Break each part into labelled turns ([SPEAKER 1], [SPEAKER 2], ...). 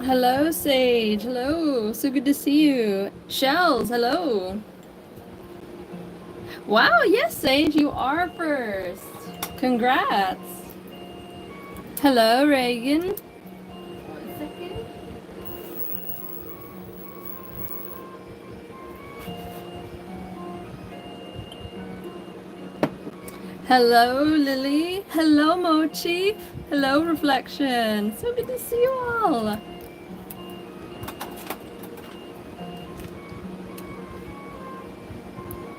[SPEAKER 1] Hello, Sage. Hello. So good to see you. Shells, hello. Wow, yes, Sage, you are first. Congrats. Hello, Reagan. 1 second. Hello, Lily. Hello, Mochi. Hello, Reflection. So good to see you all.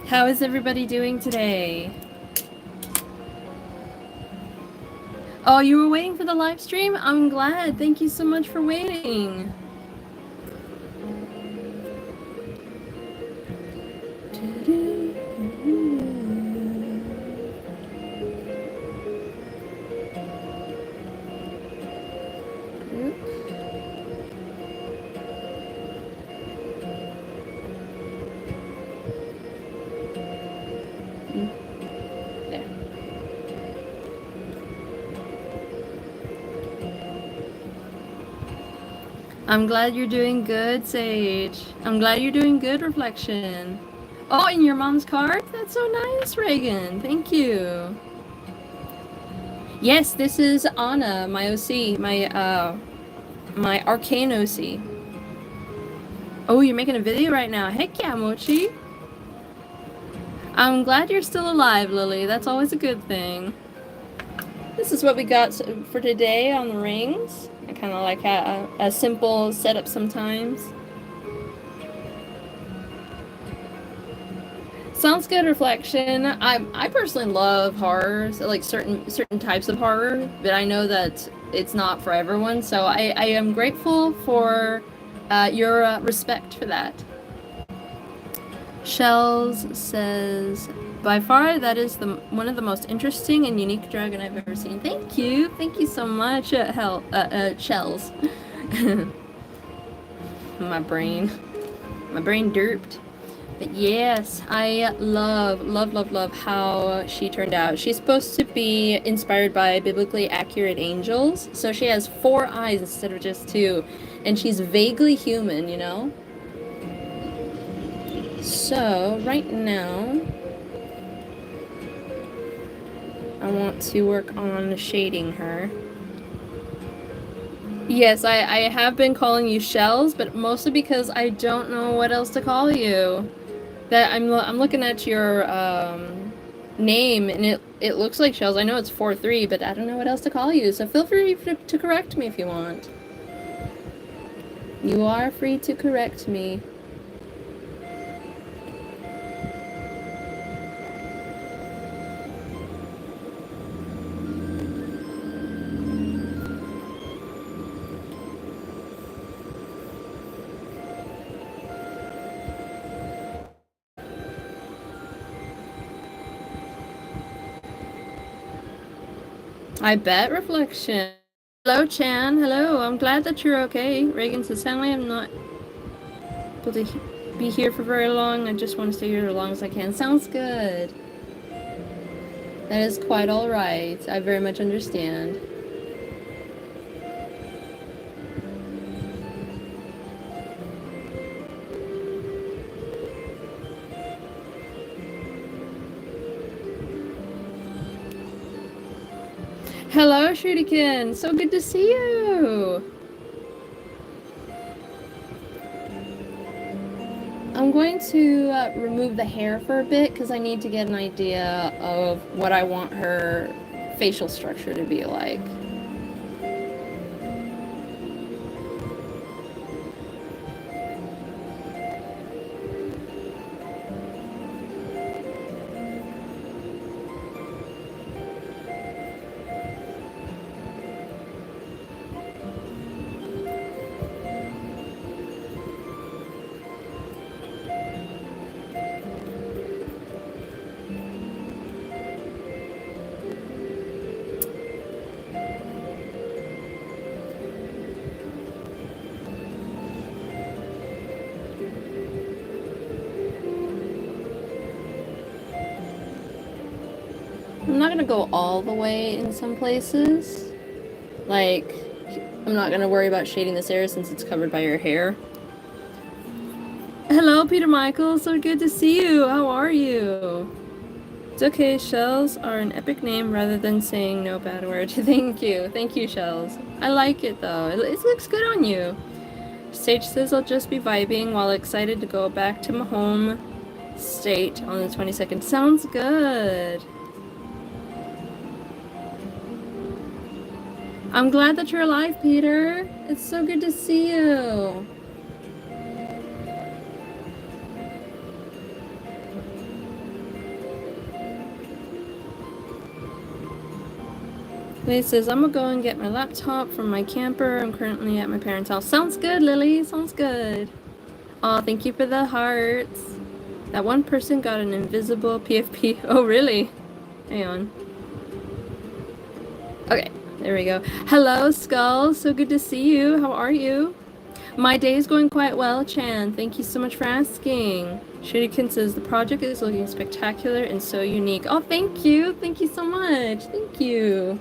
[SPEAKER 1] How is everybody doing today? Oh, you were waiting for the live stream? I'm glad. Thank you so much for waiting. I'm glad you're doing good, Sage. I'm glad you're doing good, Reflection. Oh, in your mom's card? That's so nice, Reagan. Thank you. Yes, this is Anna, my OC, my Arcane OC. Oh, you're making a video right now. Heck yeah, Mochi. I'm glad you're still alive, Lily. That's always a good thing. This is what we got for today on the rings. I kind of like a simple setup sometimes. Sounds good, Reflection. I personally love horror, so like certain types of horror, but I know that it's not for everyone. So I am grateful for your respect for that. Shells says, by far that is one of the most interesting and unique dragon I've ever seen. Thank you so much, Shells. my brain derped. But yes, I love how she turned out. She's supposed to be inspired by biblically accurate angels, so she has 4 eyes instead of just 2, and she's vaguely human, you know? So, right now, I want to work on shading her. Yes, I have been calling you Shells, but mostly because I don't know what else to call you. That I'm looking at your name, and it looks like Shells. I know it's 4-3, but I don't know what else to call you. So feel free to correct me if you want. You are free to correct me. I bet, Reflection. Hello, Chan. Hello. I'm glad that you're okay. Reagan says, sadly, I'm not able to be here for very long. I just want to stay here as long as I can. Sounds good. That is quite all right. I very much understand. Hello, Shuriken. So good to see you. I'm going to remove the hair for a bit because I need to get an idea of what I want her facial structure to be like. I'm not gonna go all the way in some places. Like, I'm not gonna worry about shading this area since it's covered by your hair. Hello, Peter Michael. So good to see you. How are you? It's okay. Shells are an epic name rather than saying no bad word. Thank you. Thank you, Shells. I like it though. It looks good on you. Sage says I'll just be vibing while excited to go back to my home state on the 22nd. Sounds good. I'm glad that you're alive, Peter. It's so good to see you. Lily says, I'm gonna go and get my laptop from my camper. I'm currently at my parents' house. Sounds good, Lily. Sounds good. Oh, thank you for the hearts. That one person got an invisible PFP. Oh, really? Hang on. Okay, there we go. Hello, Skull. So good to see you. How are you? My day is going quite well, Chan. Thank you so much for asking. Shuriken says, the project is looking spectacular and so unique. Oh, thank you. Thank you so much. Thank you.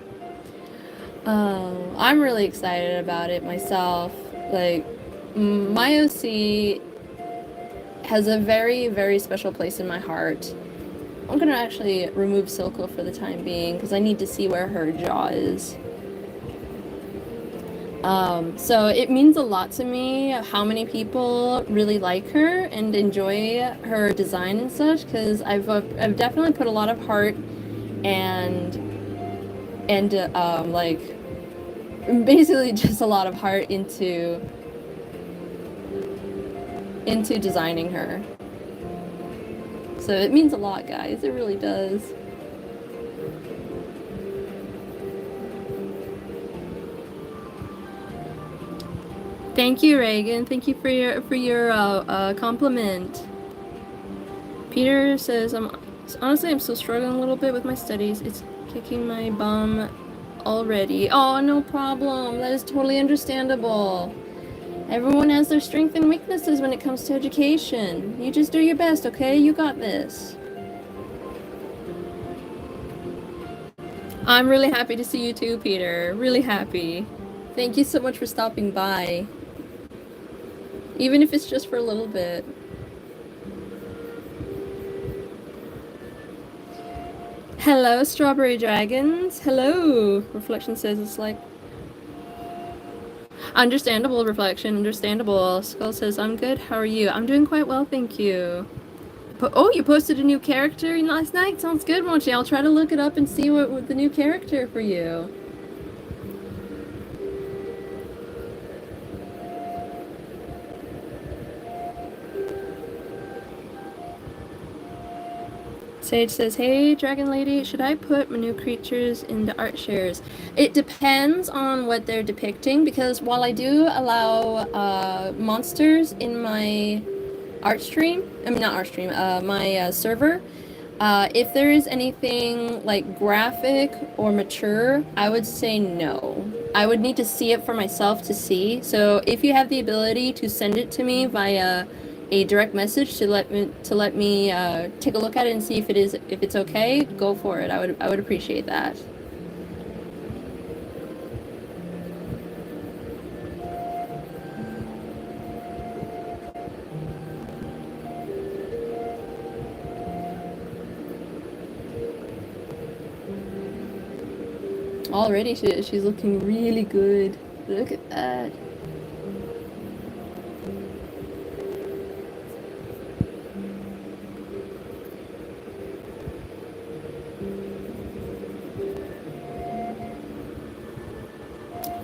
[SPEAKER 1] I'm really excited about it myself. Like, my OC has a very, very special place in my heart. I'm gonna actually remove Silco for the time being because I need to see where her jaw is. So it means a lot to me how many people really like her and enjoy her design and such, because I've definitely put a lot of heart and like basically just a lot of heart into designing her. So it means a lot, guys. It really does. Thank you, Reagan. Thank you for your compliment. Peter says, honestly, I'm still struggling a little bit with my studies. It's kicking my bum already. Oh, no problem. That is totally understandable. Everyone has their strengths and weaknesses when it comes to education. You just do your best, okay? You got this. I'm really happy to see you too, Peter. Really happy. Thank you so much for stopping by. Even if it's just for a little bit. Hello, Strawberry Dragons. Hello. Reflection says it's like... Understandable, Reflection. Understandable. Skull says, I'm good. How are you? I'm doing quite well, thank you. Oh, you posted a new character last night? Sounds good, Mochi. I'll try to look it up and see what the new character for you. Sage says, hey, Dragon Lady, should I put my new creatures into art shares? It depends on what they're depicting, because while I do allow monsters in my art stream, my server, if there is anything like graphic or mature, I would say no. I would need to see it for myself to see. So if you have the ability to send it to me via a direct message to let me take a look at it and see if it's okay, go for it. I would appreciate that. Already she's looking really good. Look at that.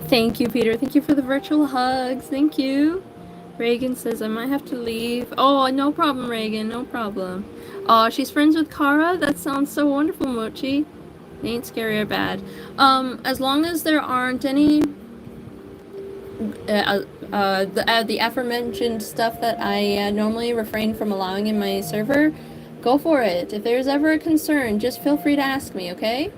[SPEAKER 1] Thank you, Peter. Thank you for the virtual hugs. Thank you. Reagan says I might have to leave. Oh, no problem, Reagan. No problem. Oh, she's friends with Kara? That sounds so wonderful, Mochi. They ain't scary or bad. As long as there aren't any the aforementioned stuff that I normally refrain from allowing in my server, go for it. If there's ever a concern, just feel free to ask me, okay?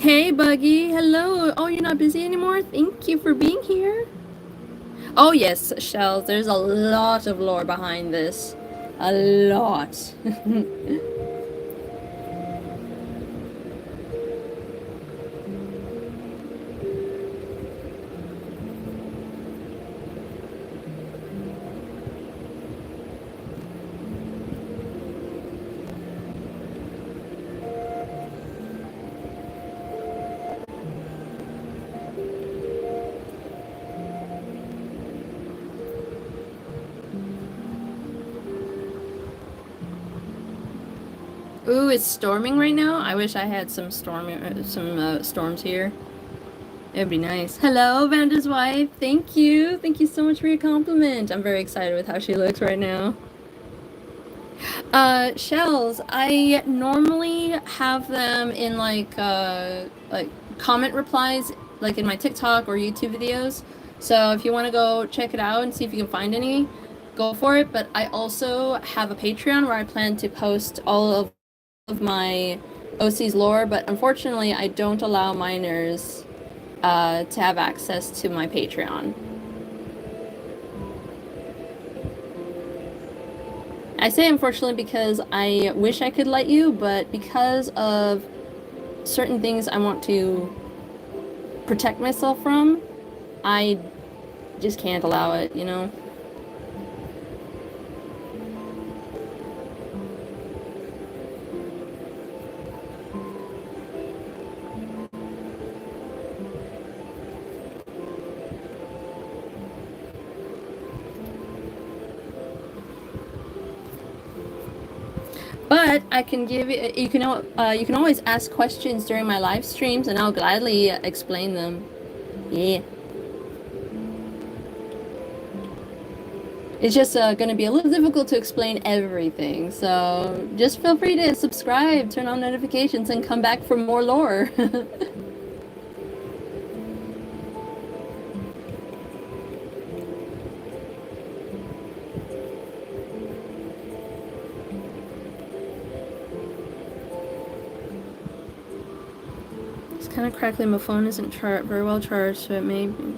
[SPEAKER 1] Hey, Buggy. Hello. Oh, you're not busy anymore? Thank you for being here. Oh yes, Shells, there's a lot of lore behind this. A lot. Ooh, it's storming right now. I wish I had some storms here. It'd be nice. Hello, Vanda's wife. Thank you. Thank you so much for your compliment. I'm very excited with how she looks right now. Shells, I normally have them in like comment replies, like in my TikTok or YouTube videos. So if you want to go check it out and see if you can find any, go for it. But I also have a Patreon where I plan to post all of my OC's lore, but unfortunately I don't allow minors to have access to my Patreon. I say unfortunately because I wish I could let you, but because of certain things I want to protect myself from, I just can't allow it, you know? But I can give you can always ask questions during my live streams and I'll gladly explain them. Yeah. It's just going to be a little difficult to explain everything, so just feel free to subscribe, turn on notifications, and come back for more lore. It's kind of crackly. My phone isn't very well charged, so it may be...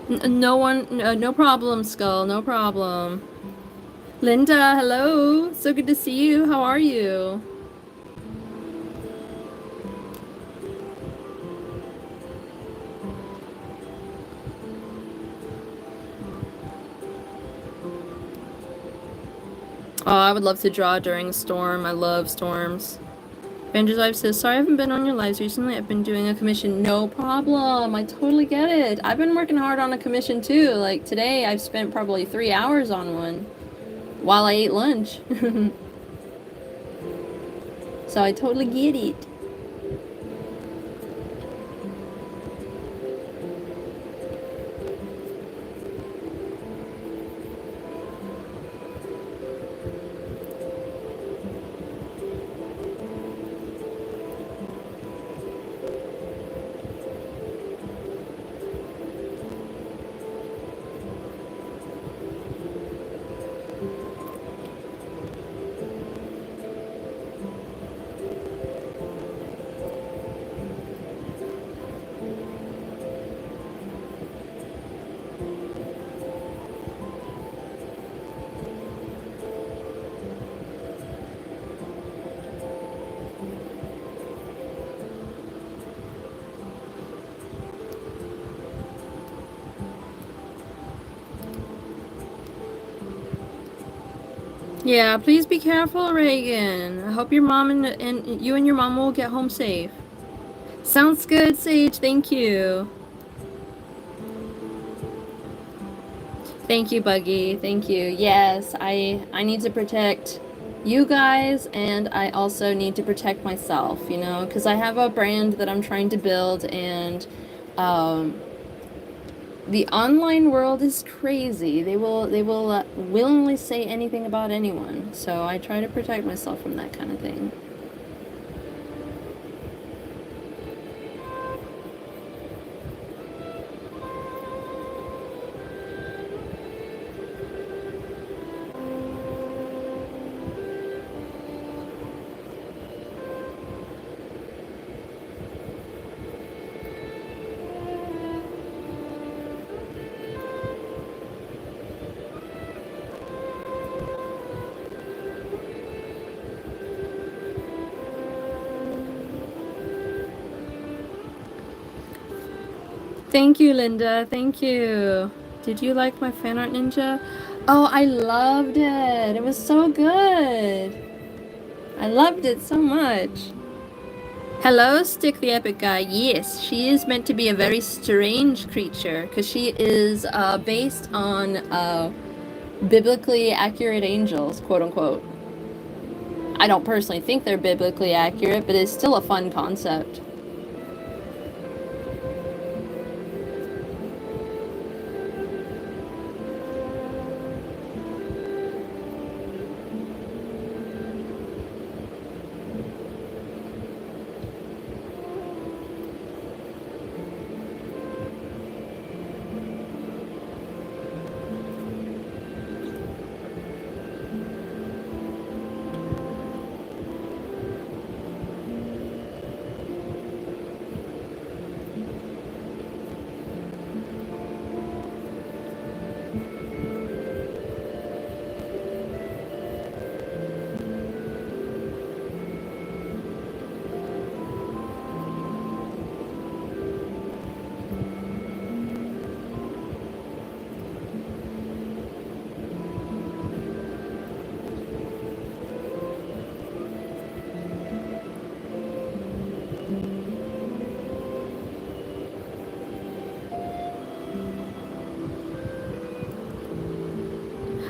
[SPEAKER 1] No problem, Skull, no problem. Linda, hello. So good to see you. How are you? Oh, I would love to draw during a storm. I love storms. Banjo's wife says, sorry I haven't been on your lives recently. I've been doing a commission. No problem. I totally get it. I've been working hard on a commission too. Like today, I've spent probably 3 hours on one while I ate lunch. So I totally get it. Yeah, please be careful, Reagan. I hope your mom and you and your mom will get home safe. Sounds good, Sage. Thank you. Thank you, Buggy. Thank you. Yes, I need to protect you guys, and I also need to protect myself, you know, because I have a brand that I'm trying to build, and the online world is crazy. They will willingly say anything about anyone. So I try to protect myself from that kind of thing. Thank you, Linda. Thank you. Did you like my fan art ninja? Oh, I loved it. It was so good. I loved it so much. Hello, Stick the Epic Guy. Yes, she is meant to be a very strange creature because she is based on biblically accurate angels, quote unquote. I don't personally think they're biblically accurate, but it's still a fun concept.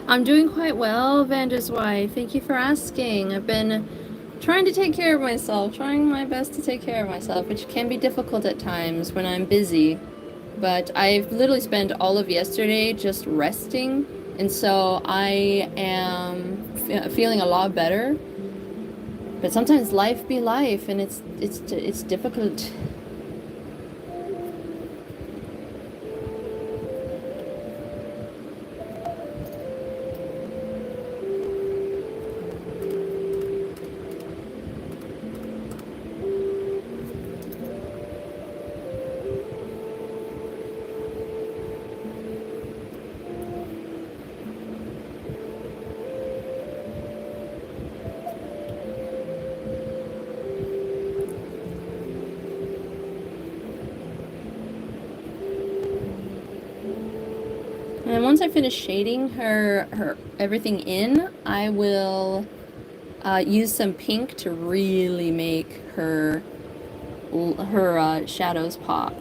[SPEAKER 1] I'm doing quite well, Vanda's wife. Thank you for asking. I've been trying to take care of myself, trying my best to take care of myself, which can be difficult at times when I'm busy. But I've literally spent all of yesterday just resting, and so I am feeling a lot better. But sometimes life be life, and it's difficult. And once I finish shading her everything in, I will use some pink to really make her shadows pop.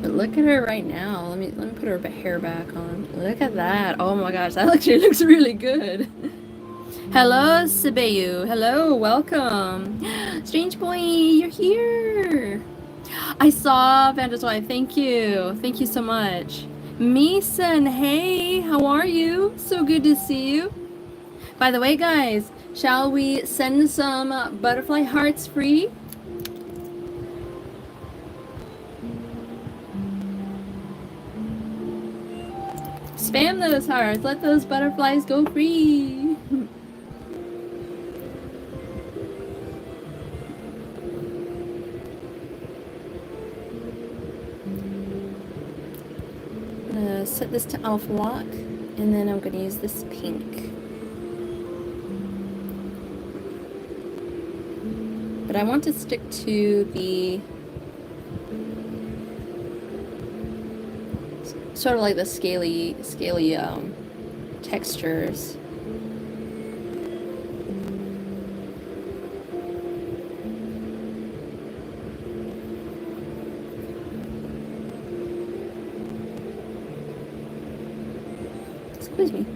[SPEAKER 1] But look at her right now. Let me put her hair back on. Look at that. Oh my gosh, that actually looks really good. Hello, Sibayu. Hello, welcome. Strange boy, you're here. I saw Vanda's wife. Thank you. Thank you so much. Mason, hey, how are you? So good to see you. By the way, guys, shall we send some butterfly hearts free? Spam those hearts. Let those butterflies go free. I'm gonna set this to alpha lock, and then I'm gonna use this pink. But I want to stick to the sort of like the scaly textures. Excuse me.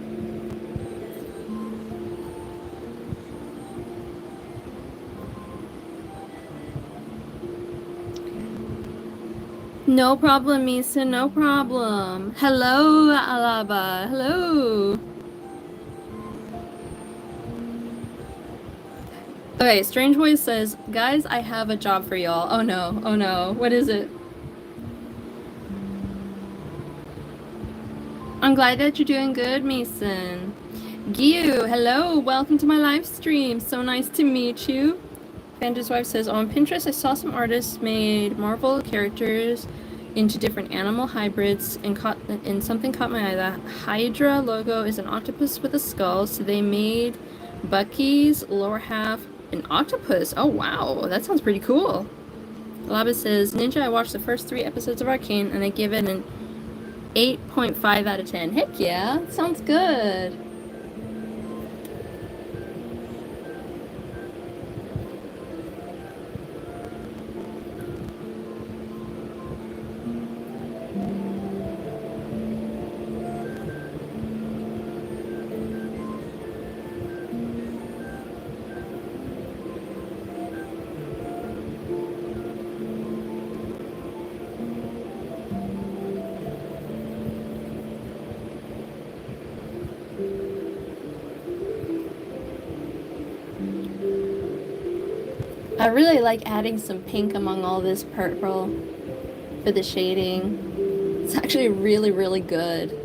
[SPEAKER 1] No problem, Misa, no problem. Hello, Alaba. Hello. Okay, Strange Voice says, guys, I have a job for y'all. Oh no, oh no. What is it? I'm glad that you're doing good, Mason. Gyu, hello, welcome to my live stream. So nice to meet you. Vanda's wife says, on Pinterest, I saw some artists made Marvel characters into different animal hybrids, and something caught my eye. The Hydra logo is an octopus with a skull, so they made Bucky's lower half, an octopus. Oh wow, that sounds pretty cool. Lava says, Ninja, I watched the first 3 episodes of Arcane and I give it an 8.5 out of 10. Heck yeah, sounds good. I really like adding some pink among all this purple for the shading. It's actually really, really good.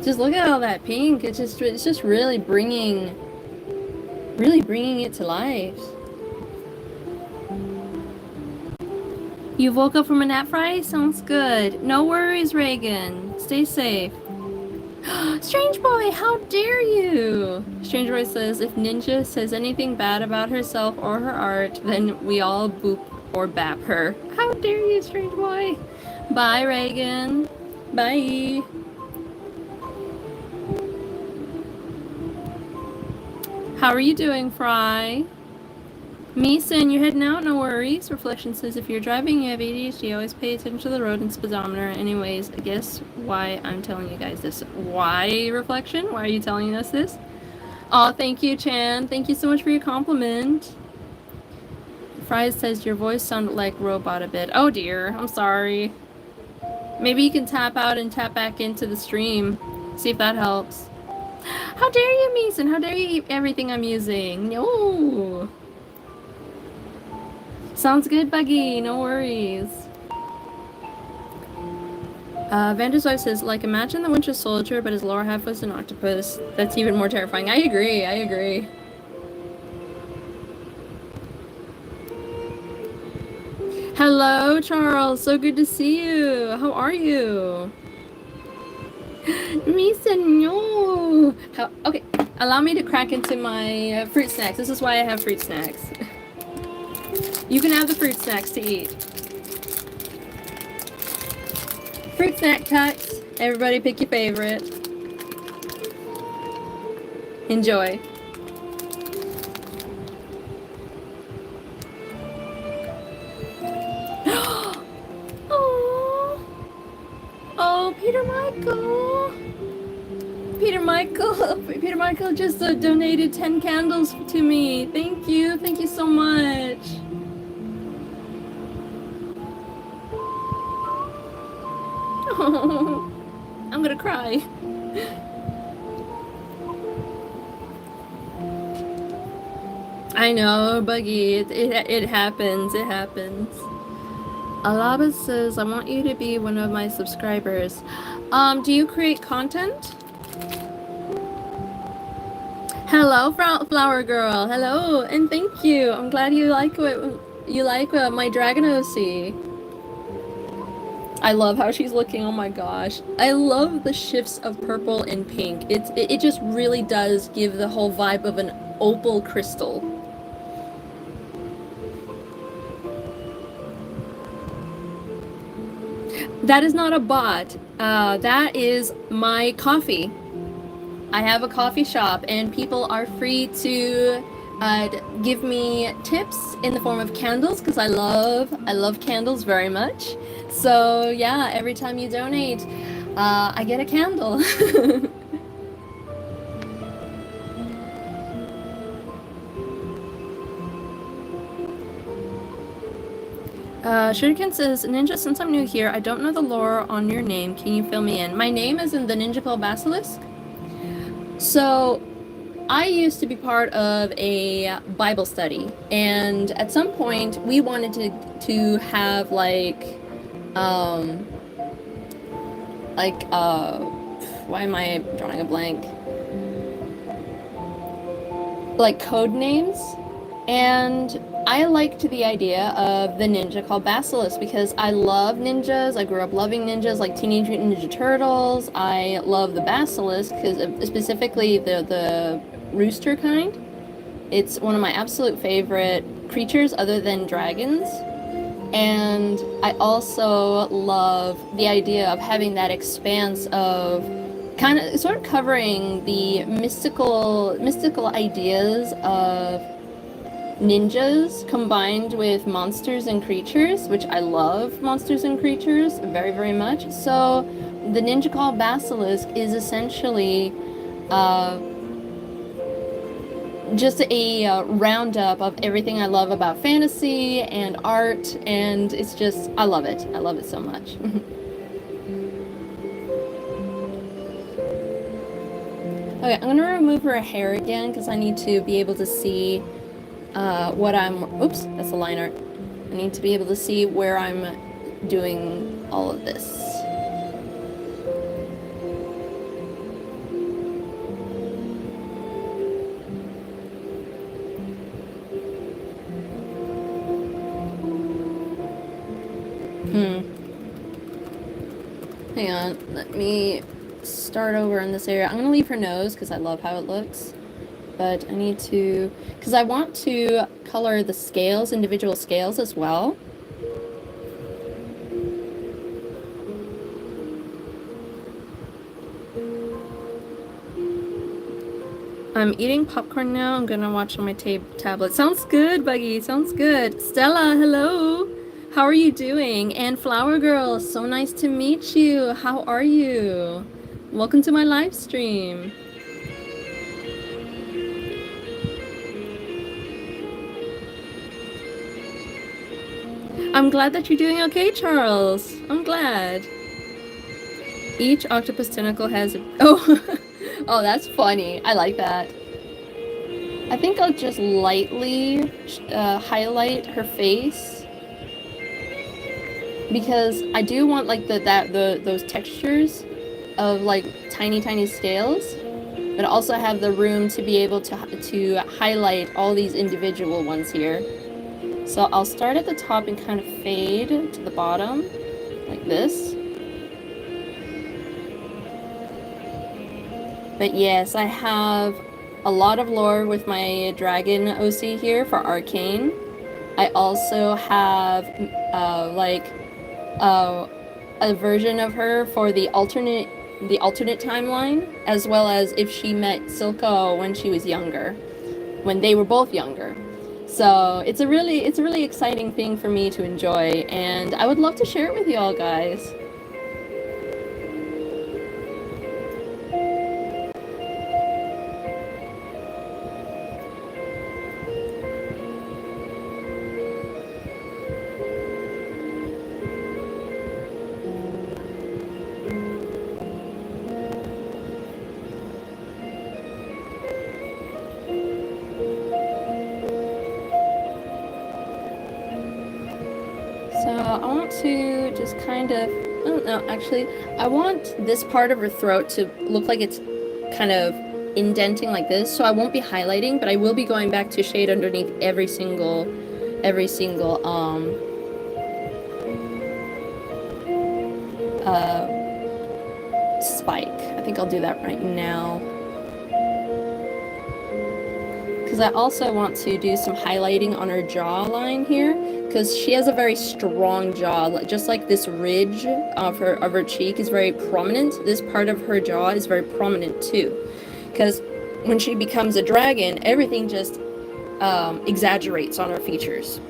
[SPEAKER 1] Just look at all that pink. It's just really bringing it to life. You woke up from a nap, Fry? Sounds good. No worries, Reagan. Stay safe. Strange Boy, how dare you? Strange Boy says, if Ninja says anything bad about herself or her art, then we all boop or bap her. How dare you, Strange Boy? Bye, Reagan. Bye. How are you doing, Fry? Meeson, you're heading out? No worries. Reflection says, if you're driving, you have ADHD, always pay attention to the road and speedometer. Anyways, I guess why I'm telling you guys this. Why, Reflection? Why are you telling us this? Oh, thank you, Chan. Thank you so much for your compliment. Fry says, your voice sounded like robot a bit. Oh dear, I'm sorry. Maybe you can tap out and tap back into the stream. See if that helps. How dare you, Mason? How dare you eat everything I'm using? No. Sounds good, Buggy. No worries. Vanderswife says, like, imagine the Winter Soldier, but his lower half was an octopus. That's even more terrifying. I agree. I agree. Hello, Charles. So good to see you. How are you? Mason, no. Okay, allow me to crack into my fruit snacks. This is why I have fruit snacks. You can have the fruit snacks to eat. Fruit snack tax. Everybody pick your favorite. Enjoy. Oh, Peter Michael. Peter Michael just donated 10 candles to me. Thank you so much. Oh, I'm gonna cry. I know, Buggy, it happens, Alaba says, I want you to be one of my subscribers. Do you create content? Hello, Flower Girl. Hello, and thank you. I'm glad you like my Dragon OC. I love how she's looking. Oh my gosh. I love the shifts of purple and pink. It just really does give the whole vibe of an opal crystal. That is not a bot. That is my coffee. I have a coffee shop and people are free to give me tips in the form of candles because I love candles very much. So yeah, every time you donate, I get a candle. Shuriken says, Ninja, since I'm new here, I don't know the lore on your name. Can you fill me in? My name is in the ninja called Basilisk. So, I used to be part of a Bible study, and at some point we wanted to have why am I drawing a blank? Like code names, and I liked the idea of the ninja called Basilisk because I love ninjas. I grew up loving ninjas like Teenage Mutant Ninja Turtles. I love the Basilisk because specifically the rooster kind. It's one of my absolute favorite creatures other than dragons. And I also love the idea of having that expanse of kind of sort of covering the mystical ideas of ninjas combined with monsters and creatures, which I love monsters and creatures very, very much. So the ninja called Basilisk is essentially just a roundup of everything I love about fantasy and art, and it's just, I love it. I love it so much. Okay, I'm gonna remove her hair again because I need to be able to see what I'm, oops, that's a line art. I need to be able to see where I'm doing all of this. Hang on, let me start over in this area. I'm gonna leave her nose because I love how it looks. But I need to, because I want to color the scales, individual scales as well. I'm eating popcorn now. I'm gonna watch on my tablet. Sounds good, Buggy. Sounds good. Stella, hello. How are you doing? And Flower Girl, so nice to meet you. How are you? Welcome to my live stream. I'm glad that you're doing okay, Charles. I'm glad. Each octopus tentacle has a... Oh, oh, that's funny. I like that. I think I'll just lightly highlight her face because I do want like those textures of like tiny scales, but also have the room to be able to highlight all these individual ones here. So I'll start at the top and kind of fade to the bottom like this. But yes, I have a lot of lore with my dragon OC here for Arcane. I also have a version of her for the alternate timeline, as well as if she met Silco when she was younger, when they were both younger. So it's a really exciting thing for me to enjoy, and I would love to share it with you all guys. I want to just kind of, I don't know, actually, I want this part of her throat to look like it's kind of indenting like this, so I won't be highlighting, but I will be going back to shade underneath every single spike. I think I'll do that right now. Because I also want to do some highlighting on her jawline here, because she has a very strong jaw, just like this ridge of her cheek is very prominent. This part of her jaw is very prominent too, because when she becomes a dragon, everything just exaggerates on her features.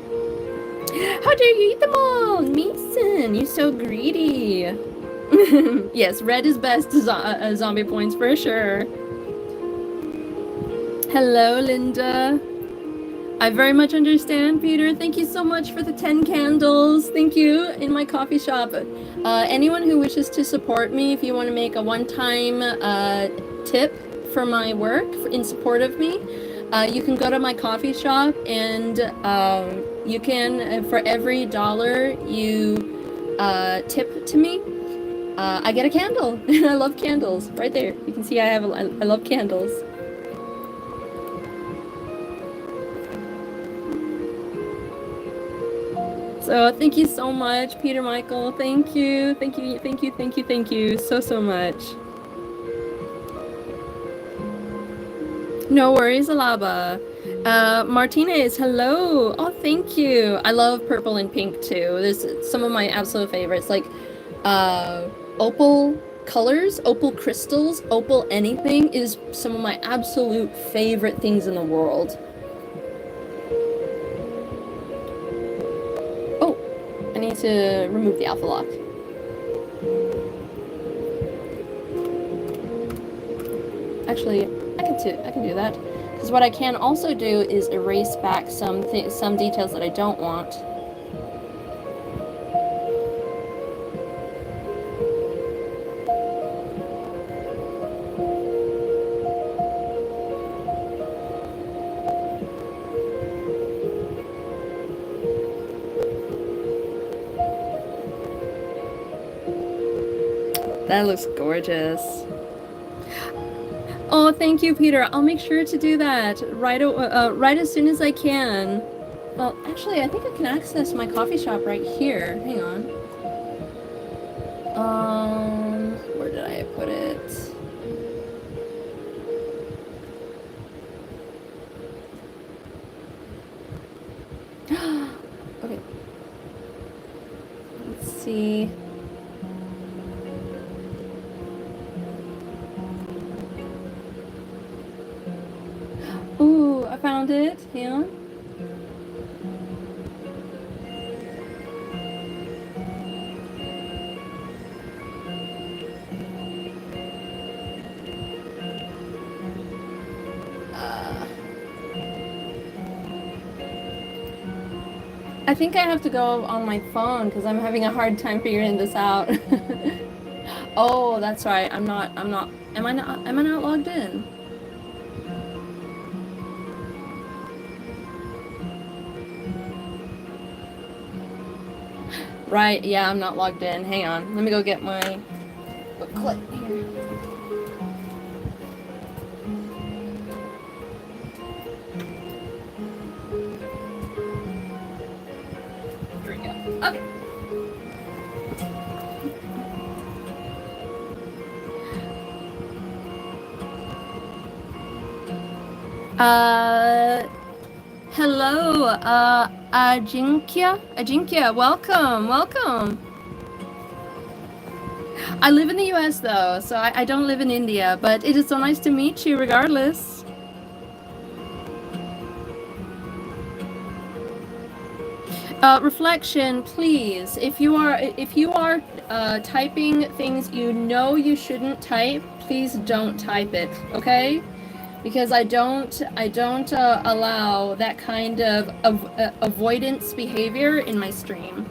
[SPEAKER 1] How dare you eat them all, Mason? You're so greedy. Yes, red is best zombie points for sure. Hello, Linda. I very much understand, Peter. Thank you so much for the 10 candles. Thank you. In my coffee shop. Anyone who wishes to support me, if you want to make a one-time tip for my work in support of me, you can go to my coffee shop and you can, for every dollar you tip to me, I get a candle. And I love candles. Right there. You can see I love candles. So thank you so much, Peter Michael. Thank you. Thank you. Thank you. Thank you. Thank you so much. No worries, Alaba. Martinez, hello. Oh, thank you. I love purple and pink too. There's some of my absolute favorites, like opal colors, opal crystals, opal anything is some of my absolute favorite things in the world. Oh, I need to remove the alpha lock. Actually, I can do that. Because what I can also do is erase back some details that I don't want. That looks gorgeous. Oh, thank you, Peter. I'll make sure to do that right as soon as I can. Well, actually, I think I can access my coffee shop right here. Hang on. Where did I put it? Okay. Let's see. Ooh, I found it. Hang on. I think I have to go on my phone because I'm having a hard time figuring this out. Oh, that's right. Am I not logged in? Right, yeah, I'm not logged in. Hang on. Let me go get my booklet here. Here we go. Okay. Hello, Ajinkya, welcome. I live in the US though, so I don't live in India, but it is so nice to meet you regardless. Reflection, please. If you are typing things you know you shouldn't type, please don't type it, okay? Because I don't allow that kind of avoidance behavior in my stream.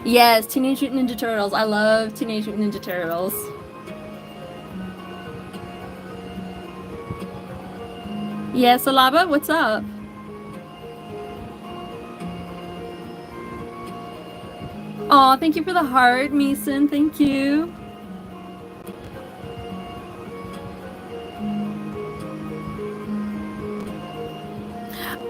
[SPEAKER 1] Yes, Teenage Mutant Ninja Turtles. I love Teenage Mutant Ninja Turtles. Yes, Alaba, what's up? Oh, thank you for the heart, Meeson. Thank you.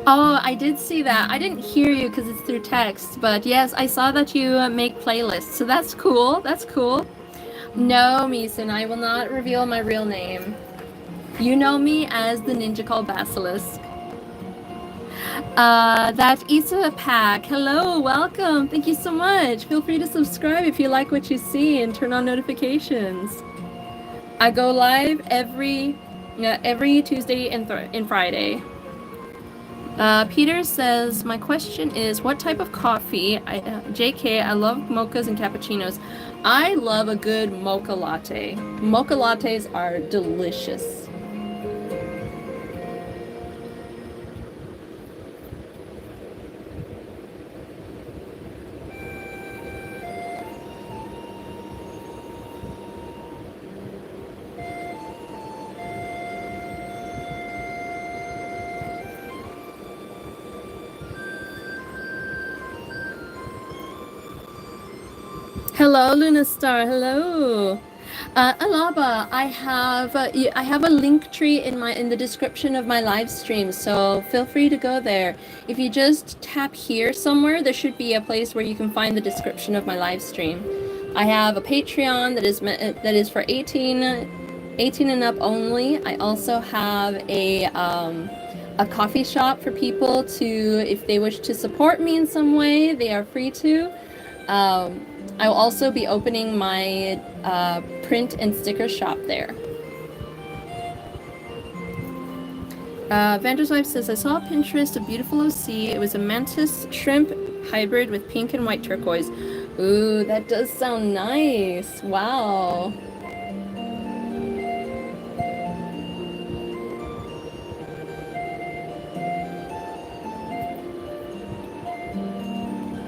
[SPEAKER 1] Oh, I did see that. I didn't hear you because it's through text, but yes, I saw that you make playlists, so that's cool. That's cool. No, Meeson, I will not reveal my real name. You know me as the ninja called Basilisk. That Issa Pack. Hello, welcome. Thank you so much. Feel free to subscribe if you like what you see and turn on notifications. I go live every Tuesday and Friday. Peter says, my question is, what type of coffee? JK, I love mochas and cappuccinos. I love a good mocha latte. Mocha lattes are delicious. Hello, Luna Star. Hello. Alaba, I have a link tree in the description of my live stream, so feel free to go there. If you just tap here somewhere, there should be a place where you can find the description of my live stream. I have a Patreon that is for 18 and up only. I also have a coffee shop for people to, if they wish to support me in some way, they are free to. I will also be opening my print and sticker shop there. Vander's wife says, I saw a Pinterest of beautiful OC. It was a mantis shrimp hybrid with pink and white turquoise. Ooh, that does sound nice. Wow.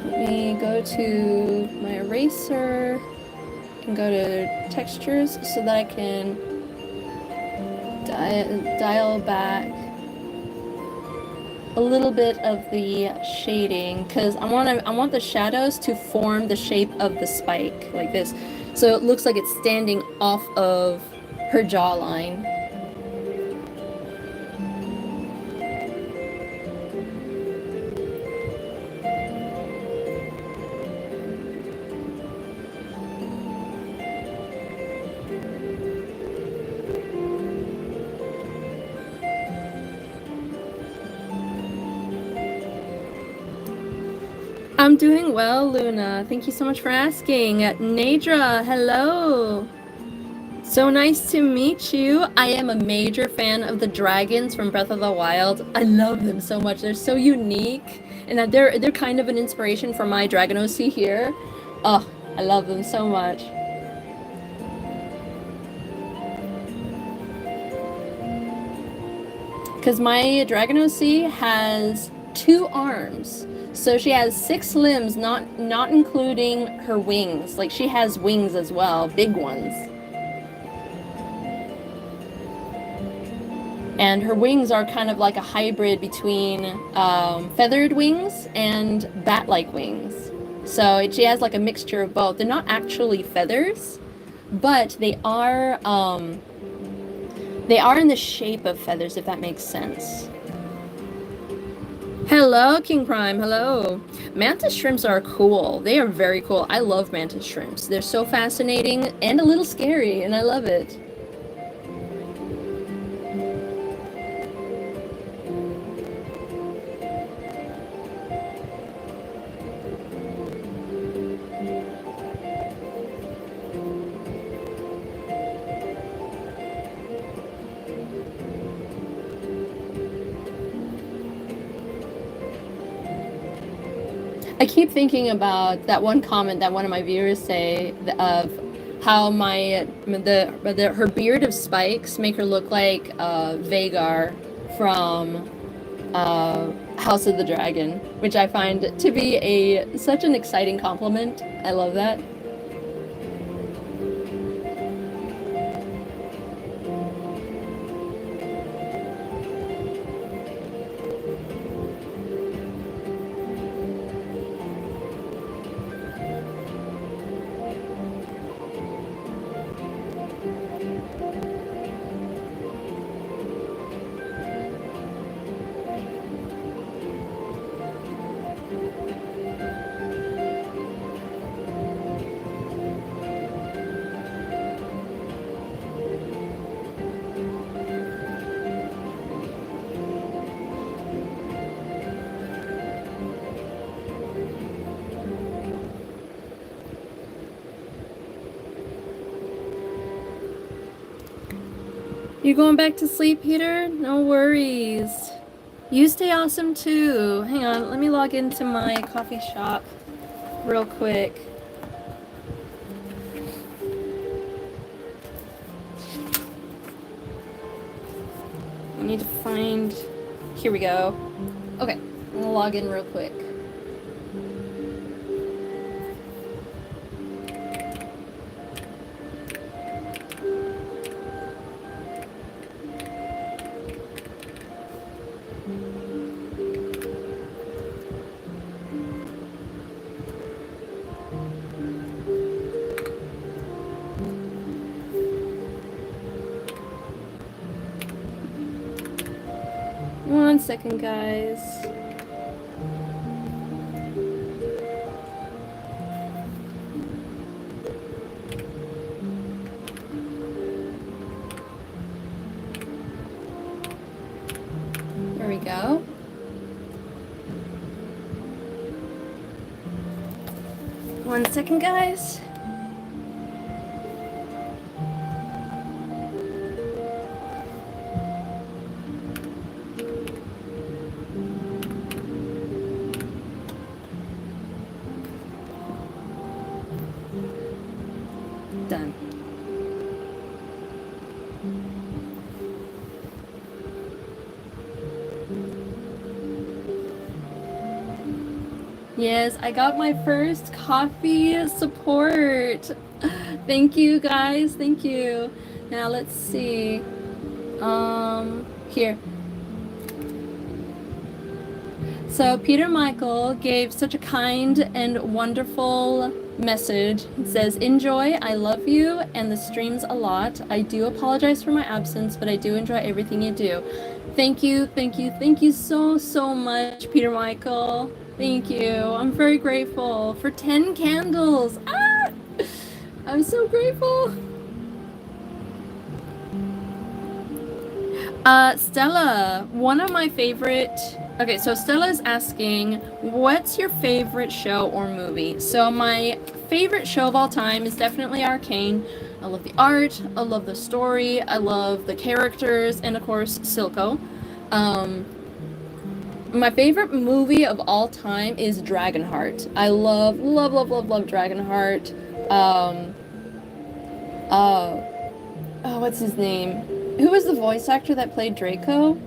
[SPEAKER 1] Let me go to my eraser and go to textures so that I can dial back a little bit of the shading, because I want the shadows to form the shape of the spike like this, so it looks like it's standing off of her jawline. I'm doing well, Luna. Thank you so much for asking. Nadra, hello. So nice to meet you. I am a major fan of the dragons from Breath of the Wild. I love them so much. They're so unique, and they're kind of an inspiration for my Dragon OC here. Oh, I love them so much. Because my Dragon OC has 2 arms. So she has 6 limbs, not including her wings. Like, she has wings as well, big ones. And her wings are kind of like a hybrid between feathered wings and bat-like wings. So she has like a mixture of both. They're not actually feathers, but they are in the shape of feathers, if that makes sense. Hello, King Prime. Hello. Mantis shrimps are cool. They are very cool. I love mantis shrimps. They're so fascinating and a little scary, and I love it. I keep thinking about that one comment that one of my viewers say of how her beard of spikes make her look like Vagar from House of the Dragon, which I find to be such an exciting compliment. I love that. You going back to sleep, Peter? No worries. You stay awesome too. Hang on, let me log into my coffee shop real quick. I need to find... Here we go. Okay, I'm gonna log in real quick. 1 second, guys. There we go. One second, guys. Done. Yes, I got my first coffee support. Thank you, guys. Thank you. Now let's see. Here. So Peter Michael gave such a kind and wonderful message. It says, enjoy, I love you, and the streams a lot. I do apologize for my absence, but I do enjoy everything you do. Thank you, thank you, thank you so, so much, Peter Michael. Thank you. I'm very grateful for 10 candles. Ah! I'm so grateful. Stella, one of my favorite... Okay, so Stella's asking, what's your favorite show or movie? So my favorite show of all time is definitely Arcane. I love the art, I love the story, I love the characters, and of course, Silco. My favorite movie of all time is Dragonheart. I love, love, love, love, love Dragonheart. Oh, what's his name? Who was the voice actor that played Draco?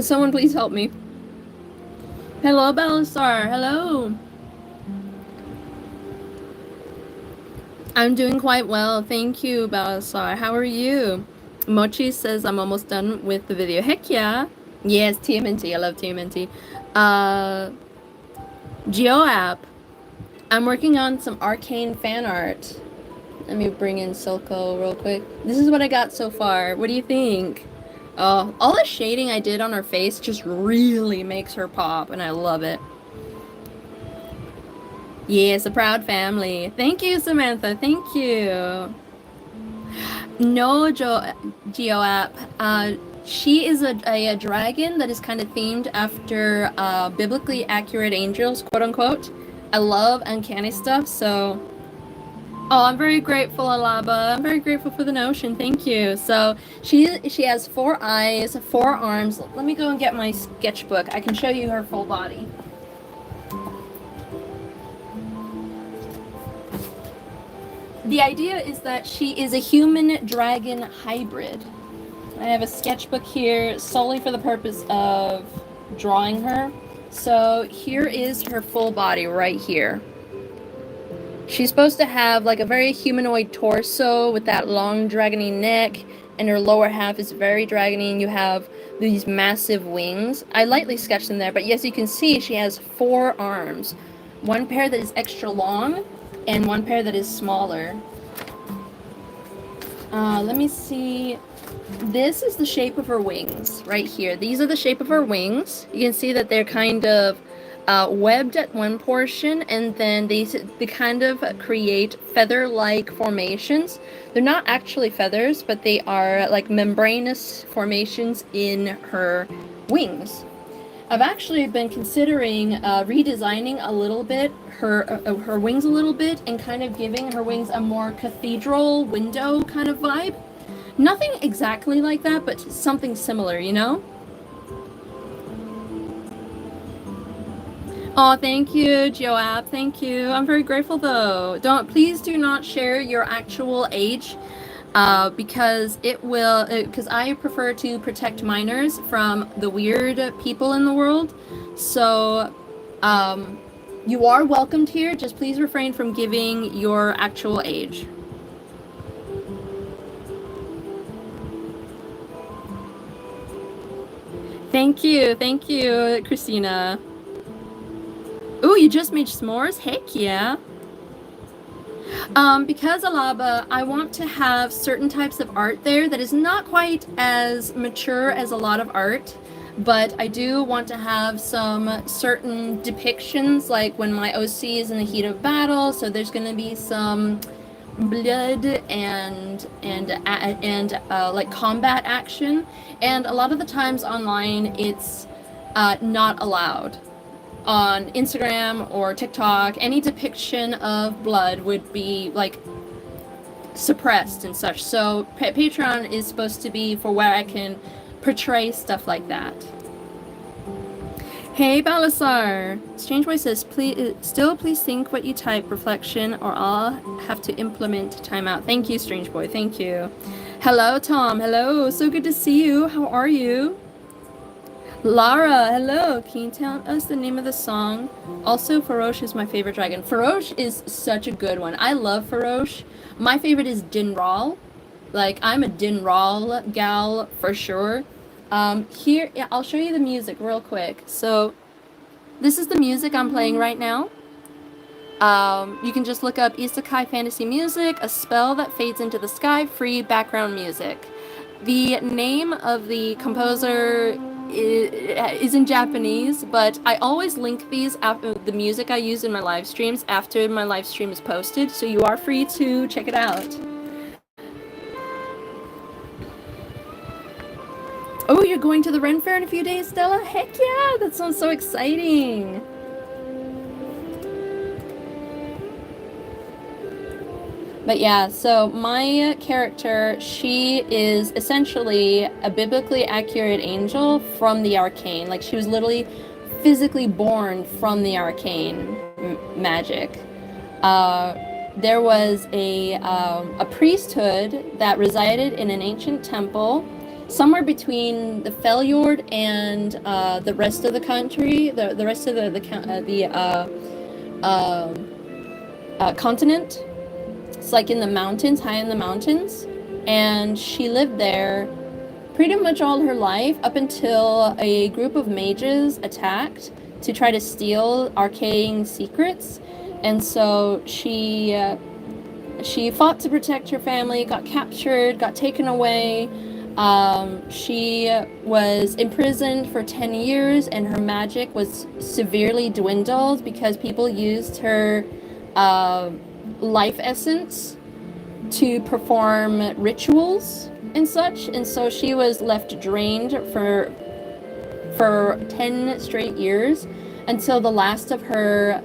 [SPEAKER 1] Someone please help me. Hello, Belisar. Hello. I'm doing quite well. Thank you, Belisar. How are you? Mochi says I'm almost done with the video. Heck yeah. Yes, TMNT. I love TMNT. GeoApp. I'm working on some Arcane fan art. Let me bring in Silco real quick. This is what I got so far. What do you think? Oh, all the shading I did on her face just really makes her pop, and I love it. Yes, a proud family. Thank you, Samantha. Thank you. No, GeoApp. She is a dragon that is kind of themed after biblically accurate angels, quote unquote. I love uncanny stuff, so... Oh, I'm very grateful, Alaba. I'm very grateful for the notion. Thank you. So she has 4 eyes, 4 arms. Let me go and get my sketchbook. I can show you her full body. The idea is that she is a human-dragon hybrid. I have a sketchbook here solely for the purpose of drawing her. So here is her full body right here. She's supposed to have like a very humanoid torso with that long dragony neck, and her lower half is very dragony, and you have these massive wings. I lightly sketched them there, but yes, you can see she has 4 arms. 1 pair that is extra long, and 1 pair that is smaller. Let me see. This is the shape of her wings, right here. These are the shape of her wings. You can see that they're kind of webbed at one portion, and then they kind of create feather-like formations. They're not actually feathers, but they are like membranous formations in her wings. I've actually been considering redesigning a little bit her wings a little bit, and kind of giving her wings a more cathedral window kind of vibe. Nothing exactly like that, but something similar, you know? Oh, thank you, GeoApp. Thank you. I'm very grateful, though. Please do not share your actual age, because I prefer to protect minors from the weird people in the world. So, you are welcomed here. Just please refrain from giving your actual age. Thank you, Christina. Ooh, you just made s'mores? Heck yeah. Because Alaba, I want to have certain types of art there that is not quite as mature as a lot of art, but I do want to have some certain depictions, like when my OC is in the heat of battle, so there's going to be some blood and like combat action, and a lot of the times online it's not allowed. On Instagram or TikTok, any depiction of blood would be like suppressed and such. So Patreon is supposed to be for where I can portray stuff like that. Hey Balasar! Strange Boy says, please think what you type, reflection, or I'll have to implement timeout. Thank you, Strange Boy, thank you. Hello, Tom, hello, so good to see you. How are you? Lara, hello. Can you tell us the name of the song? Also, Farosh is my favorite dragon. Farosh is such a good one. I love Farosh. My favorite is Dinral. Like, I'm a Dinral gal for sure. Here, yeah, I'll show you the music real quick. So, this is the music I'm playing right now. You can just look up Isekai Fantasy Music, a spell that fades into the sky, free background music. The name of the composer is in Japanese, but I always link these after the music I use in my live streams after my live stream is posted, so you are free to check it out. Oh, you're going to the Ren Fair in a few days, Stella? Heck yeah, that sounds so exciting. But yeah, so my character, she is essentially a biblically accurate angel from the Arcane. Like, she was literally physically born from the Arcane magic. There was a priesthood that resided in an ancient temple somewhere between the Feljord and the rest of the country, the rest of the continent. It's like in the mountains, high in the mountains, and she lived there pretty much all her life up until a group of mages attacked to try to steal Arcane secrets. And so she fought to protect her family, got captured, got taken away. She was imprisoned for 10 years, and her magic was severely dwindled because people used her life essence to perform rituals and such, and so she was left drained for 10 straight years until the last of her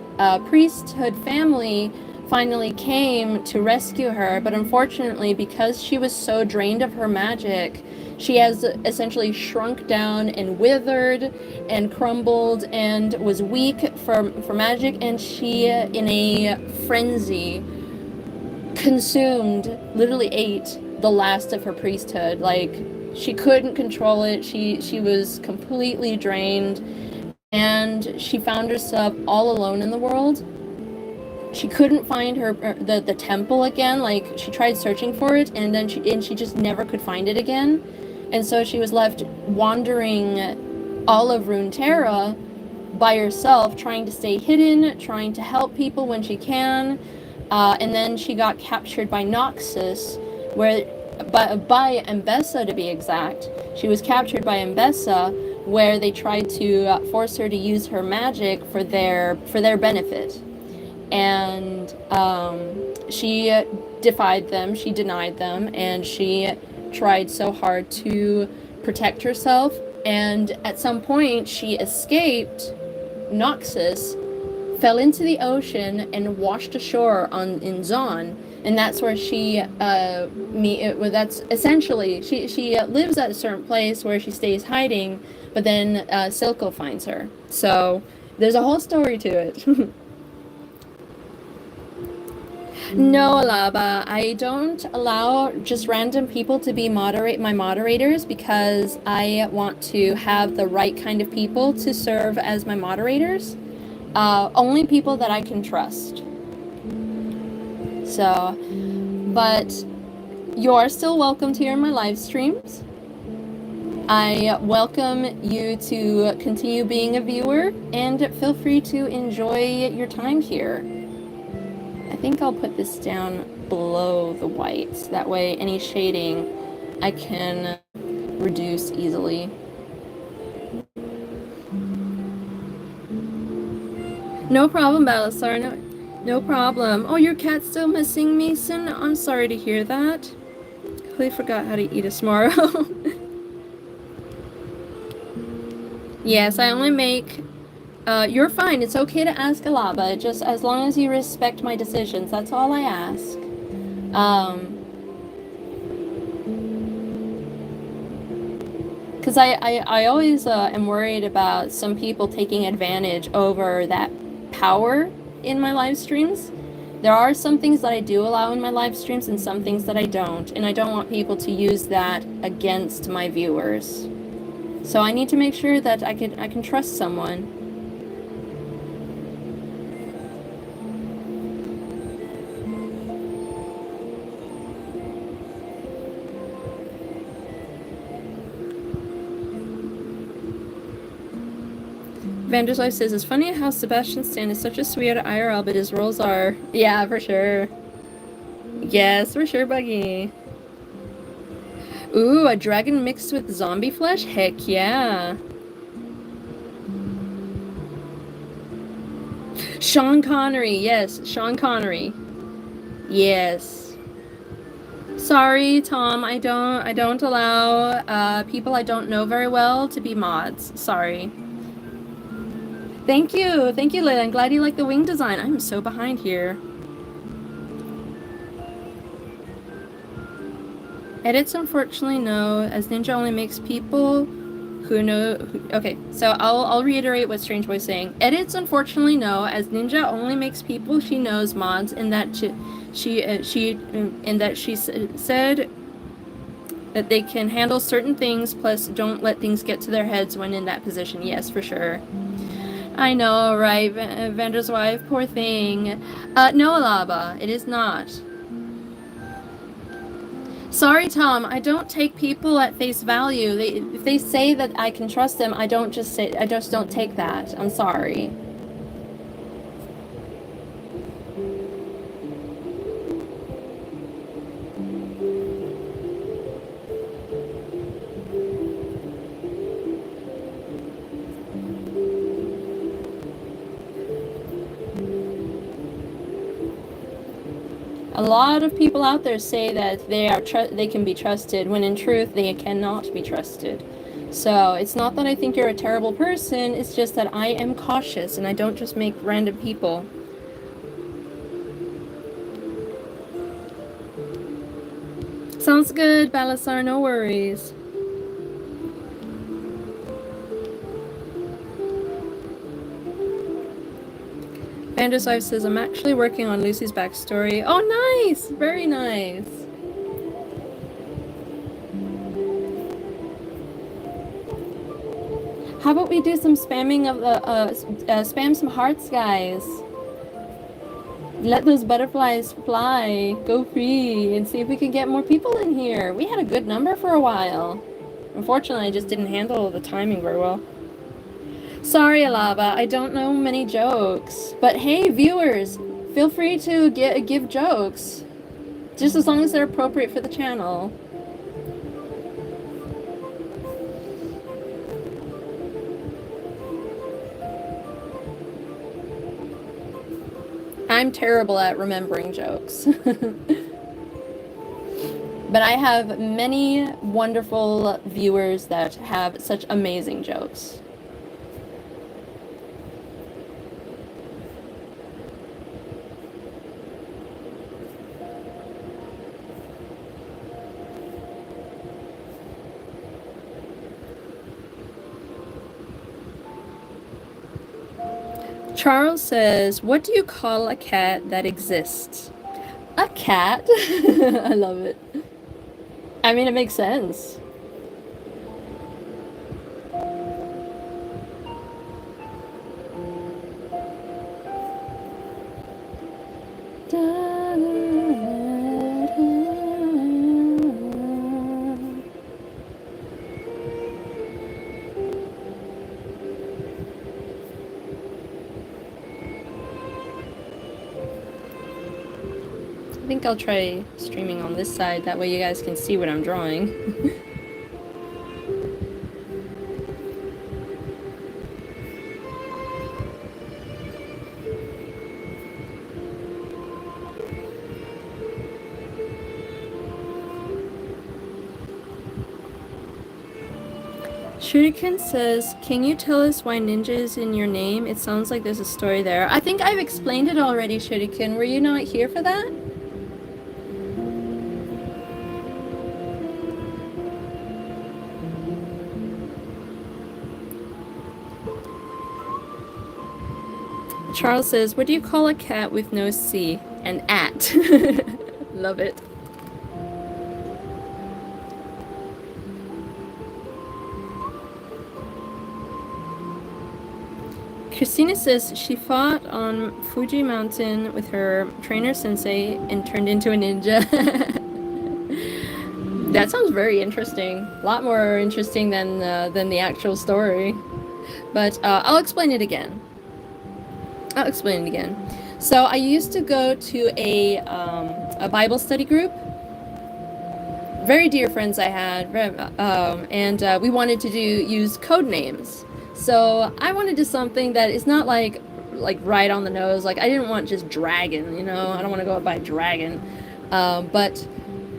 [SPEAKER 1] priesthood family finally came to rescue her. But unfortunately, because she was so drained of her magic, she has essentially shrunk down and withered and crumbled and was weak for magic, and she, in a frenzy, consumed, literally ate the last of her priesthood. Like, she couldn't control it. She was completely drained, and she found herself all alone in the world. She couldn't find the temple again. Like, she tried searching for it, and then she just never could find it again. And so she was left wandering all of Runeterra by herself, trying to stay hidden, trying to help people when she can. And then she got captured by Noxus, by Mbessa to be exact. She was captured by Mbessa, where they tried to force her to use her magic for their benefit. And she defied them, she denied them, and she tried so hard to protect herself. And at some point, she escaped Noxus, fell into the ocean, and washed ashore in Zaun. And that's where she that's essentially, she lives at a certain place where she stays hiding, but then Silco finds her. So there's a whole story to it. No, Alaba, I don't allow just random people to be my moderators, because I want to have the right kind of people to serve as my moderators. Only people that I can trust. So, but you are still welcome to hear my live streams. I welcome you to continue being a viewer, and feel free to enjoy your time here. I think I'll put this down below the whites. That way any shading I can reduce easily. No problem, Balasar. No problem. Oh, your cat's still missing, Mason? I'm sorry to hear that. Completely forgot how to eat a tomorrow. Yes, I only make... you're fine. It's okay to ask Alaba. Just as long as you respect my decisions. That's all I ask. Because I always am worried about some people taking advantage over that power in my live streams. There are some things that I do allow in my live streams and some things that I don't. And I don't want people to use that against my viewers. So I need to make sure that I can trust someone. Vander's Life says, it's funny how Sebastian Stan is such a sweet IRL, but his roles are... Yeah, for sure. Yes, for sure, Buggy. Ooh, a dragon mixed with zombie flesh? Heck yeah. Sean Connery, yes, Sean Connery. Yes. Sorry, Tom, I don't allow people I don't know very well to be mods. Sorry. Thank you, Layla. I'm glad you like the wing design. I'm so behind here. Edits, unfortunately, no, as Ninja only makes people who know... Okay, so I'll reiterate what Strange Boy's saying. Edits, unfortunately, no, as Ninja only makes people she knows mods, and that she said that they can handle certain things, plus don't let things get to their heads when in that position. Yes, for sure. I know, right? Vander's wife, poor thing. No, Alaba, it is not. Sorry, Tom, I don't take people at face value. If they say that I can trust them, I just don't take that. I'm sorry. A lot of people out there say that they can be trusted, when in truth they cannot be trusted. So it's not that I think you're a terrible person, it's just that I am cautious and I don't just make random people. Sounds good, Balasar, no worries. Vander's wife says, I'm actually working on Lucy's backstory. Oh, nice! Very nice. How about we do some spamming of the, spam some hearts, guys. Let those butterflies fly, go free, and see if we can get more people in here. We had a good number for a while. Unfortunately, I just didn't handle the timing very well. Sorry, Alaba, I don't know many jokes. But hey, viewers, feel free to give jokes. Just as long as they're appropriate for the channel. I'm terrible at remembering jokes. But I have many wonderful viewers that have such amazing jokes. Charles says, what do you call a cat that exists? A cat? I love it. I mean, it makes sense. I think I'll try streaming on this side, that way you guys can see what I'm drawing. Shuriken says, can you tell us why ninja is in your name? It sounds like there's a story there. I think I've explained it already, Shuriken. Were you not here for that? Charles says, what do you call a cat with no C? An at. Love it. Christina says she fought on Fuji Mountain with her trainer sensei and turned into a ninja. That sounds very interesting. A lot more interesting than the actual story. But I'll explain it again. So I used to go to a Bible study group. Very dear friends I had, and we wanted to use code names. So I wanted to do something that is not like right on the nose. Like I didn't want just dragon, you know. I don't want to go by dragon, but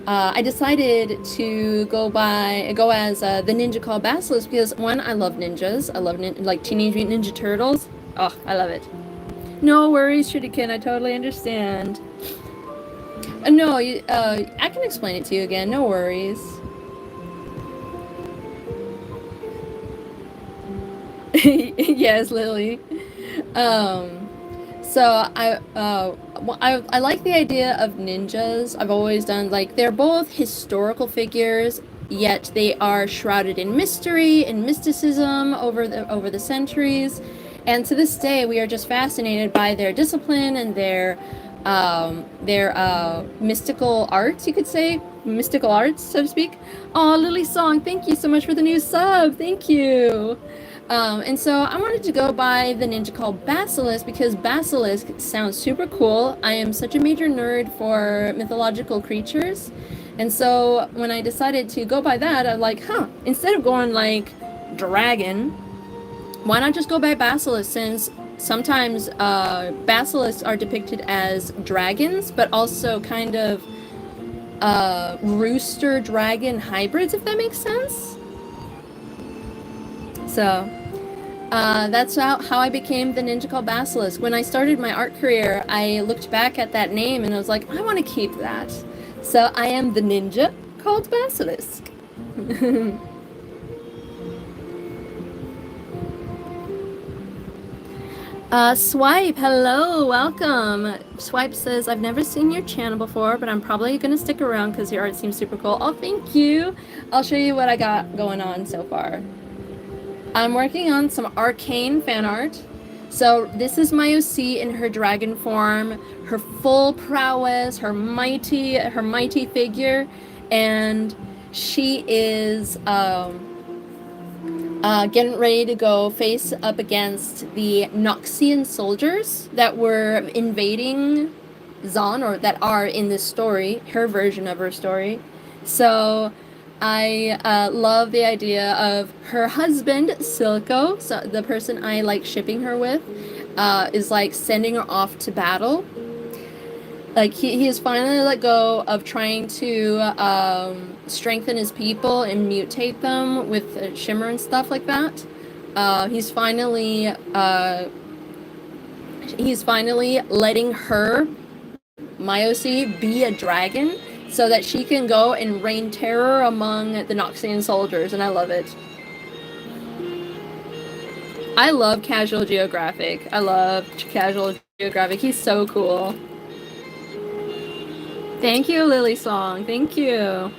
[SPEAKER 1] I decided to go as the ninja called Basilisk because one, I love ninjas. I love like Teenage Mutant Ninja Turtles. Oh, I love it. No worries, Shuriken. I totally understand. No, I can explain it to you again. No worries. Yes, Lily. So I like the idea of ninjas. I've always done like they're both historical figures, yet they are shrouded in mystery and mysticism over the centuries. And to this day, we are just fascinated by their discipline and their mystical arts, you could say. Mystical arts, so to speak. Oh, Lily Song, thank you so much for the new sub. Thank you. And so I wanted to go by the ninja called Basilisk because Basilisk sounds super cool. I am such a major nerd for mythological creatures. And so when I decided to go by that, I'm like, instead of going like dragon, why not just go by Basilisk, since sometimes basilisks are depicted as dragons, but also kind of rooster dragon hybrids, if that makes sense. So that's how I became the ninja called Basilisk. When I started my art career, I looked back at that name and I was like, I want to keep that. So I am the ninja called Basilisk. Swipe, hello, welcome. Swipe says, I've never seen your channel before, but I'm probably gonna stick around because your art seems super cool. Oh, thank you. I'll show you what I got going on so far. I'm working on some Arcane fan art. So this is my OC in her dragon form, her full prowess, her mighty figure, and she is getting ready to go face up against the Noxian soldiers that were invading Zaun, or that are in this story, her version of her story. So I love the idea of her husband, Silco, so the person I like shipping her with, is like sending her off to battle. Like he has finally let go of trying to strengthen his people and mutate them with shimmer and stuff like that. He's finally letting her, my OC, be a dragon so that she can go and rain terror among the Noxian soldiers, and I love it. I love Casual Geographic. He's so cool. Thank you, Lily Song. Thank you.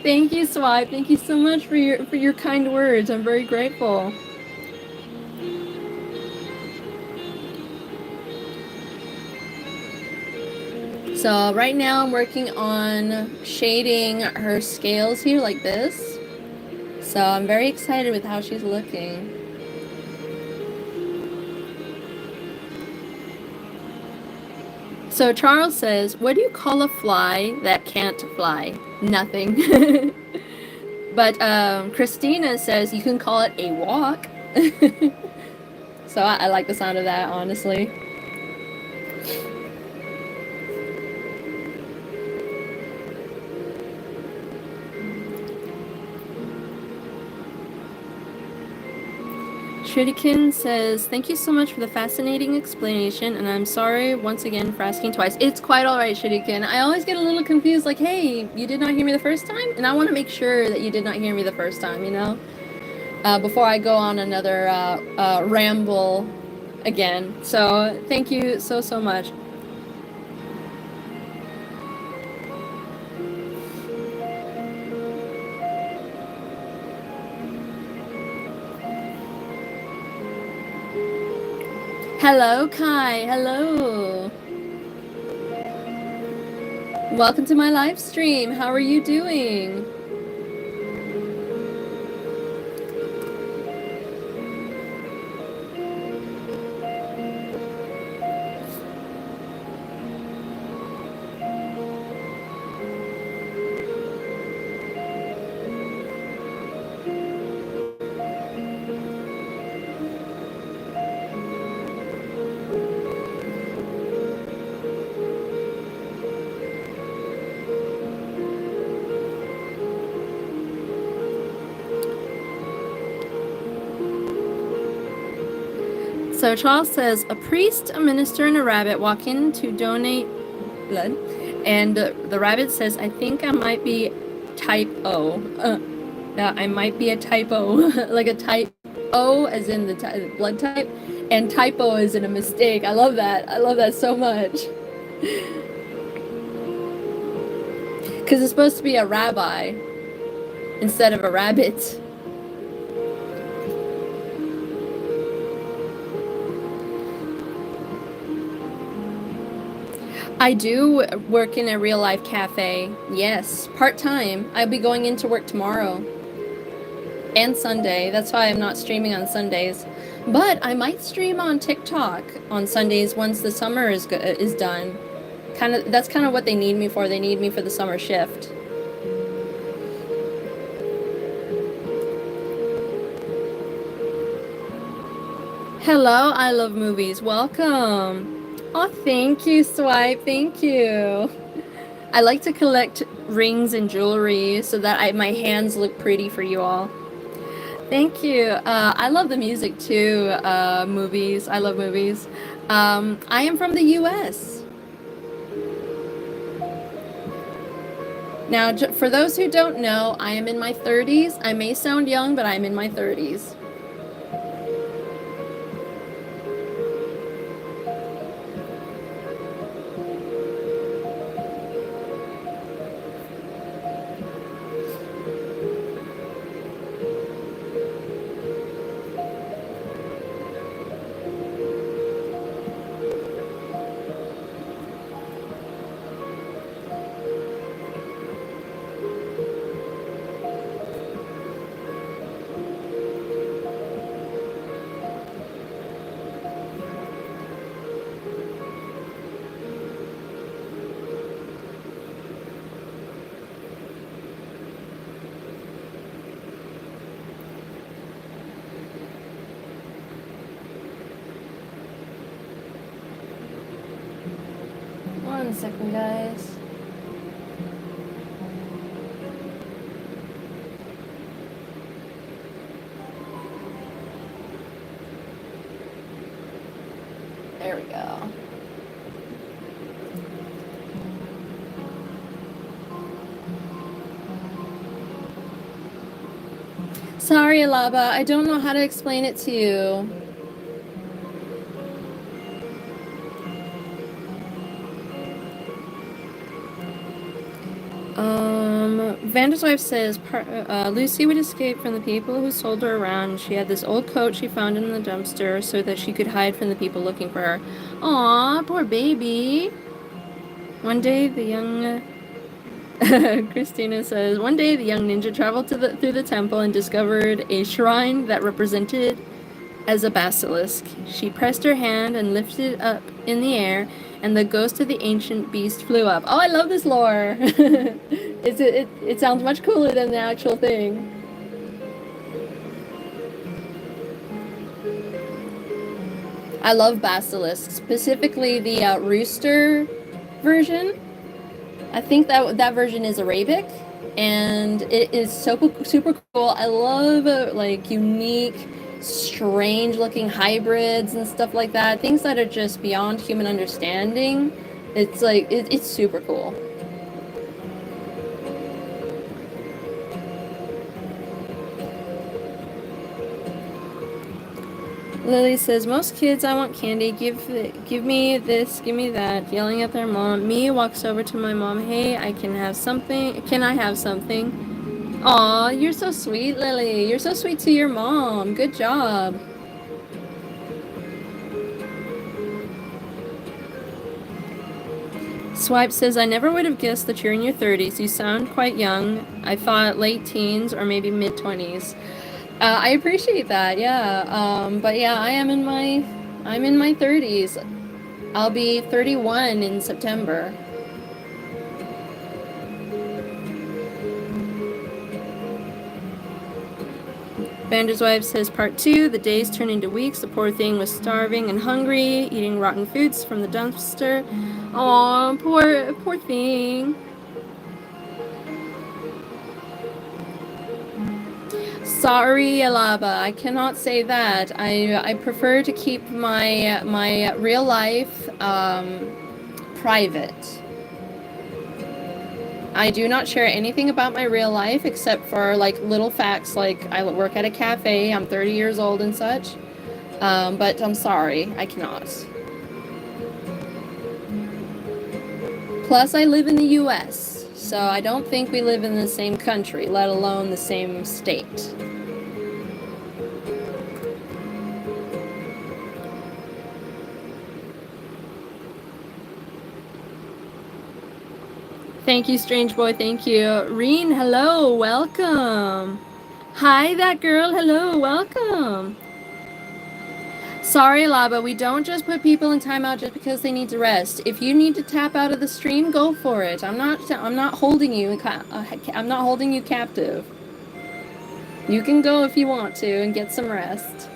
[SPEAKER 1] Thank you, Swipe. Thank you so much for your kind words. I'm very grateful. So right now I'm working on shading her scales here like this. So I'm very excited with how she's looking. So So Charles says, what do you call a fly that can't fly? Nothing. But Christina says you can call it a walk. So I like the sound of that, honestly. Shuriken says, thank you so much for the fascinating explanation, and I'm sorry once again for asking twice. It's quite alright, Shuriken. I always get a little confused, like, hey, you did not hear me the first time? And I want to make sure that you did not hear me the first time, you know? Before I go on another ramble again. So, thank you so much. Hello, Kai. Hello. Welcome to my live stream. How are you doing? So Charles says, a priest, a minister, and a rabbit walk in to donate blood. And the rabbit says, I think I might be type O. I might be a typo. Like a type O as in the blood type. And typo as in a mistake. I love that. I love that so much. Because it's supposed to be a rabbi instead of a rabbit. I do work in a real-life cafe. Yes, part-time. I'll be going into work tomorrow. And Sunday. That's why I'm not streaming on Sundays. But I might stream on TikTok on Sundays once the summer is done. That's kind of what they need me for. They need me for the summer shift. Hello, I love movies. Welcome. Oh, thank you, Swipe. Thank you. I like to collect rings and jewelry so that my hands look pretty for you all. Thank you. I love the music too. Movies. I love movies. I am from the US. Now, for those who don't know, I am in my 30s. I may sound young, but I'm in my 30s. One second, guys. There we go. Sorry, Alaba, I don't know how to explain it to you. Vander's wife says Lucy would escape from the people who sold her around. She had this old coat she found in the dumpster so that she could hide from the people looking for her. Aw, poor baby. One day the young Christina says, one day the young ninja traveled through the temple and discovered a shrine that represented as a basilisk. She pressed her hand and lifted it up in the air, and the ghost of the ancient beast flew up. Oh, I love this lore. It sounds much cooler than the actual thing. I love Basilisk, specifically the rooster version. I think that version is Arabic, and it is super cool. I love like unique, strange-looking hybrids and stuff like that. Things that are just beyond human understanding. It's like it's super cool. Lily says, most kids, I want candy, give me this, give me that, yelling at their mom. Me walks over to my mom, hey, can I have something? Aw, you're so sweet, Lily. You're so sweet to your mom. Good job. Swipe says, I never would have guessed that you're in your 30s. You sound quite young. I thought late teens or maybe mid-20s. I appreciate that, yeah. But yeah, I'm in my 30s. I'll be 31 in September. Bander's wife says, part 2, the days turn into weeks. The poor thing was starving and hungry, eating rotten foods from the dumpster. Aw, poor thing. Sorry, Alaba, I cannot say that. I prefer to keep my real life private. I do not share anything about my real life except for like little facts, like I work at a cafe, I'm 30 years old and such. But I'm sorry, I cannot. Plus, I live in the US, so I don't think we live in the same country, let alone the same state. Thank you, Strange Boy. Thank you. Reen, hello. Welcome. Hi, that girl. Hello. Welcome. Sorry, Laba. We don't just put people in timeout just because they need to rest. If you need to tap out of the stream, go for it. I'm not holding you. I'm not holding you captive. You can go if you want to and get some rest.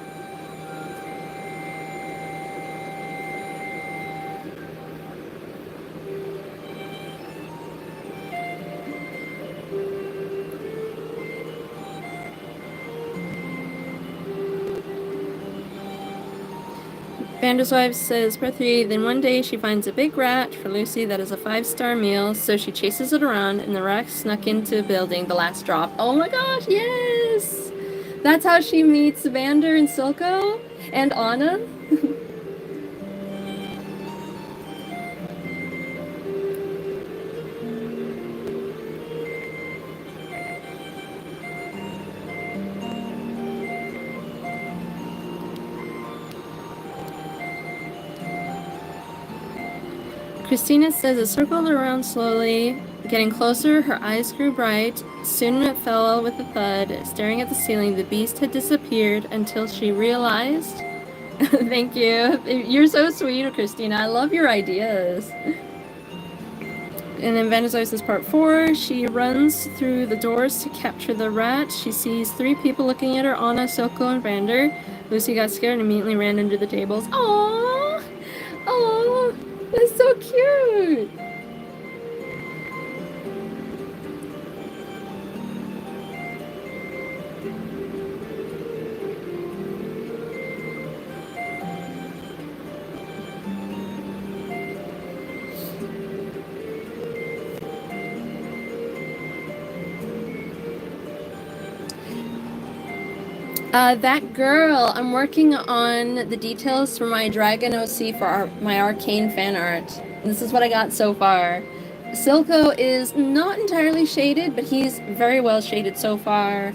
[SPEAKER 1] Bander's wife says, part 3, then one day she finds a big rat for Lucy that is a 5-star meal, so she chases it around, and the rat snuck into a building, the last drop. Oh my gosh, yes! That's how she meets Vander and Silco and Anna. Christina says it circled around slowly, getting closer. Her eyes grew bright. Soon it fell with a thud. Staring at the ceiling, the beast had disappeared until she realized. Thank you. You're so sweet, Christina. I love your ideas. And then Vanderzois is part 4. She runs through the doors to capture the rat. She sees 3 people looking at her, Anna, Silco, and Vander. Lucy got scared and immediately ran under the tables. Aww! Aww! That's so cute! That girl, I'm working on the details for my Dragon OC for my Arcane fan art. This is what I got so far. Silco is not entirely shaded, but he's very well shaded so far.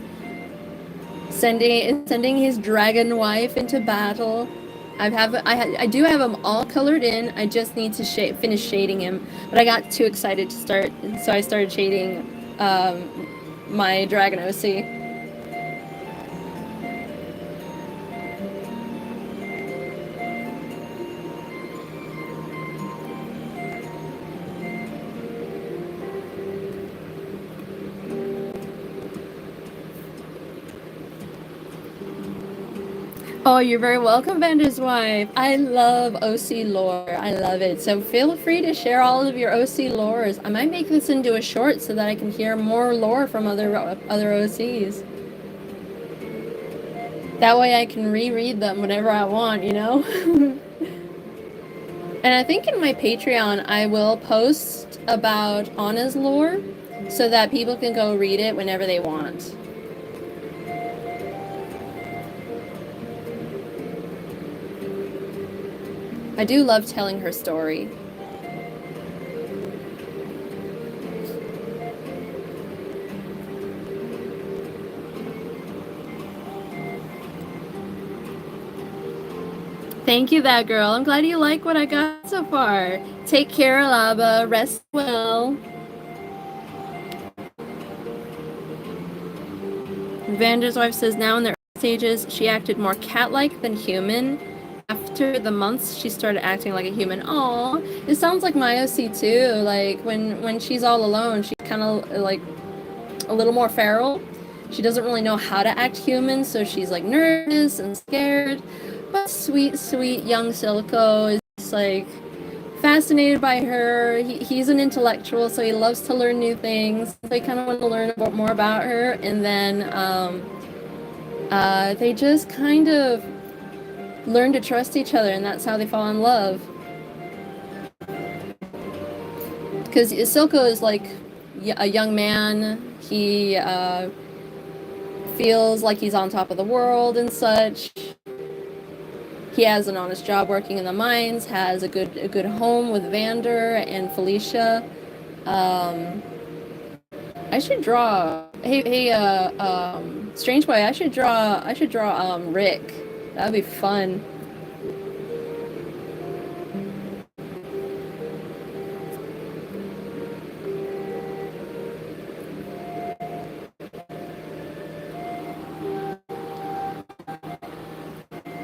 [SPEAKER 1] Sending his dragon wife into battle. I do have him all colored in. I just need to finish shading him. But I got too excited to start, so I started shading my Dragon OC. Oh, you're very welcome, Vander's wife. I love OC lore. I love it. So feel free to share all of your OC lores. I might make this into a short so that I can hear more lore from other OCs. That way I can reread them whenever I want, you know? And I think in my Patreon I will post about Anna's lore so that people can go read it whenever they want. I do love telling her story. Thank you, that girl. I'm glad you like what I got so far. Take care, Alaba. Rest well. Vander's wife says now in the early stages, she acted more cat-like than human. After the months, she started acting like a human. Aw, it sounds like my OC too. Like when she's all alone, she's kind of like a little more feral. She doesn't really know how to act human, so she's like nervous and scared. But sweet, sweet young Silco is just like fascinated by her. He's an intellectual, so he loves to learn new things. They kind of want to learn more about her, and then they just kind of learn to trust each other, and that's how they fall in love. Because Silco is like a young man. He feels like he's on top of the world and such. He has an honest job working in the mines, has a good home with Vander and Felicia. I should draw. Hey, Strange Boy. I should draw Rick. That'd be fun.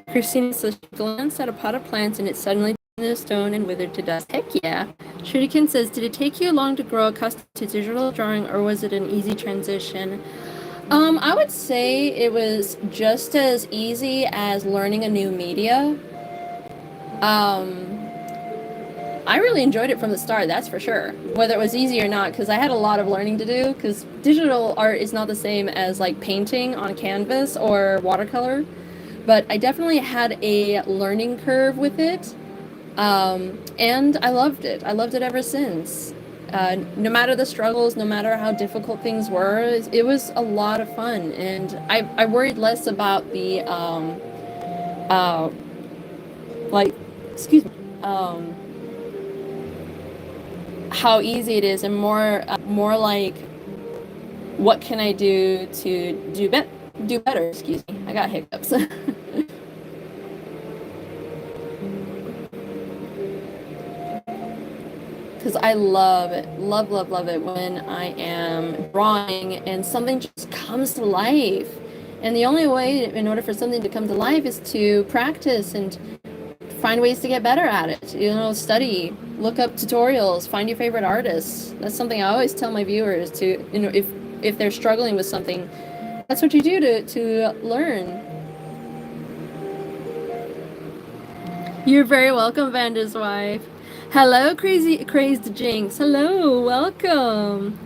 [SPEAKER 1] Christina says she glanced at a pot of plants and it suddenly turned into stone and withered to dust. Heck yeah. Shuriken says, did it take you long to grow accustomed to digital drawing or was it an easy transition? I would say it was just as easy as learning a new media. I really enjoyed it from the start, that's for sure. Whether it was easy or not, because I had a lot of learning to do, because digital art is not the same as like painting on canvas or watercolor. But I definitely had a learning curve with it, and I loved it. I loved it ever since. No matter the struggles, no matter how difficult things were, it was a lot of fun, and I worried less about the, like, excuse me, how easy it is, and more like, what can I do to do better, excuse me. I got hiccups. Because I love it when I am drawing and something just comes to life. And the only way in order for something to come to life is to practice and find ways to get better at it. You know, study, look up tutorials, find your favorite artists. That's something I always tell my viewers to, you know, if they're struggling with something, that's what you do to learn. You're very welcome, Vander's wife. Hello, crazed Jinx. Hello, welcome.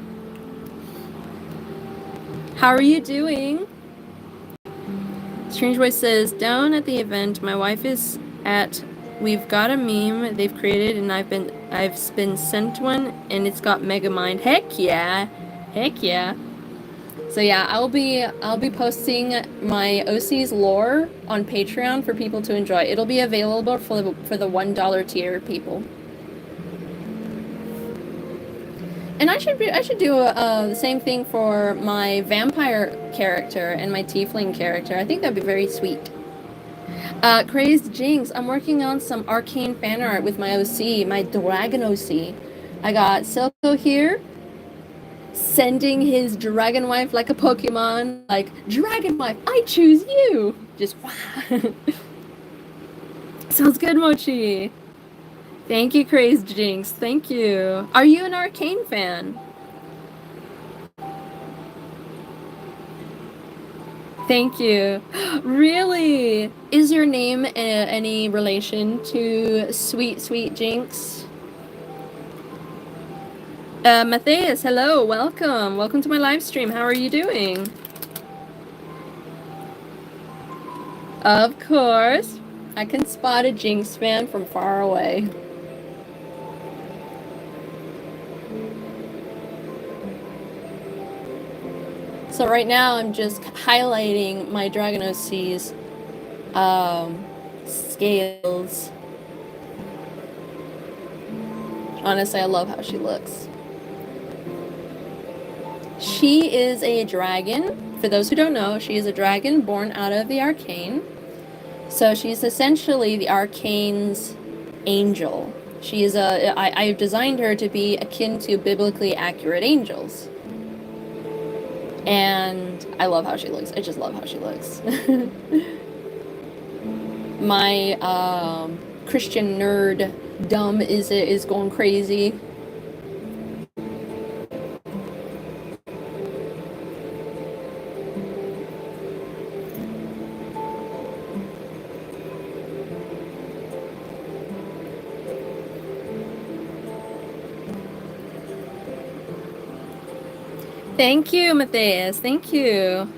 [SPEAKER 1] How are you doing? Strange Voice says, down at the event, my wife is at. We've got a meme they've created, and I've been sent one, and it's got Megamind. Heck yeah, heck yeah. So yeah, I'll be posting my OC's lore on Patreon for people to enjoy. It'll be available for the $1 tier people. And I should do the same thing for my vampire character and my tiefling character. I think that'd be very sweet. Crazed Jinx, I'm working on some Arcane fan art with my OC, my dragon OC. I got Silco here, sending his dragon wife like a Pokemon, like, dragon wife, I choose you! Just, sounds good, Mochi. Thank you, Crazed Jinx, thank you. Are you an Arcane fan? Thank you. Really? Is your name any relation to Sweet Sweet Jinx? Matthias, hello, welcome. Welcome to my live stream. How are you doing? Of course. I can spot a Jinx fan from far away. So right now I'm just highlighting my Dragon OC's scales. Honestly, I love how she looks. She is a dragon. For those who don't know, she is a dragon born out of the Arcane. So she's essentially the Arcane's angel. She is I've designed her to be akin to biblically accurate angels. And I love how she looks. I just love how she looks. My Christian nerd dumb is going crazy. Thank you, Matthias. Thank you.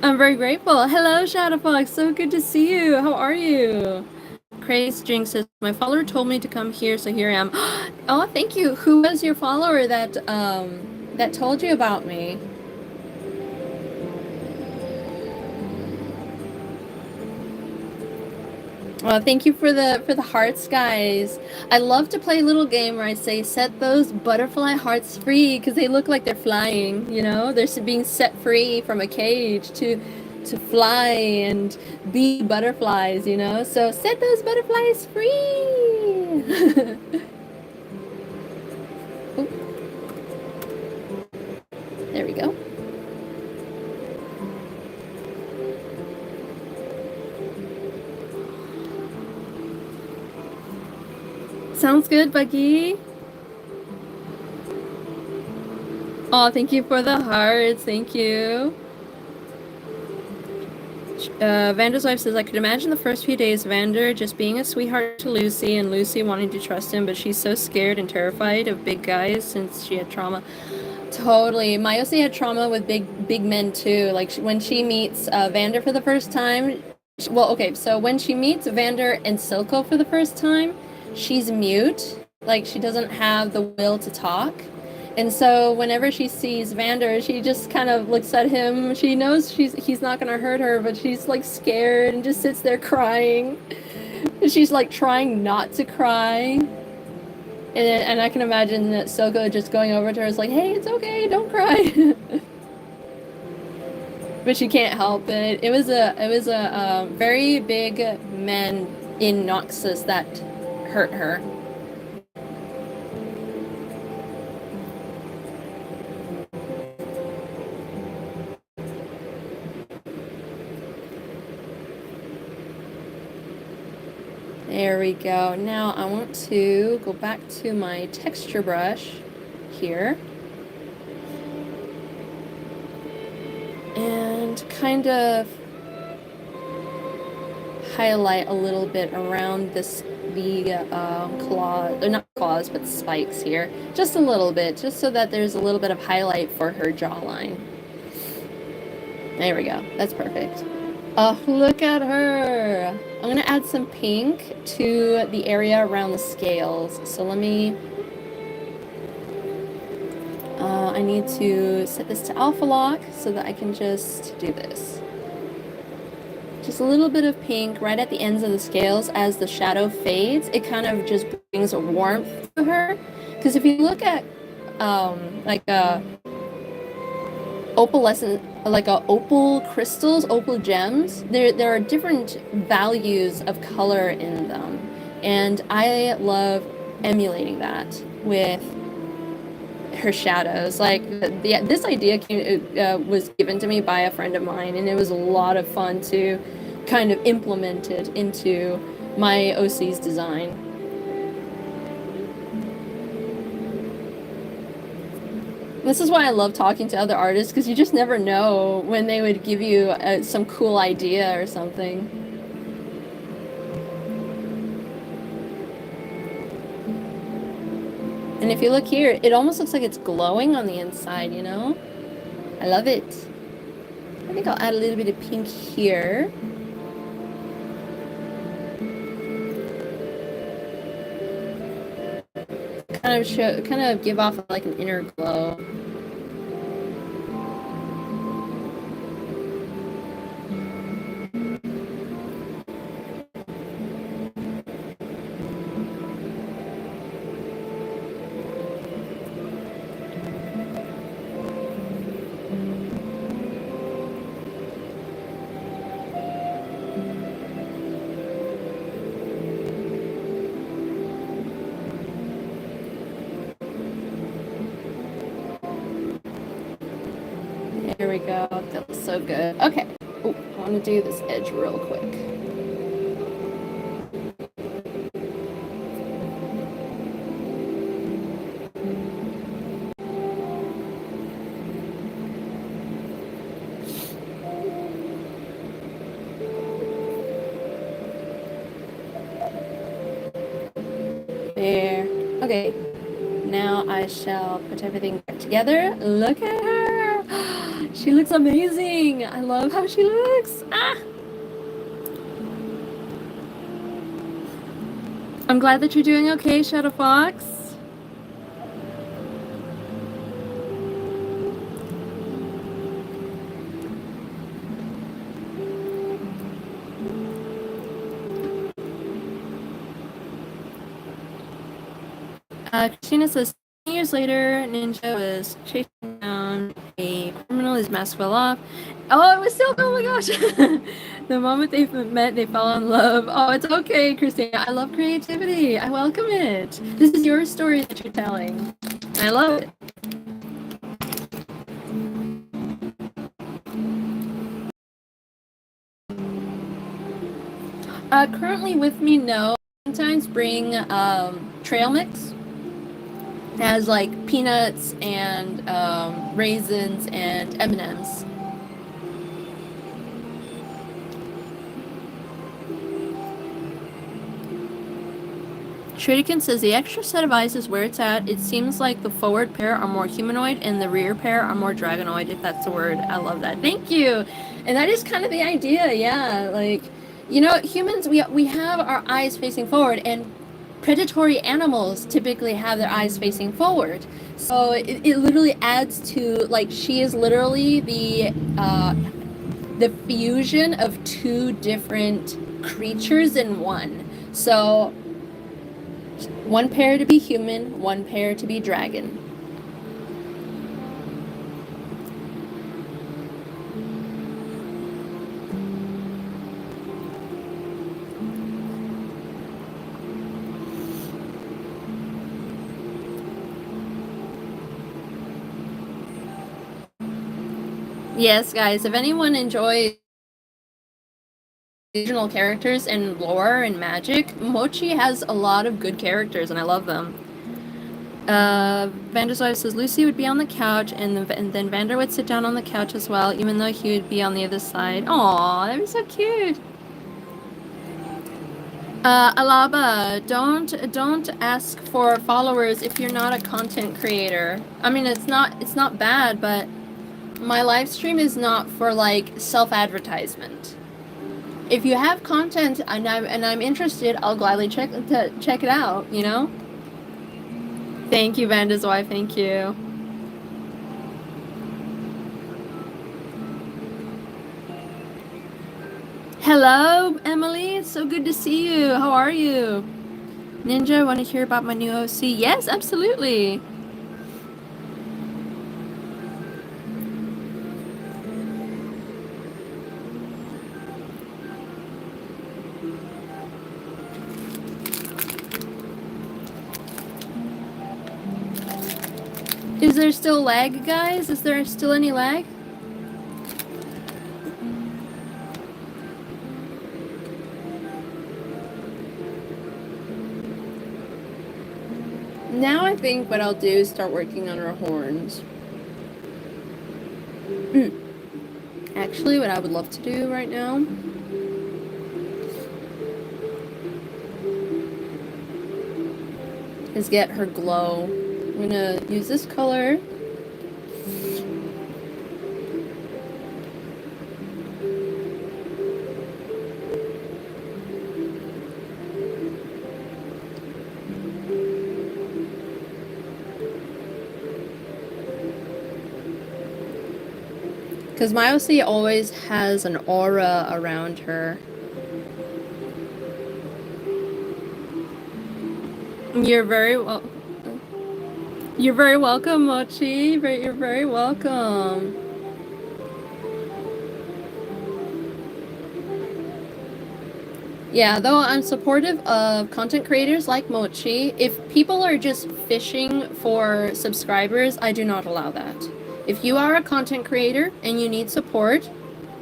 [SPEAKER 1] I'm very grateful. Hello, Shadowfox. So good to see you. How are you? Craze Jinx says, my follower told me to come here, so here I am. Oh, thank you. Who was your follower that told you about me? Well, thank you for the hearts, guys. I love to play a little game where I say set those butterfly hearts free because they look like they're flying. You know, they're being set free from a cage to fly and be butterflies. You know, so set those butterflies free. There we go. Sounds good, Buggy. Oh, thank you for the hearts. Thank you. Vander's wife says, I could imagine the first few days Vander just being a sweetheart to Lucy and Lucy wanting to trust him, but she's so scared and terrified of big guys since she had trauma. Totally. Mayose had trauma with big men too. Like when she meets Vander for the first time. Well, okay, so when she meets Vander and Silco for the first time, she's mute. Like she doesn't have the will to talk. And so whenever she sees Vander, she just kind of looks at him. She knows he's not gonna hurt her, but she's like scared and just sits there crying. And she's like trying not to cry. And I can imagine that Silco just going over to her is like, hey, it's okay, don't cry. But she can't help it. It was a very big man in Noxus that hurt her. There we go. Now I want to go back to my texture brush here and kind of highlight a little bit around the claws, or not claws, but spikes here. Just a little bit, just so that there's a little bit of highlight for her jawline. There we go. That's perfect. Oh, look at her. I'm going to add some pink to the area around the scales. So let me... I need to set this to alpha lock so that I can just do this. Just a little bit of pink right at the ends of the scales as the shadow fades. It kind of just brings a warmth to her. Because if you look at like a opalescent, like opal crystals, opal gems, there are different values of color in them, and I love emulating that with her shadows. Like this idea was given to me by a friend of mine, and it was a lot of fun to kind of implement it into my OC's design. This is why I love talking to other artists, because you just never know when they would give you some cool idea or something. And if you look here, it almost looks like it's glowing on the inside, you know? I love it. I think I'll add a little bit of pink here. Kind of give off like an inner glow. There we go. That feels so good. Okay. Oh, I want to do this edge real quick. There. Okay. Now I shall put everything back together. Look at her. She looks amazing. I love how she looks. Ah. I'm glad that you're doing okay, Shadow Fox. Christina says, 10 years later, Ninja was chasing down a criminal. His mask fell off. Oh, it was still, oh my gosh. The moment they met, they fell in love. Oh, it's okay, Christina. I love creativity. I welcome it. This is your story that you're telling. I love it. Currently with me, no. Sometimes bring trail mix. It has like peanuts and raisins and M&Ms. Shuriken says the extra set of eyes is where it's at. It seems like the forward pair are more humanoid and the rear pair are more dragonoid, if that's the word. I love that. Thank you. And that is kind of the idea, yeah. Like, you know, humans, we have our eyes facing forward, and predatory animals typically have their eyes facing forward. So it literally adds to, like, she is literally the fusion of two different creatures in one. So one pair to be human, one pair to be dragon. Yes, guys, if anyone enjoys original characters and lore and magic, Mochi has a lot of good characters, and I love them. Vanderzoy says Lucy would be on the couch, and then Vander would sit down on the couch as well, even though he would be on the other side. Aww, that'd be so cute. Alaba, don't ask for followers if you're not a content creator. I mean, it's not bad, but my live stream is not for like self-advertisement. If you have content and I'm interested, I'll gladly check it out, you know? Thank you, Vanda's wife, thank you. Hello, Emily, it's so good to see you. How are you? Ninja, want to hear about my new OC? Yes, absolutely. Is there still lag, guys? Is there still any lag? Now I think what I'll do is start working on our horns. Actually, what I would love to do right now is get her glow. I'm gonna use this color. Because my OC always has an aura around her. You're very well. You're very welcome, Mochi. You're very welcome. Yeah, though I'm supportive of content creators like Mochi, if people are just fishing for subscribers, I do not allow that. If you are a content creator and you need support,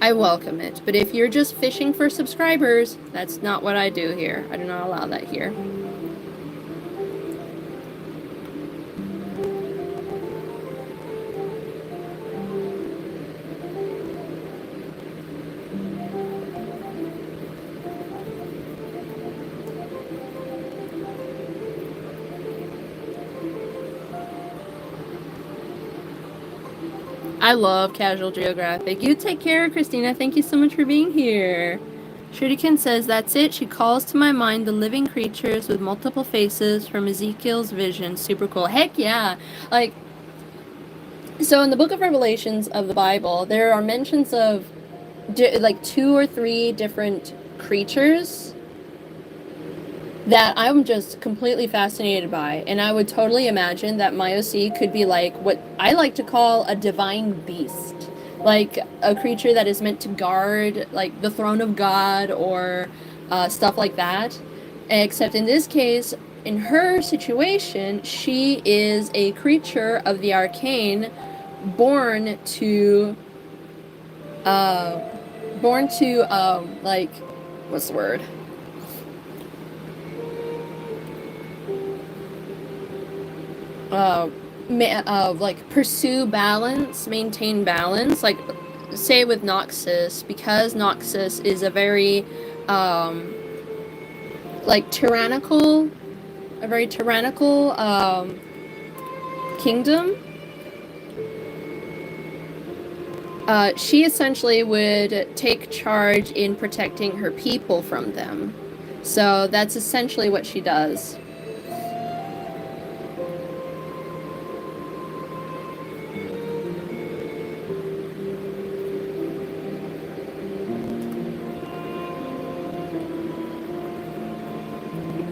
[SPEAKER 1] I welcome it. But if you're just fishing for subscribers, that's not what I do here. I do not allow that here. I love Casual Geographic. You take care, Christina. Thank you so much for being here. Shuriken says, that's it. She calls to my mind the living creatures with multiple faces from Ezekiel's vision. Super cool. Heck yeah. Like, so in the book of Revelations of the Bible, there are mentions of like 2 or 3 different creatures that I'm just completely fascinated by. And I would totally imagine that my OC could be like what I like to call a divine beast. Like a creature that is meant to guard like the throne of God or stuff like that. Except in this case, in her situation, she is a creature of the Arcane born to like, what's the word? Like pursue balance, maintain balance, like say with Noxus, because Noxus is a very like tyrannical, kingdom. She essentially would take charge in protecting her people from them. So that's essentially what she does.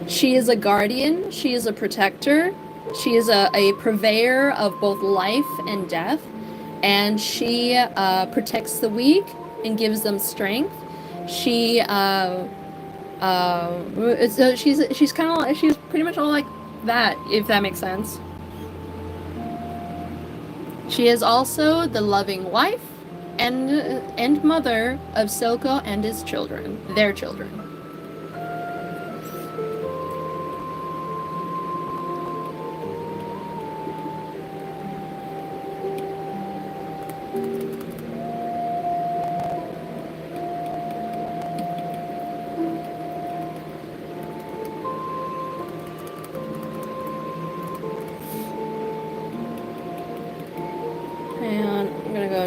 [SPEAKER 1] She is a guardian, she is a protector, she is a purveyor of both life and death, and she protects the weak and gives them strength. She she's pretty much all like that, if that makes sense. She is also the loving wife and mother of Silco and his children, their children.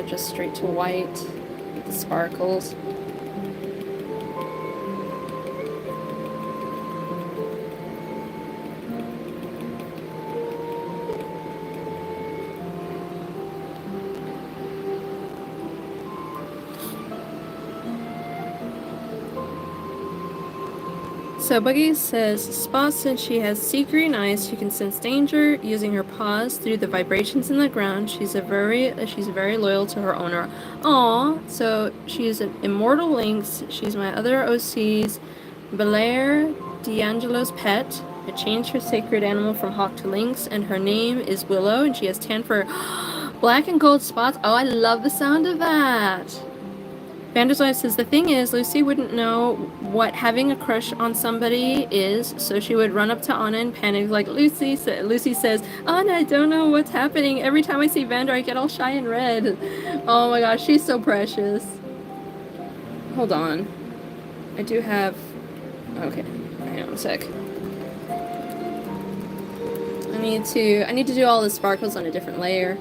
[SPEAKER 1] Just straight to white with the sparkles. So Buggy says, Spot said she has sea green eyes. She can sense danger using her paws through the vibrations in the ground. She's very loyal to her owner. Aw, so she's an immortal lynx. She's my other OC's Belair D'Angelo's pet. I changed her sacred animal from hawk to lynx, and her name is Willow, and she has 10 for black and gold spots. Oh, I love the sound of that. Vanderzoy says, the thing is, Lucy wouldn't know what having a crush on somebody is, so she would run up to Anna and panic like Lucy. Lucy says, Anna, I don't know what's happening. Every time I see Vander, I get all shy and red. Oh my gosh, she's so precious. Hold on. I do have... Okay, hang on a sec. I need to do all the sparkles on a different layer.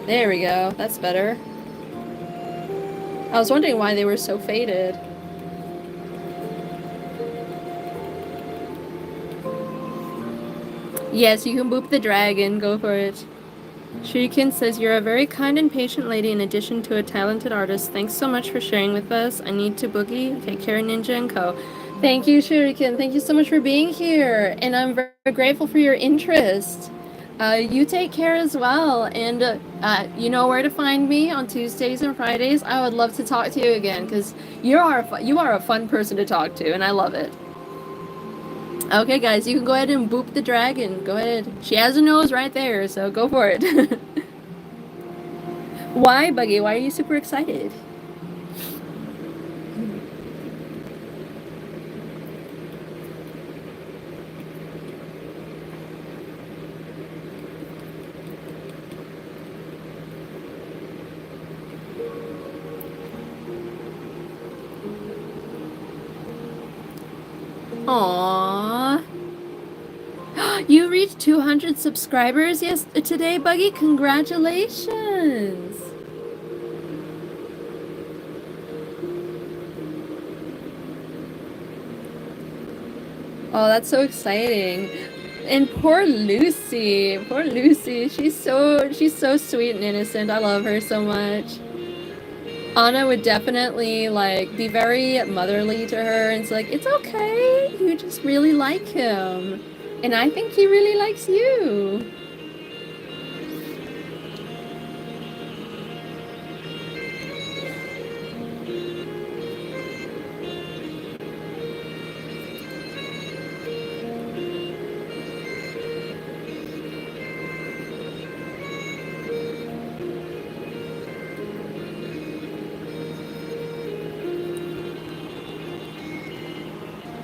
[SPEAKER 1] There we go. That's better. I was wondering why they were so faded. Yes, you can boop the dragon. Go for it. Shuriken says, you're a very kind and patient lady in addition to a talented artist. Thanks so much for sharing with us. I need to boogie. Take care, Ninja and Co. Thank you, Shuriken. Thank you so much for being here. And I'm very grateful for your interest. You take care as well. And you know where to find me on Tuesdays and Fridays. I would love to talk to you again because you are a fun person to talk to, and I love it. Okay, guys, you can go ahead and boop the dragon. Go ahead. She has a nose right there, so go for it. Why, Buggy? Why are you super excited? Aww. You reached 200 subscribers today, Buggy. Congratulations. Oh, that's so exciting. And poor Lucy. Poor Lucy. She's so sweet and innocent. I love her so much. Anna would definitely like be very motherly to her and it's like, it's okay, you just really like him. And I think he really likes you.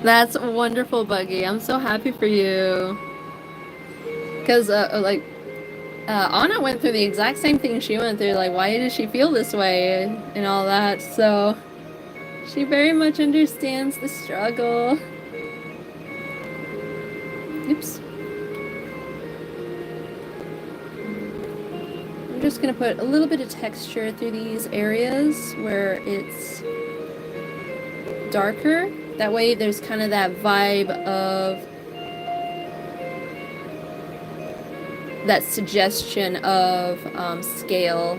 [SPEAKER 1] That's wonderful, Buggy. I'm so happy for you. Because, Anna went through the exact same thing she went through. Like, why did she feel this way and all that? So, she very much understands the struggle. Oops. I'm just going to put a little bit of texture through these areas where it's darker. That way there's kind of that vibe of that suggestion of scale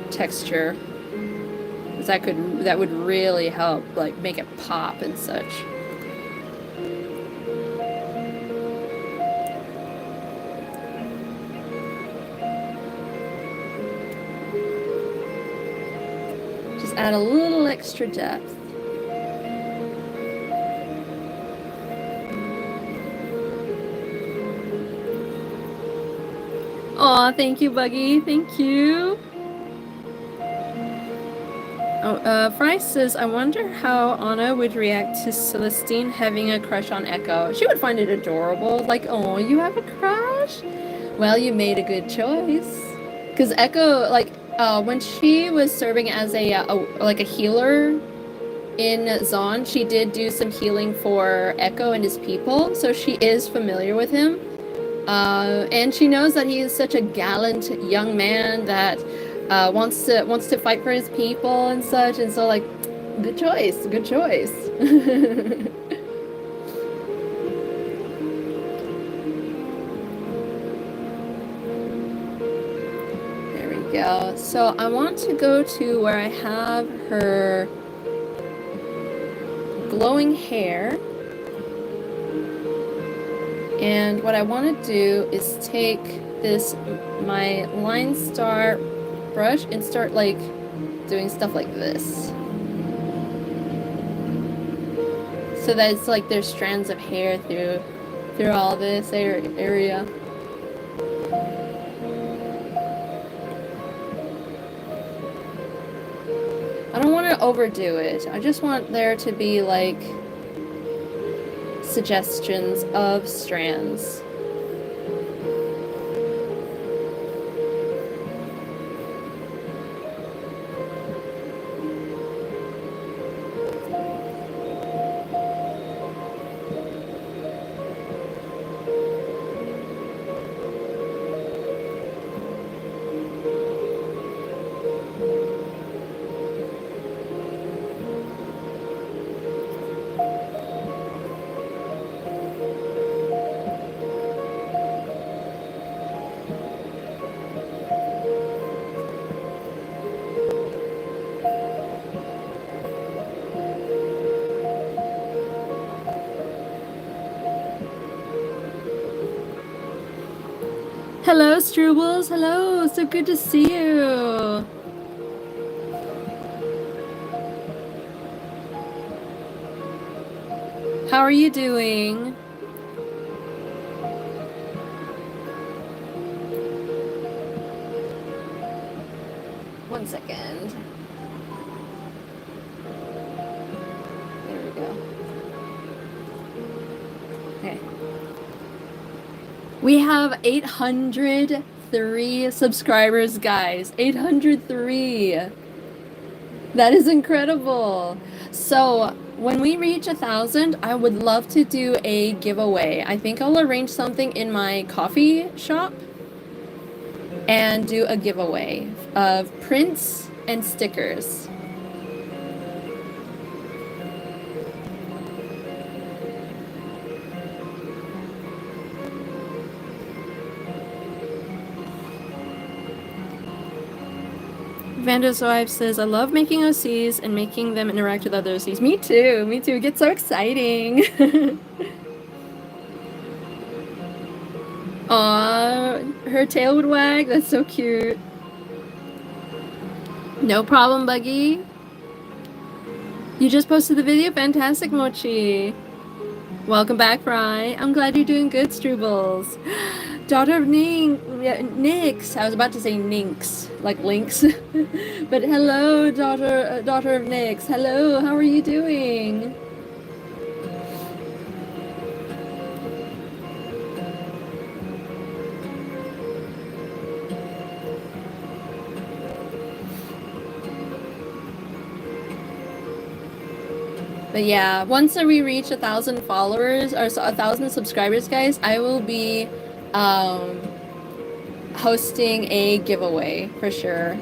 [SPEAKER 1] texture. That would really help like make it pop and such. Add a little extra depth. Aw, thank you, Buggy. Thank you. Oh, Fry says, I wonder how Anna would react to Celestine having a crush on Echo. She would find it adorable. Like, oh, you have a crush? Well, you made a good choice. Because Echo, like, when she was serving as a healer in Zaun, she did do some healing for Echo and his people, so she is familiar with him. And she knows that he is such a gallant young man that wants to fight for his people and such, and so like, good choice, good choice. Go. So I want to go to where I have her glowing hair, and what I want to do is take my line star brush and start like doing stuff like this. So that it's like there's strands of hair through all this area. I don't want to overdo it. I just want there to be like suggestions of strands. Hello, Strubles. Hello. So good to see you. How are you doing? One second. There we go. Okay. We have 803 subscribers, guys. 803. That is incredible. So when we reach 1,000, I would love to do a giveaway. I think I'll arrange something in my coffee shop and do a giveaway of prints and stickers. Vanda's wife says, I love making OCs and making them interact with other OCs. Me too, me too. It gets so exciting. Aw, her tail would wag. That's so cute. No problem, Buggy. You just posted the video? Fantastic, Mochi. Welcome back, Fry. I'm glad you're doing good, Strubles. Daughter of Nyx. I was about to say Nynx, like Lynx. But hello, daughter of Nyx. Hello, how are you doing? But yeah, once we reach 1,000 followers, or 1,000 subscribers, guys, I will be hosting a giveaway for sure.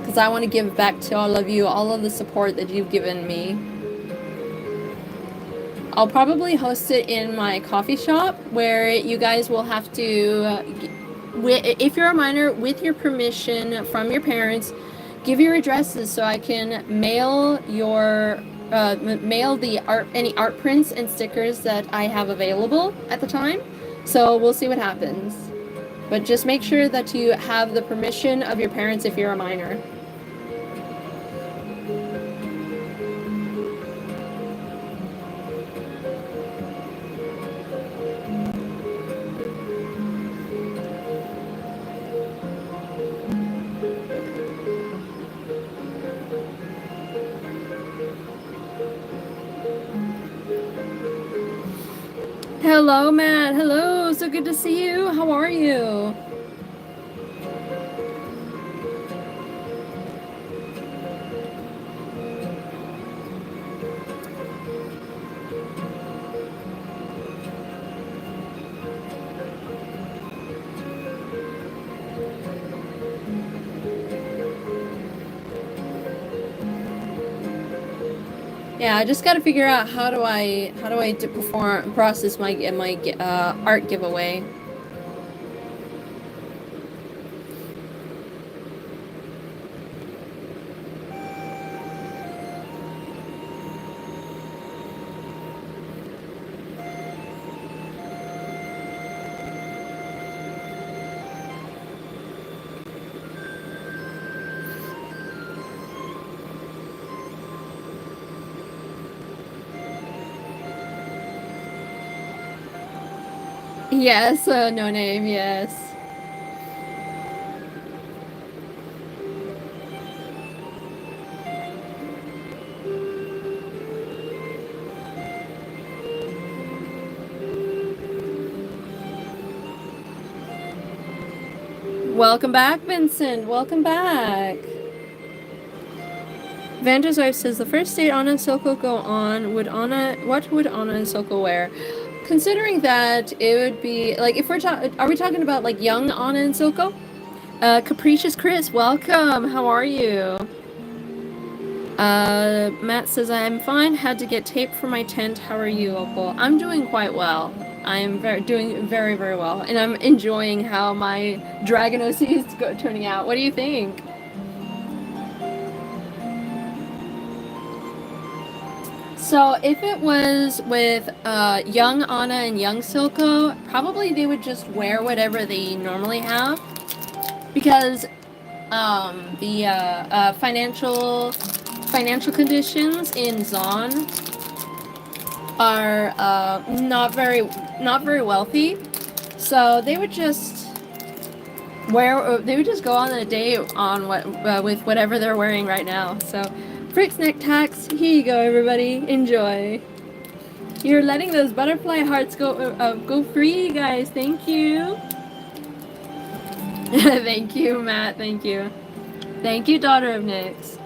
[SPEAKER 1] Because I want to give back to all of you, all of the support that you've given me. I'll probably host it in my coffee shop where you guys will have to, if you're a minor, with your permission from your parents, give your addresses so I can mail your mail the any art prints and stickers that I have available at the time. So we'll see what happens. But just make sure that you have the permission of your parents if you're a minor. Hello, Matt. Hello. So good to see you. How are you? Yeah, I just got to figure out how do I process my art giveaway. Yes, no name, yes. Welcome back, Vincent. Welcome back. Vander's wife says the first date Anna and Silco go on, what would Anna and Silco wear? Considering that it would be like if are we talking about like young Anna and Silco? Capricious Chris, welcome. How are you? Matt says I'm fine. Had to get tape for my tent. How are you, Opal? I'm doing quite well. I'm doing very, very well, and I'm enjoying how my Dragon OC is turning out. What do you think? So if it was with young Anna and young Silco, probably they would just wear whatever they normally have, because the financial conditions in Zaun are not very wealthy, so they would just go on a date on with whatever they're wearing right now. So fruit snack tax, here you go, everybody, enjoy. You're letting those butterfly hearts go free, guys. Thank you. Thank you, Matt. Thank you, daughter of Nyx.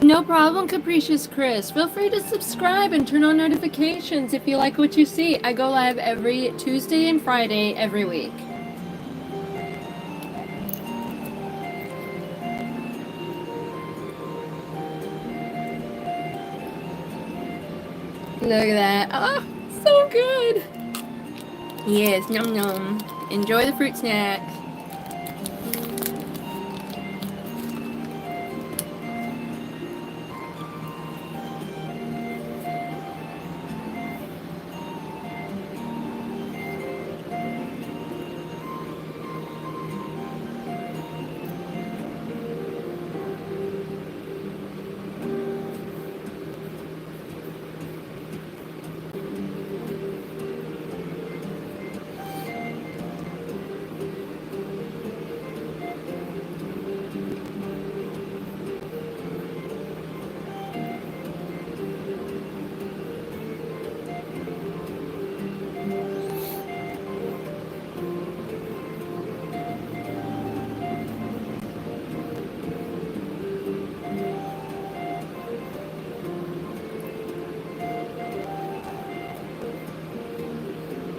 [SPEAKER 1] No problem, Capricious Chris. Feel free to subscribe and turn on notifications if you like what you see. I go live every Tuesday and Friday every week. Look at that. Oh, so good. Yes, num num. Enjoy the fruit snacks.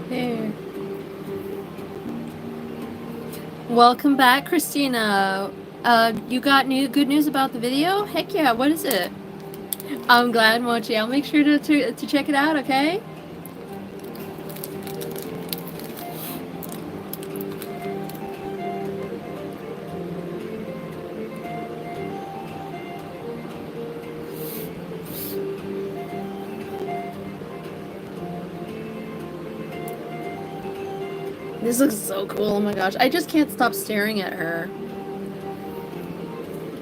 [SPEAKER 1] There. Welcome back, Christina. You got good news about the video? Heck yeah, what is it? I'm glad, Mochi. I'll make sure to check it out, okay? This looks so cool, oh my gosh. I just can't stop staring at her.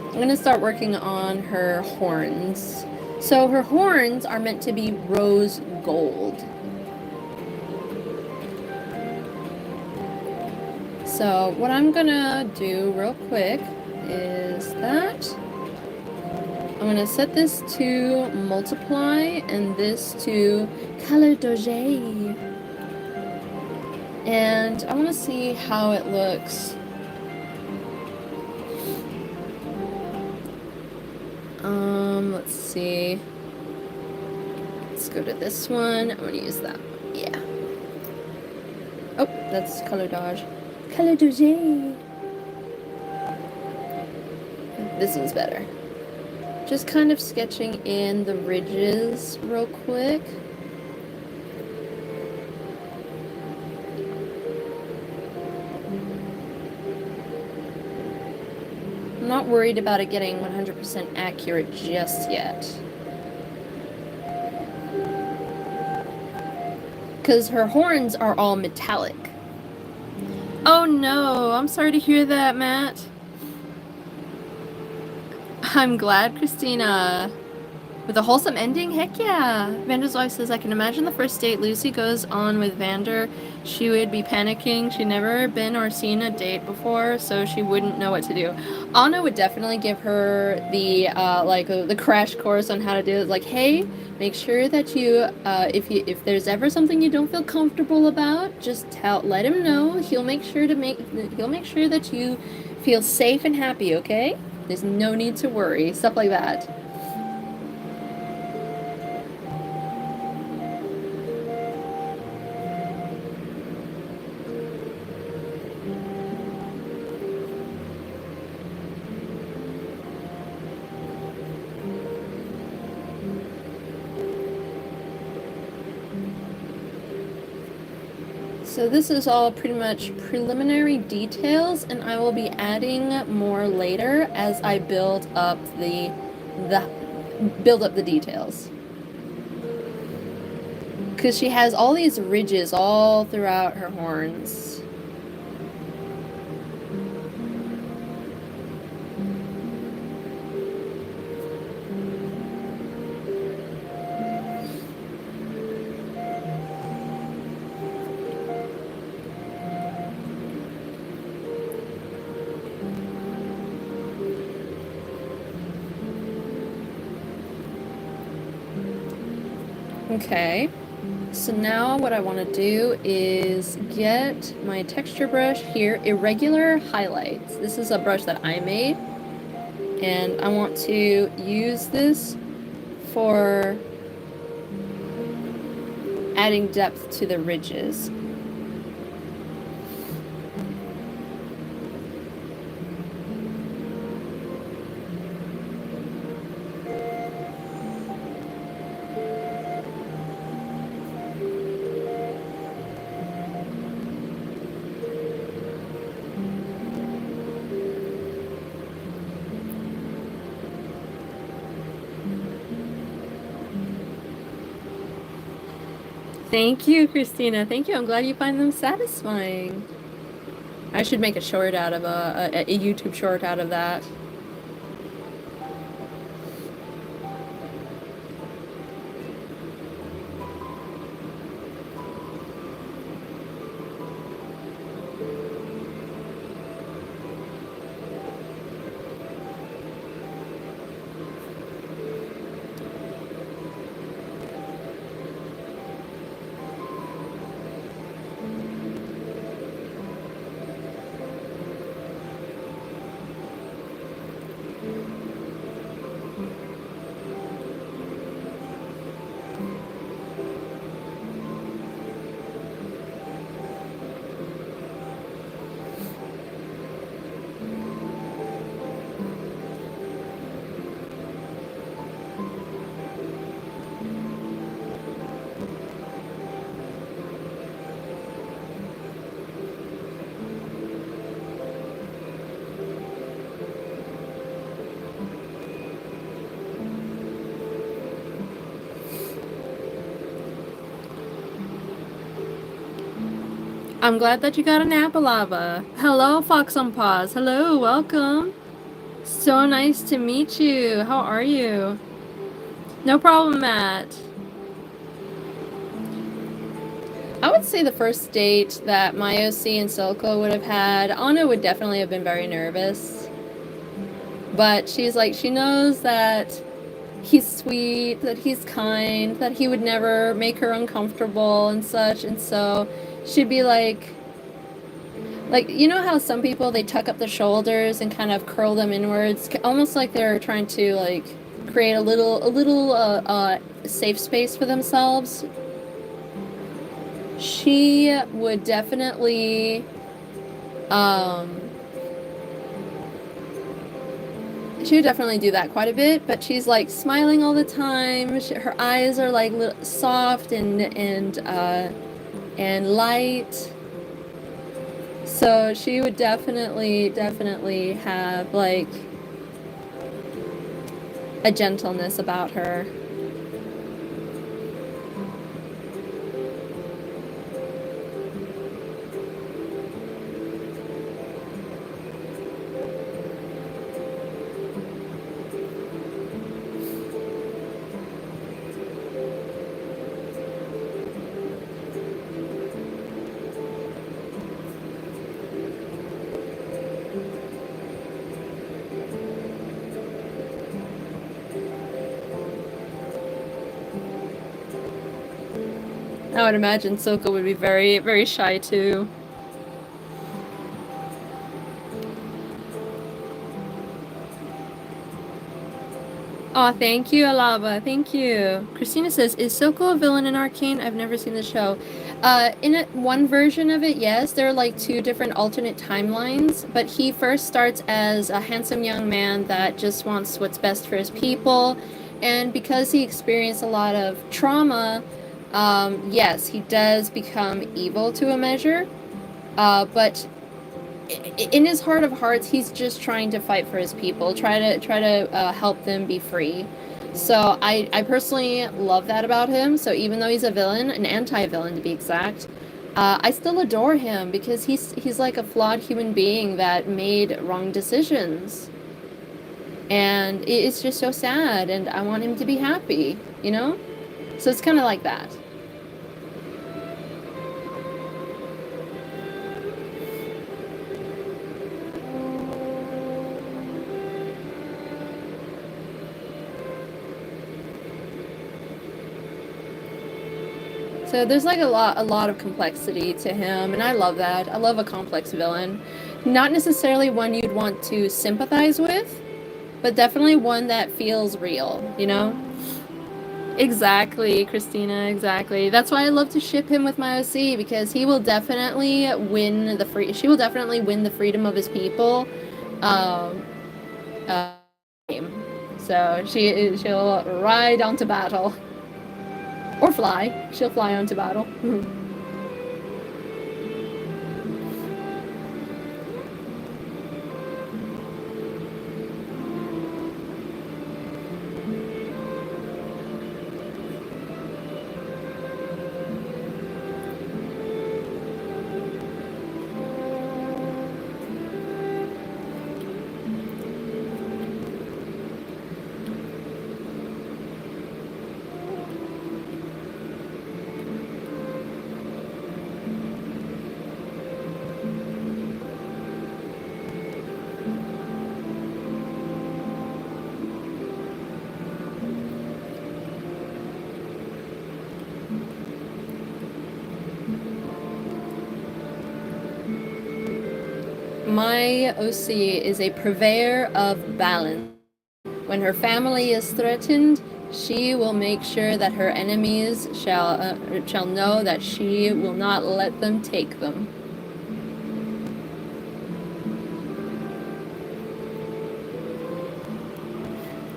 [SPEAKER 1] I'm gonna start working on her horns. So her horns are meant to be rose gold. So what I'm gonna do real quick is that I'm gonna set this to multiply and this to color doge. And I want to see how it looks. Let's see. Let's go to this one. I'm gonna use that. Yeah. Oh, that's color dodge. Color dodge. This one's better. Just kind of sketching in the ridges real quick. I'm not worried about it getting 100% accurate just yet. Because her horns are all metallic. Oh no, I'm sorry to hear that, Matt. I'm glad, Christina. With a wholesome ending? Heck yeah! Vander's wife says, I can imagine the first date Lucy goes on with Vander. She would be panicking. She'd never been or seen a date before, so she wouldn't know what to do. Anna would definitely give her the, the crash course on how to do it. Like, hey, make sure that if there's ever something you don't feel comfortable about, just let him know. He'll make sure that you feel safe and happy, okay? There's no need to worry. Stuff like that. So this is all pretty much preliminary details, and I will be adding more later as I build up the details. Because she has all these ridges all throughout her horns. Okay, so now what I want to do is get my texture brush here, Irregular Highlights. This is a brush that I made, and I want to use this for adding depth to the ridges. Thank you, Christina. Thank you. I'm glad you find them satisfying. I should make a short out of a YouTube short out of that. I'm glad that you got an apple lava. Hello, Fox on Paws. Hello, welcome. So nice to meet you. How are you? No problem, Matt. I would say the first date that Myoc and Silco would have had, Anna would definitely have been very nervous. But she's like, she knows that he's sweet, that he's kind, that he would never make her uncomfortable and such, and so she'd be like, you know how some people, they tuck up their shoulders and kind of curl them inwards, almost like they're trying to, like, create a little safe space for themselves? She would definitely, do that quite a bit, but she's like smiling all the time. Her eyes are like soft and light. So she would definitely have like a gentleness about her. I would imagine Silka would be very, very shy too. Oh, thank you, Alaba. Thank you. Christina says, "Is Silco a villain in Arcane? I've never seen the show." One version of it, yes. There are like two different alternate timelines, but he first starts as a handsome young man that just wants what's best for his people, and because he experienced a lot of trauma, yes, he does become evil to a measure. But in his heart of hearts, he's just trying to fight for his people, try to help them be free. So I personally love that about him. So even though he's a villain, an anti-villain to be exact, I still adore him because he's like a flawed human being that made wrong decisions, and it's just so sad. And I want him to be happy, you know. So it's kind of like that. So there's like a lot of complexity to him, and I love that. I love a complex villain. Not necessarily one you'd want to sympathize with, but definitely one that feels real, you know? Exactly, Christina, exactly. That's why I love to ship him with my OC, because he will definitely win she will definitely win the freedom of his people. Um, uh, so she'll ride onto battle. Or fly. She'll fly onto battle. My OC is a purveyor of balance. When her family is threatened, she will make sure that her enemies shall know that she will not let them take them.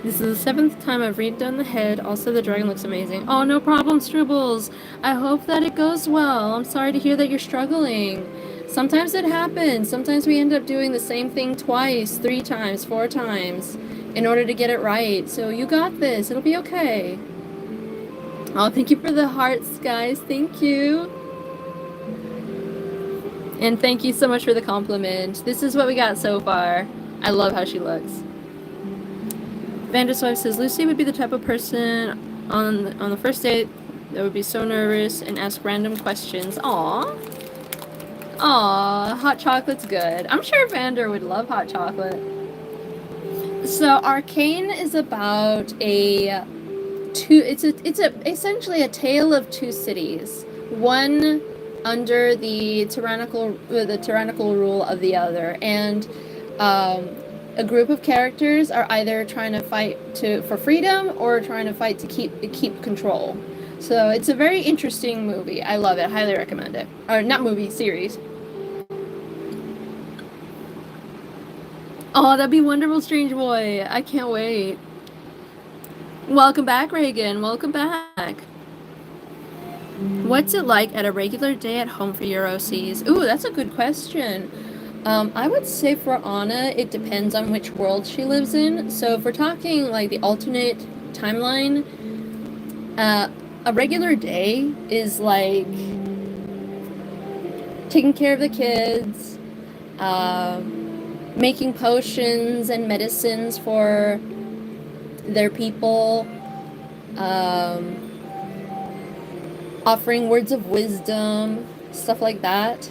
[SPEAKER 1] This is the 7th time I've redone the head. Also, the dragon looks amazing. Oh, no problem, Stribbles. I hope that it goes well. I'm sorry to hear that you're struggling. Sometimes it happens. Sometimes we end up doing the same thing twice, 3 times, 4 times in order to get it right. So you got this. It'll be okay. Oh, thank you for the hearts, guys. Thank you. And thank you so much for the compliment. This is what we got so far. I love how she looks. Vander's wife says, Lucy would be the type of person on the first date that would be so nervous and ask random questions. Aww. Aww, hot chocolate's good. I'm sure Vander would love hot chocolate. So Arcane is about it's essentially a tale of 2 cities. One under the tyrannical rule of the other, and a group of characters are either trying to fight for freedom or trying to fight to keep control. So it's a very interesting movie. I love it. Highly recommend it. Or not movie, series. Oh, that'd be wonderful, Strange Boy. I can't wait. Welcome back, Reagan. Welcome back. What's it like at a regular day at home for your OCs? Ooh, that's a good question. I would say for Anna, it depends on which world she lives in. So if we're talking like the alternate timeline, a regular day is like taking care of the kids, making potions and medicines for their people, offering words of wisdom, stuff like that.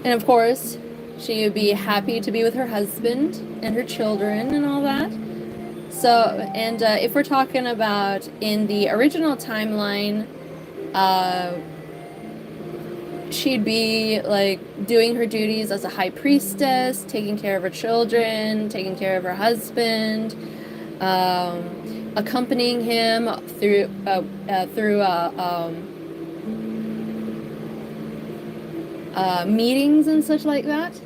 [SPEAKER 1] And of course, she would be happy to be with her husband and her children and all that. So, and if we're talking about in the original timeline, she'd be like doing her duties as a high priestess, taking care of her children, taking care of her husband, accompanying him through meetings and such like that.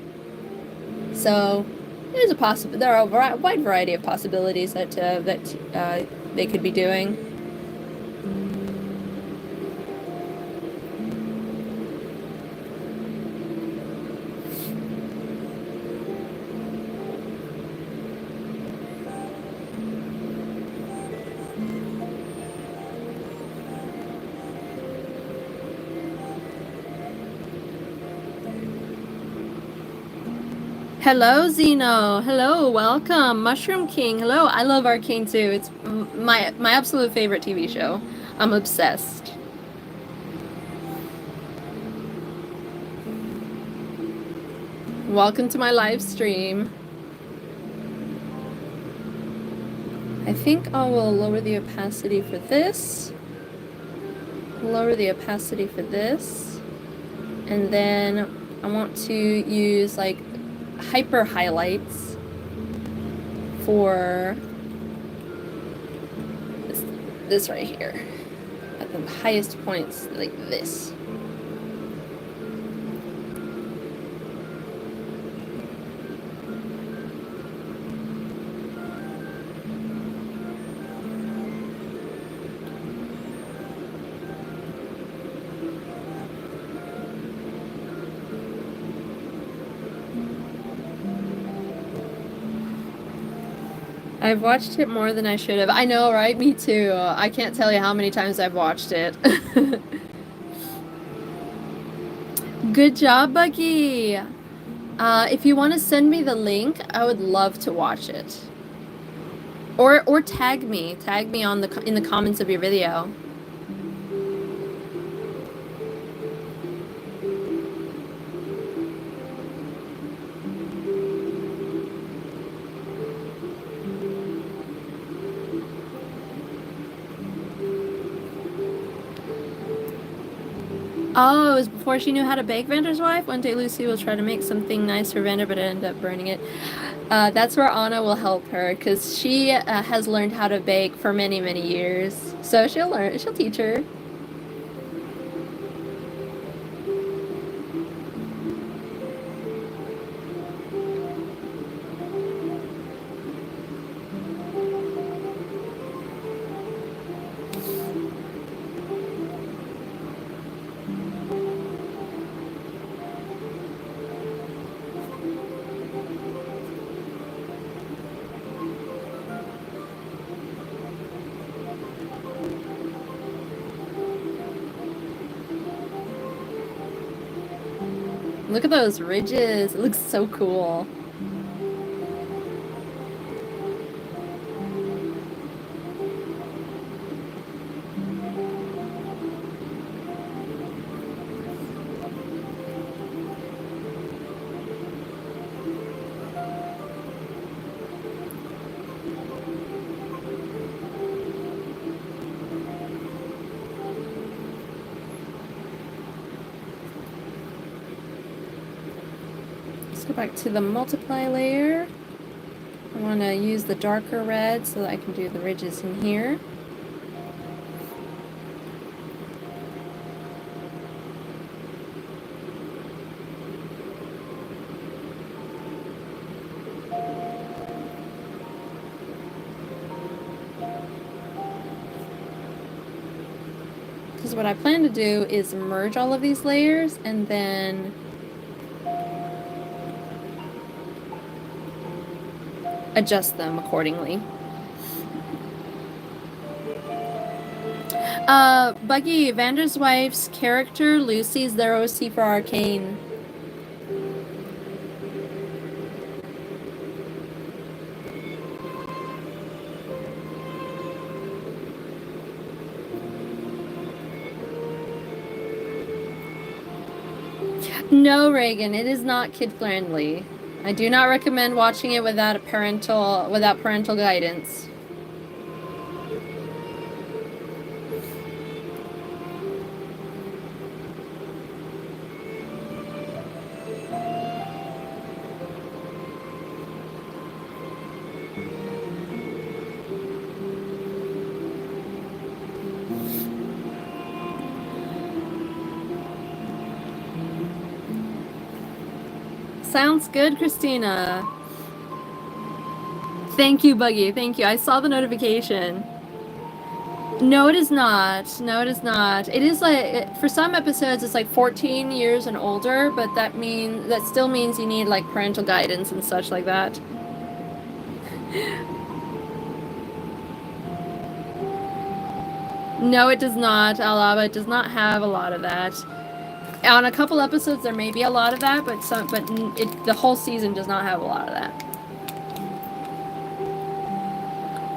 [SPEAKER 1] So there's there are a wide variety of possibilities that they could be doing. Hello, Zeno. Hello, welcome. Mushroom King. Hello. I love Arcane too. It's my absolute favorite TV show. I'm obsessed. Welcome to my live stream. I think I will lower the opacity for this. Lower the opacity for this. And then I want to use like hyper highlights for this right here at the highest points, like this. I've watched it more than I should have. I know, right? Me too. I can't tell you how many times I've watched it. Good job, Buggy. If you want to send me the link, I would love to watch it. Or tag me on in the comments of your video. Oh, it was before she knew how to bake, Vander's wife? One day Lucy will try to make something nice for Vander, but end up burning it. That's where Anna will help her, because she has learned how to bake for many, many years. So she'll teach her. Look at those ridges. It looks so cool. Back to the multiply layer. I want to use the darker red so that I can do the ridges in here. Because what I plan to do is merge all of these layers and then adjust them accordingly. Buggy, Vander's wife's character, Lucy's their OC for Arcane. No, Reagan, it is not kid-friendly. I do not recommend watching it without parental guidance. Sounds good, Christina. Thank you, Buggy. Thank you. I saw the notification. No, it is not. No, it is not. It is like, for some episodes, it's like 14 years and older, but that still means you need like parental guidance and such like that. No, it does not, Alaba. It does not have a lot of that. On a couple episodes, there may be a lot of that, but the whole season does not have a lot of that.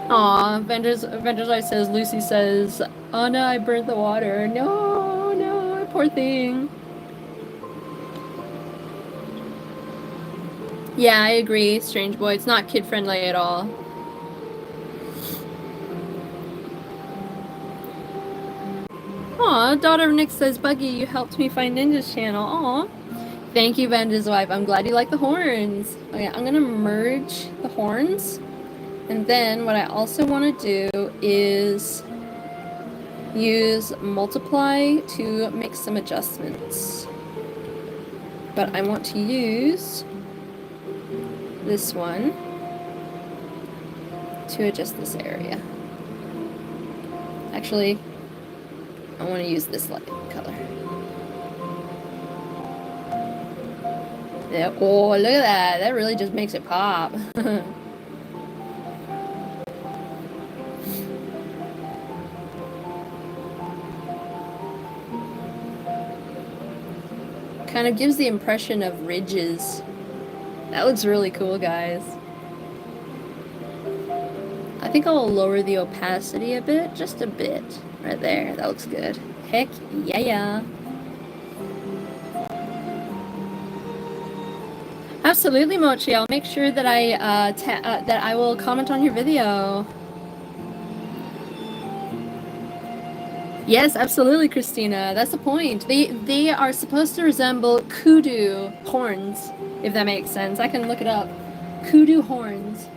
[SPEAKER 1] Aw, Vendor's Life says, Lucy says, oh no, I burnt the water. No, no, poor thing. Yeah, I agree, Strange Boy. It's not kid-friendly at all. Aw, Daughter of Nick says, Buggy, you helped me find Ninja's channel. Aw. Thank you, Vendor's Wife. I'm glad you like the horns. Okay, I'm gonna merge the horns. And then what I also want to do is use multiply to make some adjustments. But I want to use this one to adjust this area. Actually, I want to use this light color. Yeah, oh, look at that. That really just makes it pop. Kind of gives the impression of ridges. That looks really cool, guys. I think I'll lower the opacity a bit, just a bit. Right there, that looks good. Heck yeah. Absolutely, Mochi. I'll make sure that I will comment on your video. Yes, absolutely, Christina. That's the point. They are supposed to resemble kudu horns, if that makes sense. I can look it up. Kudu horns.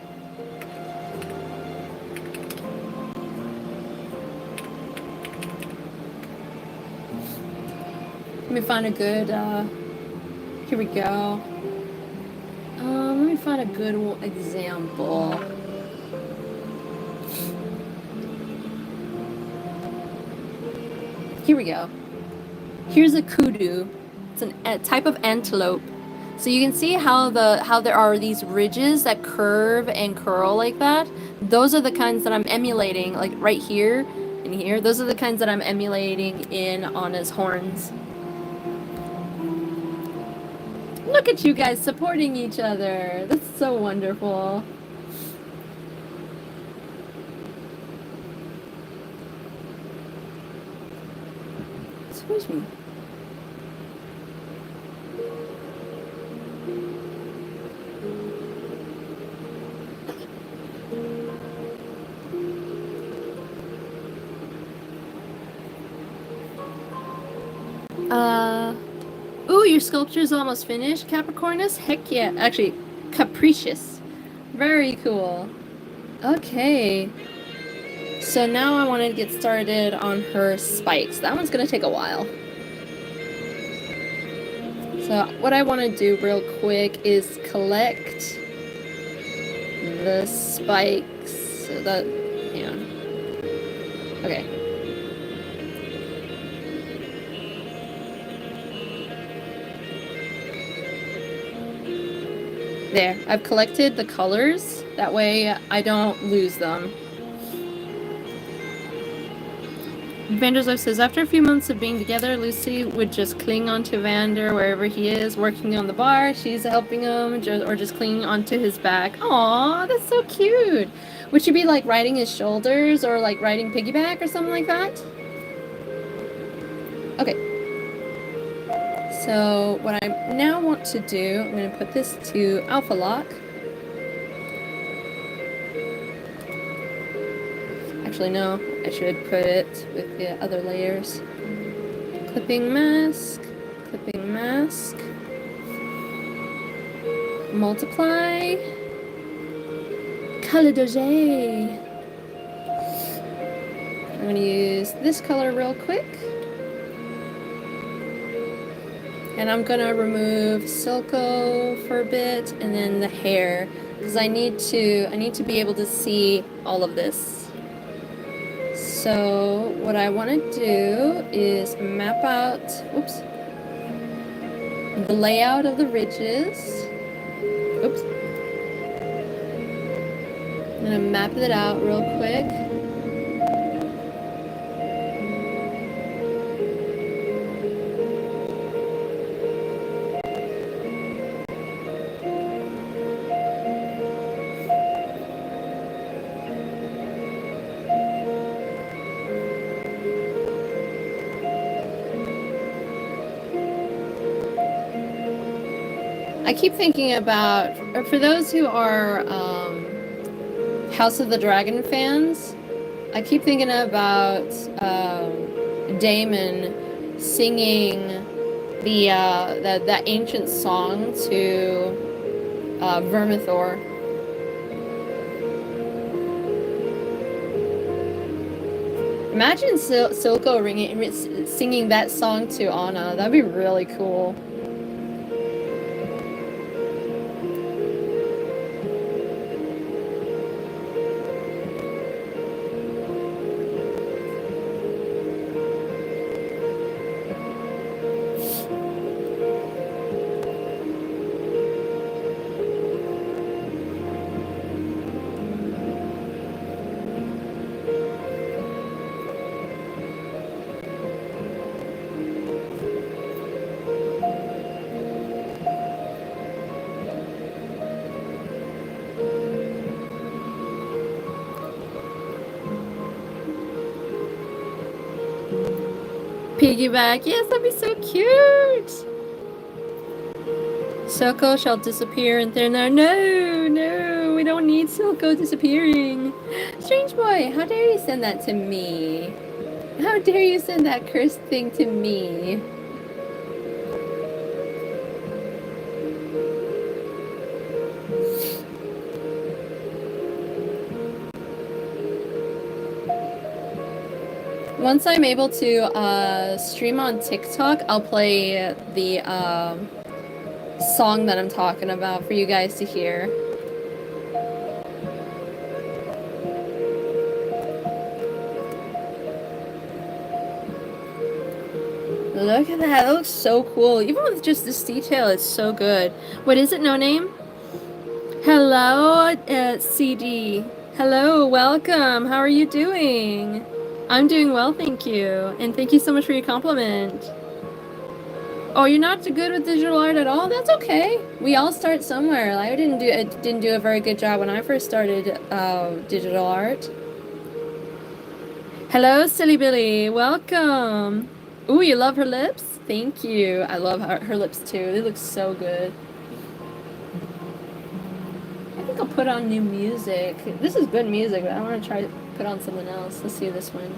[SPEAKER 1] Let me find a good, here we go. Let me find a good example. Here we go. Here's a kudu. It's a type of antelope. So you can see how there are these ridges that curve and curl like that. Those are the kinds that I'm emulating, like right here and here. Those are the kinds that I'm emulating in on his horns. Look at you guys supporting each other. That's so wonderful. Excuse me. Ooh, your sculpture's almost finished, Capricornus? Heck yeah. Actually, Capricious. Very cool. Okay. So now I want to get started on her spikes. That one's going to take a while. So what I want to do real quick is collect the spikes. So that, yeah. Okay. There, I've collected the colors. That way I don't lose them. Vanderslov says, after a few months of being together, Lucy would just cling onto Vander wherever he is, working on the bar. She's helping him, or just clinging onto his back. Aww, that's so cute. Would she be like riding his shoulders or like riding piggyback or something like that? Okay. So what I now want to do, I'm going to put this to alpha lock. Actually, no, I should put it with the other layers. Clipping mask, multiply, color dose. I'm going to use this color real quick. And I'm gonna remove Silco for a bit, and then the hair, because I need to be able to see all of this. So what I want to do is map out, oops, the layout of the ridges. Oops. I'm gonna map it out real quick. I keep thinking about, or for those who are House of the Dragon fans, I keep thinking about Damon singing that ancient song to Vermithor. Imagine Silco singing that song to Anna. That'd be really cool. Piggyback, yes, that'd be so cute. Silco shall disappear in thin air. No, we don't need Silco disappearing. Strange boy, how dare you send that to me? How dare you send that cursed thing to me? Once I'm able to stream on TikTok, I'll play the song that I'm talking about for you guys to hear. Look at that, that looks so cool. Even with just this detail, it's so good. What is it, No Name? Hello, CD. Hello, welcome. How are you doing? I'm doing well, thank you. And thank you so much for your compliment. Oh, you're not too good with digital art at all? That's okay. We all start somewhere. I didn't do a very good job when I first started digital art. Hello, Silly Billy. Welcome. Ooh, you love her lips? Thank you. I love her lips too. They look so good. I think I'll put on new music. This is good music, but I want to try to put on something else. Let's see this one.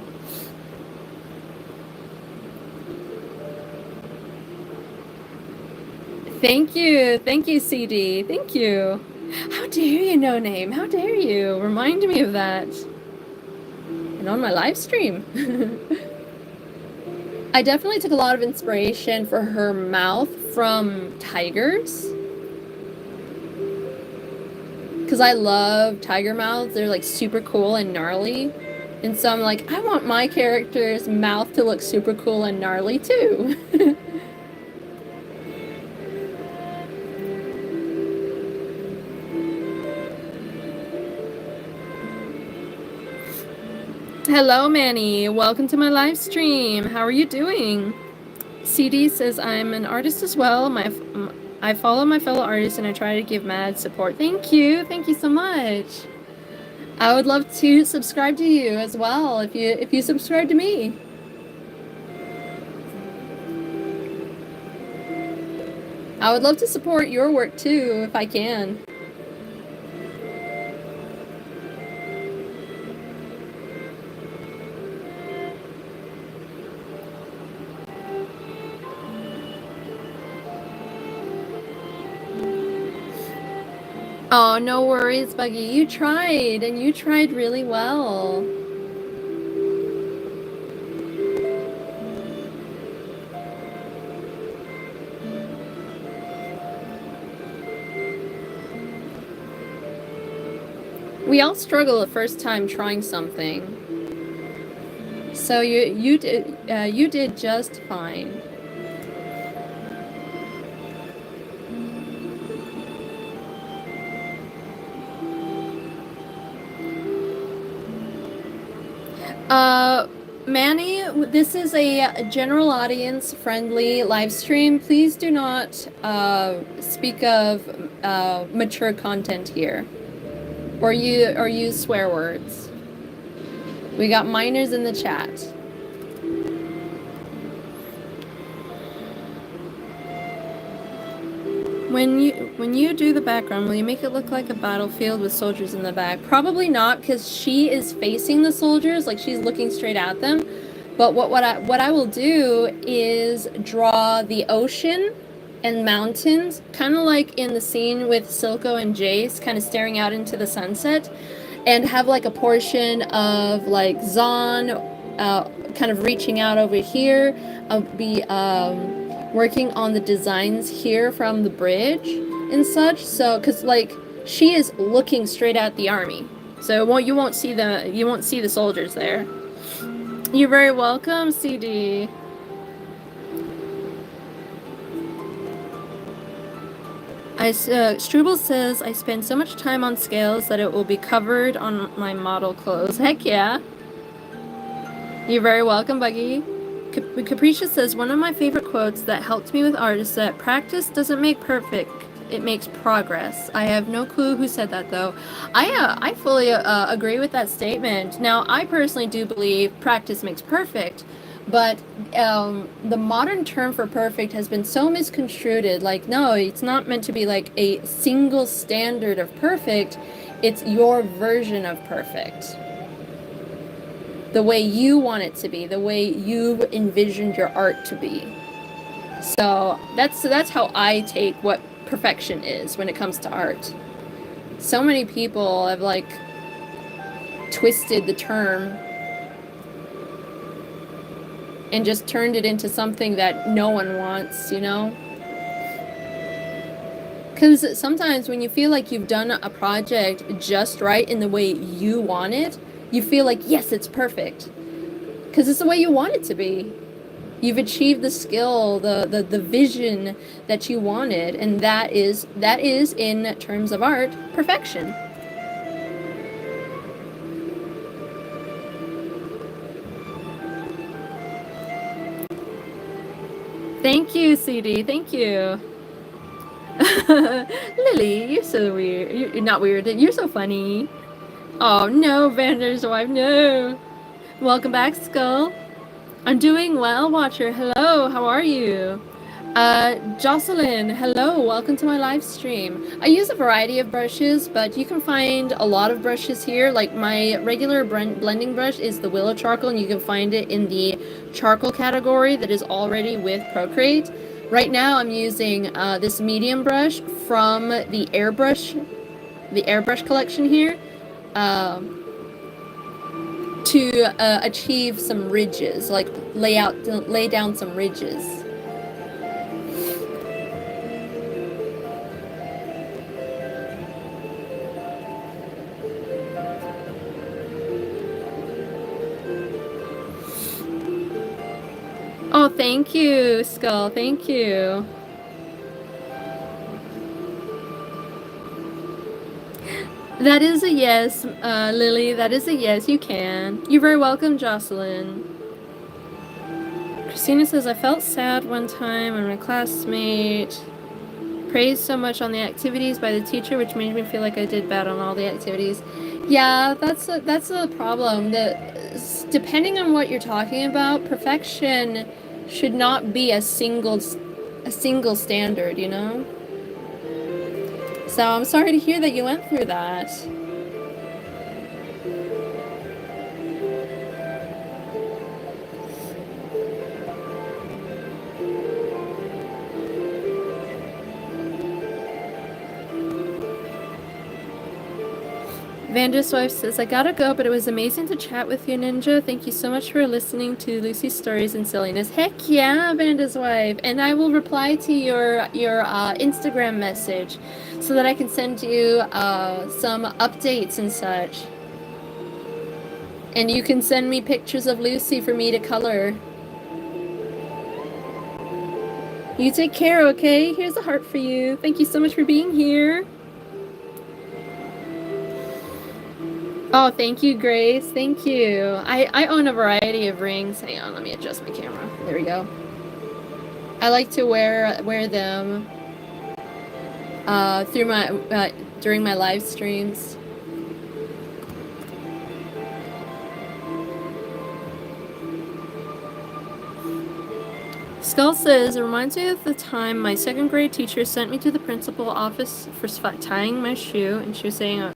[SPEAKER 1] Thank you, CD. Thank you. How dare you, No Name? How dare you? Remind me of that. And on my live stream. I definitely took a lot of inspiration for her mouth from tigers. Because I love tiger mouths. They're like super cool and gnarly. And so I'm like, I want my character's mouth to look super cool and gnarly too. Hello, Manny. Welcome to my live stream. How are you doing? CD says, I'm an artist as well. I follow my fellow artists and I try to give mad support. Thank you so much. I would love to subscribe to you as well if you subscribe to me. I would love to support your work too if I can. Oh, no worries, Buggy. You tried, and you tried really well. We all struggle the first time trying something. So you did just fine. Manny, this is a general audience friendly live stream. Please do not speak of mature content here, or use swear words. We got minors in the chat. When you do the background, will you make it look like a battlefield with soldiers in the back? Probably not, because she is facing the soldiers, like she's looking straight at them. But what I will do is draw the ocean and mountains, kind of like in the scene with Silco and Jace, kind of staring out into the sunset, and have like a portion of like Zaun, kind of reaching out over here. I'll be working on the designs here from the bridge and such. So, cause like she is looking straight at the army, so you won't see the soldiers there. You're very welcome, CD. Struble says, I spend so much time on scales that it will be covered on my model clothes. Heck yeah. You're very welcome, Buggy. Capricia says, one of my favorite quotes that helped me with art is that practice doesn't make perfect, it makes progress. I have no clue who said that, though. I fully agree with that statement. Now, I personally do believe practice makes perfect, but the modern term for perfect has been so misconstrued. Like, no, it's not meant to be like a single standard of perfect. It's your version of perfect. The way you want it to be, the way you've envisioned your art to be. So that's how I take what perfection is when it comes to art. So many people have like twisted the term and just turned it into something that no one wants, you know? Because sometimes when you feel like you've done a project just right in the way you want it, you feel like, yes, it's perfect. Because it's the way you want it to be. You've achieved the skill, the vision that you wanted, and that is, in terms of art, perfection. Thank you, CD. Thank you. Lily, you're so weird. You're not weird. You're so funny. Oh, no, Vander's wife, no. Welcome back, Skull. I'm doing well, Watcher. Hello, how are you? Jocelyn, hello, welcome to my live stream. I use a variety of brushes, but you can find a lot of brushes here. Like my regular blending brush is the Willow Charcoal, and you can find it in the charcoal category that is already with Procreate. Right now I'm using this medium brush from the airbrush collection here. To achieve some ridges, like lay down some ridges. Oh, thank you, Skull, thank you. That is a yes, Lily. That is a yes, you can. You're very welcome, Jocelyn. Christina says, I felt sad one time when my classmate praised so much on the activities by the teacher, which made me feel like I did bad on all the activities. Yeah, that's a problem. Depending on what you're talking about, perfection should not be a single standard, you know? So I'm sorry to hear that you went through that. Vanda's wife says, I gotta go, but it was amazing to chat with you, Ninja. Thank you so much for listening to Lucy's stories and silliness. Heck yeah, Vanda's wife. And I will reply to your Instagram message so that I can send you some updates and such. And you can send me pictures of Lucy for me to color. You take care, okay? Here's a heart for you. Thank you so much for being here. Oh, thank you, Grace. Thank you. I own a variety of rings. Hang on, let me adjust my camera. There we go. I like to wear them through my during my live streams. Skull says, it reminds me of the time my second grade teacher sent me to the principal office for tying my shoe, and she was saying,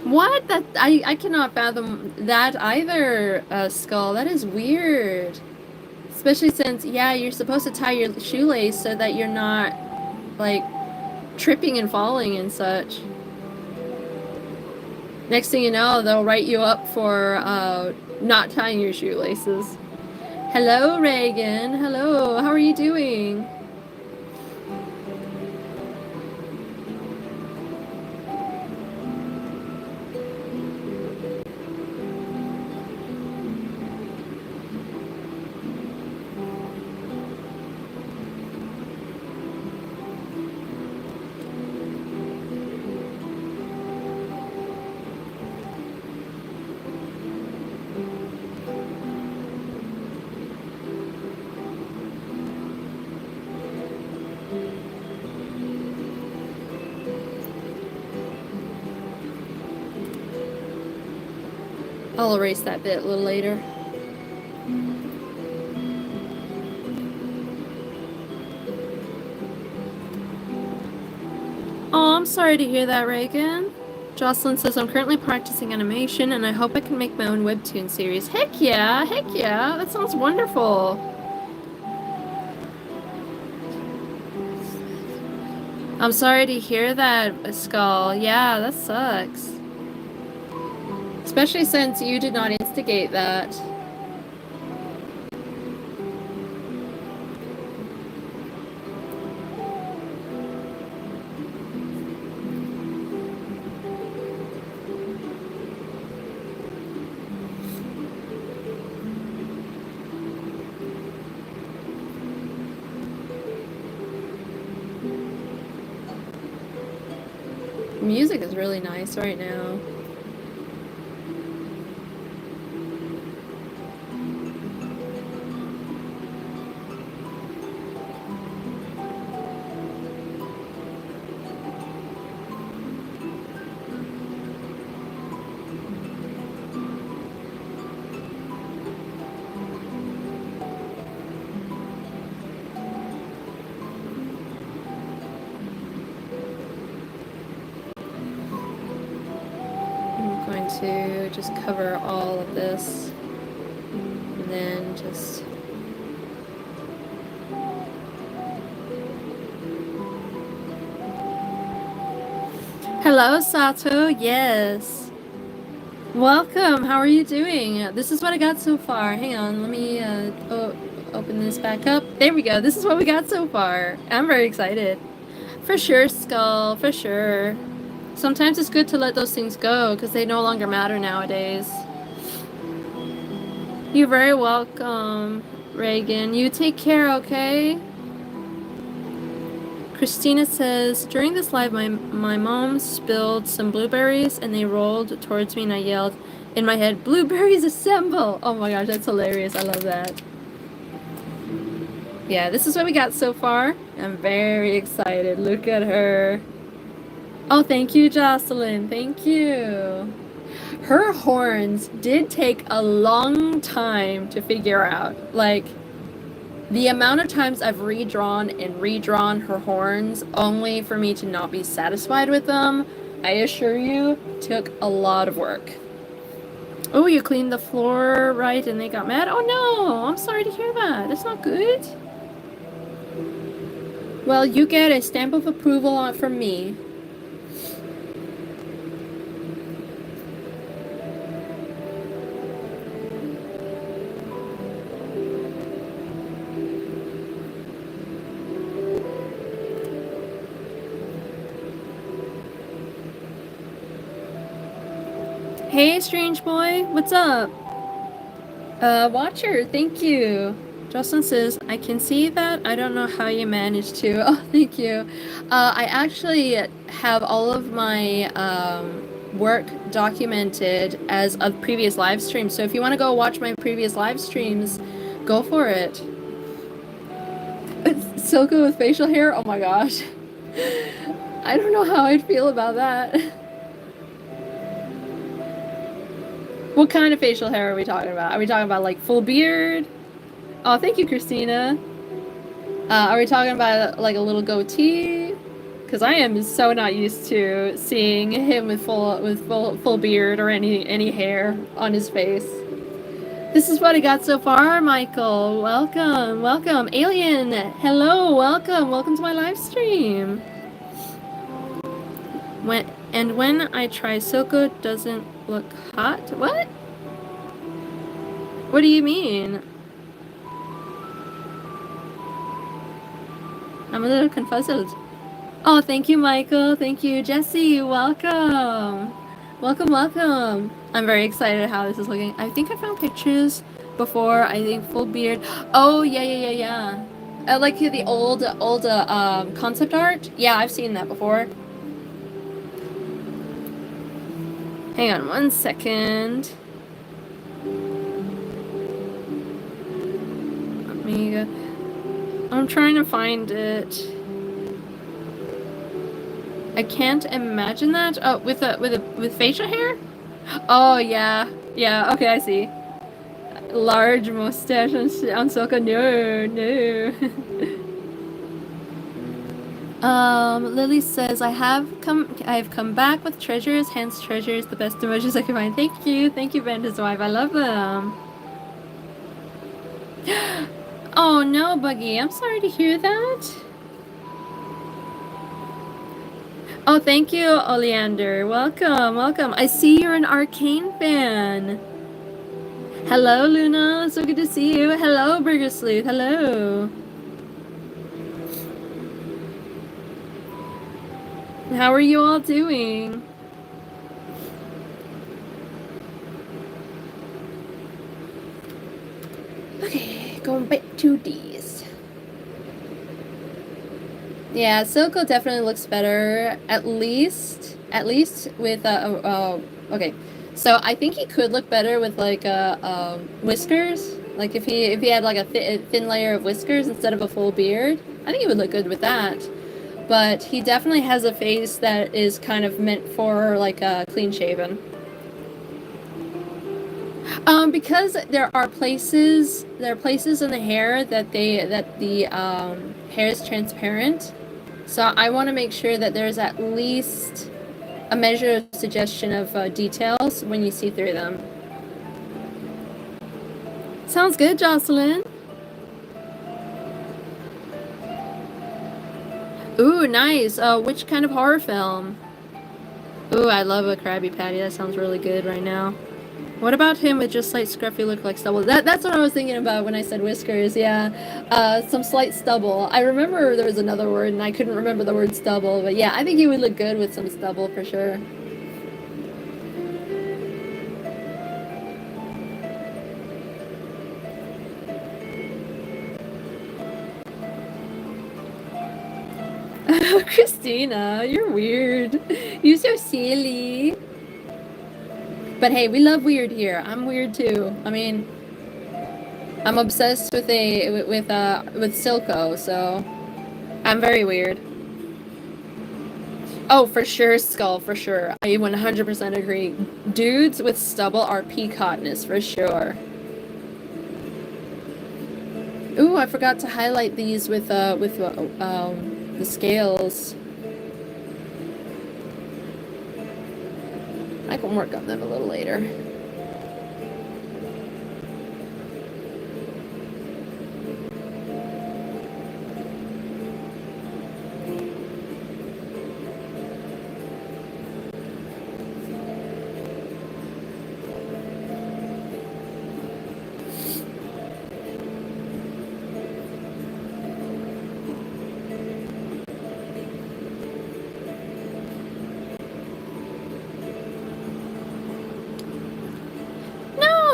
[SPEAKER 1] what? That I cannot fathom that either, Skull. That is weird. Especially since, yeah, you're supposed to tie your shoelace so that you're not, like, tripping and falling and such. Next thing you know, they'll write you up for not tying your shoelaces. Hello, Reagan. Hello. How are you doing? I'll erase that bit a little later. Oh, I'm sorry to hear that, Reagan. Jocelyn says, I'm currently practicing animation and I hope I can make my own webtoon series. Heck yeah, that sounds wonderful. I'm sorry to hear that, Skull. Yeah, that sucks. Especially since you did not instigate that. Music is really nice right now. To just cover all of this and then just hello, Sato. Yes, welcome. How are you doing? This is what I got so far. Hang on, let me open this back up. There we go. This is what we got so far. I'm very excited. For sure, Skull, for sure. Sometimes it's good to let those things go because they no longer matter nowadays. You're very welcome, Reagan. You take care, okay? Christina says, during this live, my mom spilled some blueberries and they rolled towards me and I yelled in my head, blueberries assemble! Oh my gosh, that's hilarious. I love that. Yeah, this is what we got so far. I'm very excited. Look at her. Oh, thank you, Jocelyn. Thank you. Her horns did take a long time to figure out. Like, the amount of times I've redrawn and redrawn her horns only for me to not be satisfied with them, I assure you, took a lot of work. Oh, you cleaned the floor right and they got mad? Oh no, I'm sorry to hear that. That's not good. Well, you get a stamp of approval from me. Hey, strange boy, what's up? Watcher, thank you. Jocelyn says, I can see that. I don't know how you managed to. Oh, thank you. I actually have all of my work documented as a previous live stream. So if you want to go watch my previous live streams, go for it. Silka with facial hair? Oh my gosh. I don't know how I'd feel about that. What kind of facial hair are we talking about? Are we talking about like full beard? Oh, thank you, Christina. Are we talking about like a little goatee? Because I am so not used to seeing him with full beard or any hair on his face. This is what I got so far, Michael. Welcome, welcome, Alien. Hello, welcome to my live stream. When I try Silco, doesn't look hot. What? What do you mean? I'm a little confused. Oh, thank you, Michael. Thank you, Jesse. Welcome. Welcome. I'm very excited how this is looking. I think I found pictures before. I think full beard. Oh, yeah. Like the old concept art. Yeah, I've seen that before. Hang on 1 second. Let me go. I'm trying to find it. I can't imagine that. Oh, with facial hair? Oh yeah. Yeah, okay, I see. Large mustache on Soka. No. Lily says I have come back with treasures, hence treasures, the best emojis I can find. Thank you, Banter's wife. I love them. Oh no, Buggy, I'm sorry to hear that. Oh, thank you, Oleander. Welcome. I see you're an Arcane fan. Hello, Luna. So good to see you. Hello, Burger Sleuth. Hello. How are you all doing? Okay, going back to these. Yeah, Silco definitely looks better. At least with okay. So I think he could look better with like whiskers. Like if he had like a thin layer of whiskers instead of a full beard, I think he would look good with that. But he definitely has a face that is kind of meant for like a clean shaven. Because there are places in the hair that the hair is transparent. So I want to make sure that there's at least a measure of suggestion of details when you see through them. Sounds good, Jocelyn. Ooh, nice. Which kind of horror film? Ooh, I love a Krabby Patty. That sounds really good right now. What about him with just slight scruffy look like stubble? That's what I was thinking about when I said whiskers, yeah. Some slight stubble. I remember there was another word and I couldn't remember the word stubble, but yeah, I think he would look good with some stubble for sure. Christina, you're weird. You're so silly. But hey, we love weird here. I'm weird too. I mean, I'm obsessed with Silco, so I'm very weird. Oh, for sure, Skull, for sure. I 100% agree. Dudes with stubble are peak hotness, for sure. Ooh, I forgot to highlight these with the scales. I can work on them a little later.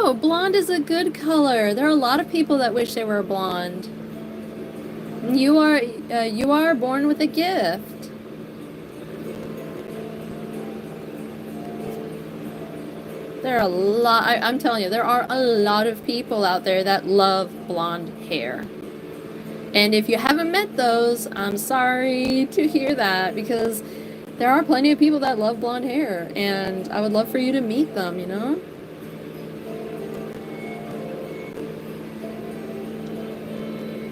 [SPEAKER 1] No, blonde is a good color. There are a lot of people that wish they were blonde. You are born with a gift. There are a lot, I'm telling you, there are a lot of people out there that love blonde hair. And if you haven't met those, I'm sorry to hear that, because there are plenty of people that love blonde hair, and I would love for you to meet them, you know?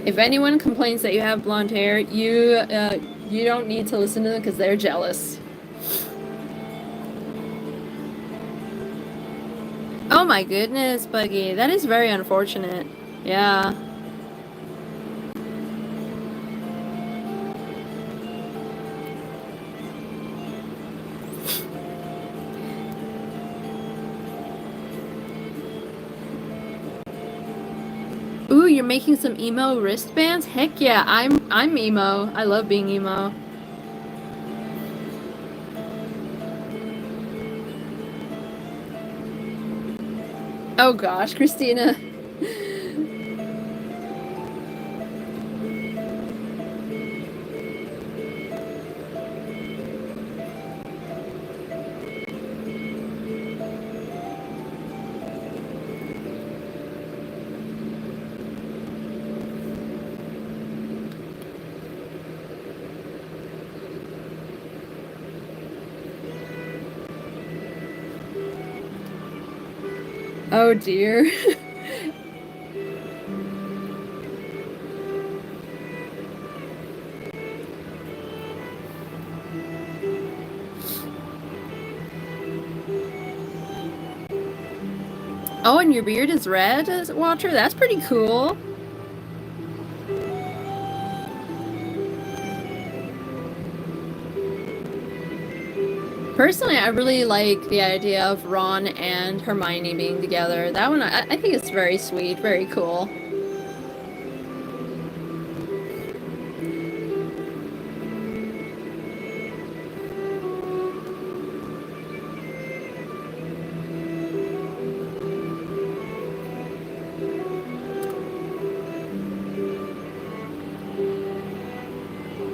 [SPEAKER 1] If anyone complains that you have blonde hair, you don't need to listen to them because they're jealous. Oh my goodness, Buggy. That is very unfortunate. Yeah. Ooh, you're making some emo wristbands? Heck yeah, I'm emo. I love being emo. Oh gosh, Christina. Oh dear. Oh, and your beard is red, Watcher? That's pretty cool. Personally, I really like the idea of Ron and Hermione being together. That one, I think it's very sweet, very cool.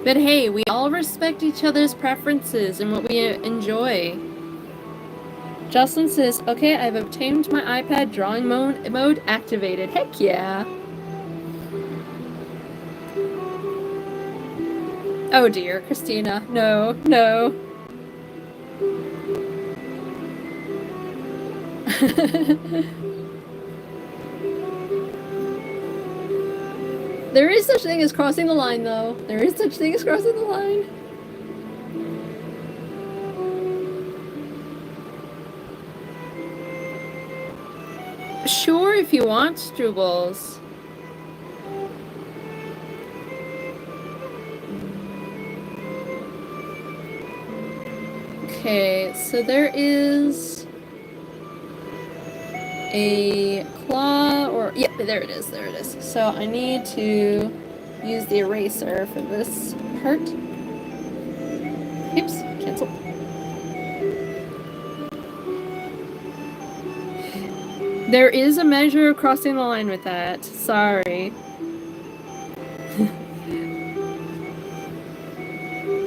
[SPEAKER 1] But hey, we all respect each other's preferences and what we enjoy. Jocelyn says, okay, I've obtained my iPad drawing mode activated. Heck yeah. Oh dear, Christina. No, no. There is such thing as crossing the line, though. There is such thing as crossing the line. Sure, if you want, Strubles. Okay, so there is a claw, or yeah, there it is, there it is. So I need to use the eraser for this part. Oops, cancel. There is a measure of crossing the line with that. Sorry.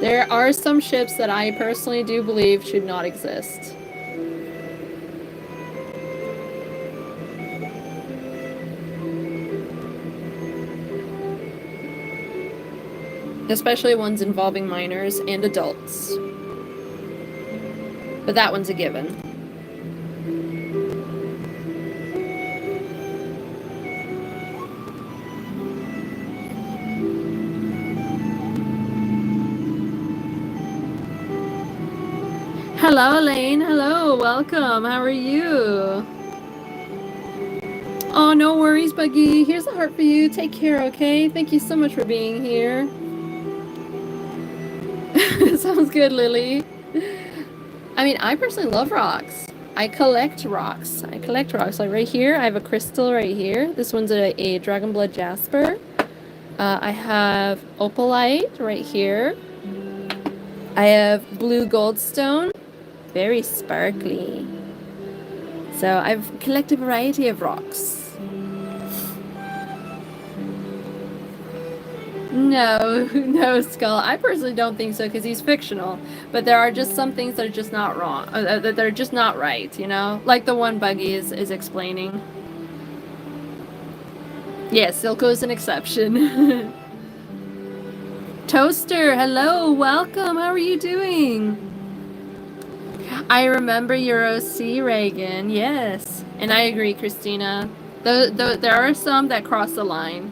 [SPEAKER 1] There are some ships that I personally do believe should not exist. Especially ones involving minors and adults. But that one's a given. Hello, Elaine. Hello, welcome. How are you? Oh, no worries, Buggy. Here's a heart for you. Take care, okay? Thank you so much for being here. Sounds good, Lily. I mean, I personally love rocks. I collect rocks. Like right here, I have a crystal right here. This one's a Dragon Blood Jasper. I have opalite right here. I have blue goldstone. Very sparkly. So I've collected a variety of rocks. No, no, Skull. I personally don't think so because he's fictional. But there are just some things that are just not wrong, that are just not right, you know? Like the one Buggy is explaining. Yes, Silco's an exception. Toaster, hello, welcome. How are you doing? I remember your OC, Reagan. Yes. And I agree, Christina. There are some that cross the line.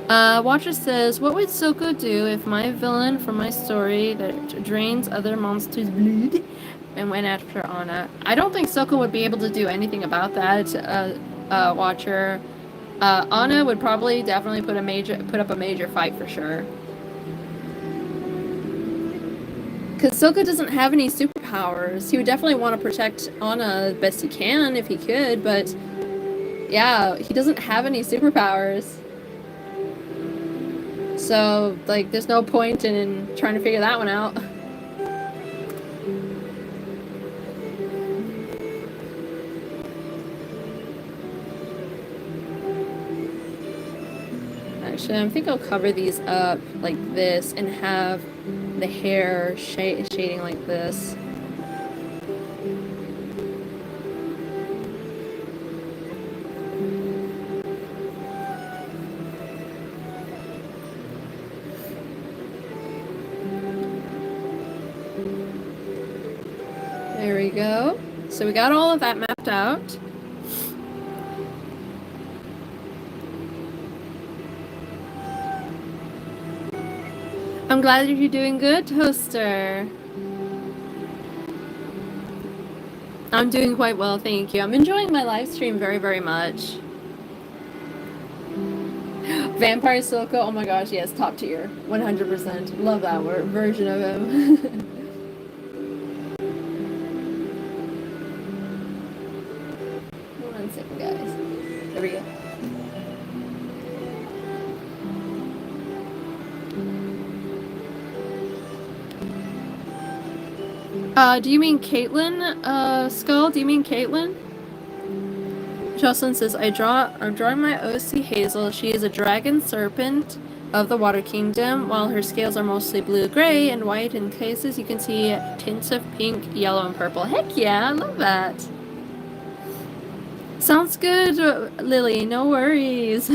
[SPEAKER 1] Watcher says, what would Silco do if my villain from my story that drains other monsters' blood and went after Anna? I don't think Silco would be able to do anything about that, Watcher. Anna would probably definitely put up a major fight for sure. Because Silco doesn't have any superpowers. He would definitely want to protect Anna best he can if he could, but yeah, he doesn't have any superpowers. So, like, there's no point in trying to figure that one out. Actually, I think I'll cover these up like this and have the hair shading like this. There we go. So we got all of that mapped out. I'm glad that you're doing good, Toaster. I'm doing quite well, thank you. I'm enjoying my live stream very, very much. Vampire Silco, oh my gosh, yes, top tier. 100%. Love that version of him. One second, guys. There we go. Do you mean Caitlin, Skull? Do you mean Caitlin? Jocelyn says, I'm drawing my OC Hazel. She is a dragon serpent of the Water Kingdom. While her scales are mostly blue, gray, and white in cases, you can see tints of pink, yellow, and purple. Heck yeah, I love that. Sounds good, Lily. No worries.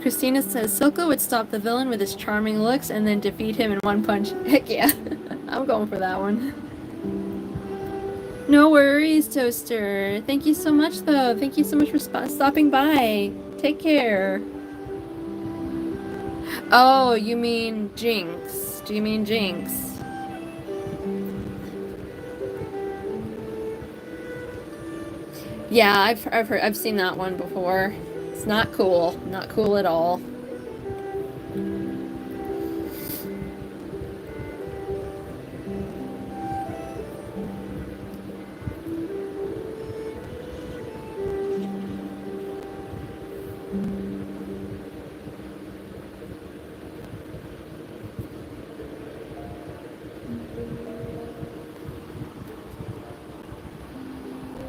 [SPEAKER 1] Christina says, Silco would stop the villain with his charming looks and then defeat him in one punch. Heck yeah. I'm going for that one. No worries, Toaster. Thank you so much, though. Thank you so much for stopping by. Take care. Oh, you mean Jinx. Do you mean Jinx? Yeah, I've seen that one before. It's not cool. Not cool at all.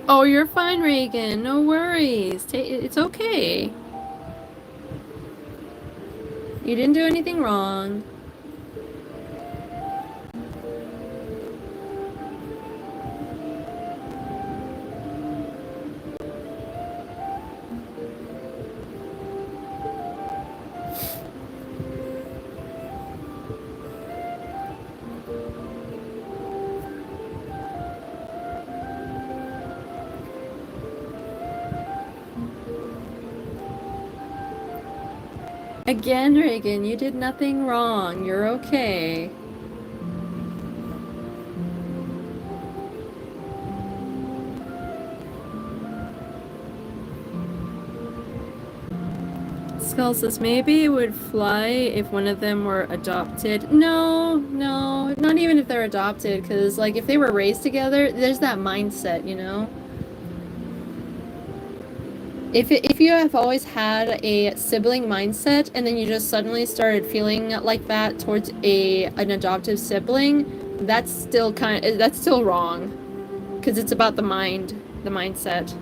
[SPEAKER 1] Oh, you're fine, Reagan. No worries. It's okay. You didn't do anything wrong. Again, Reagan, you did nothing wrong. You're okay. Skull says maybe it would fly if one of them were adopted. No, not even if they're adopted, because like if they were raised together, there's that mindset, you know? If you have always had a sibling mindset and then you just suddenly started feeling like that towards an adoptive sibling, that's still wrong, because it's about the mindset.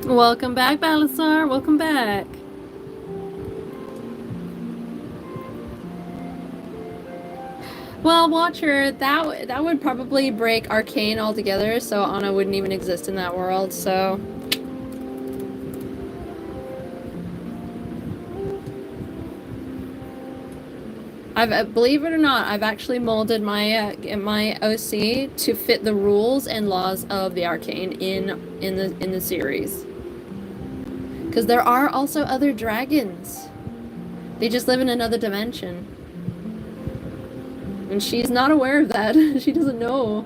[SPEAKER 1] Welcome back, Balasar. Welcome back. Well, Watcher, that would probably break Arcane altogether, so Anna wouldn't even exist in that world, so... believe it or not, I've actually molded my my OC to fit the rules and laws of the Arcane in the series. Because there are also other dragons. They just live in another dimension. And she's not aware of that. She doesn't know.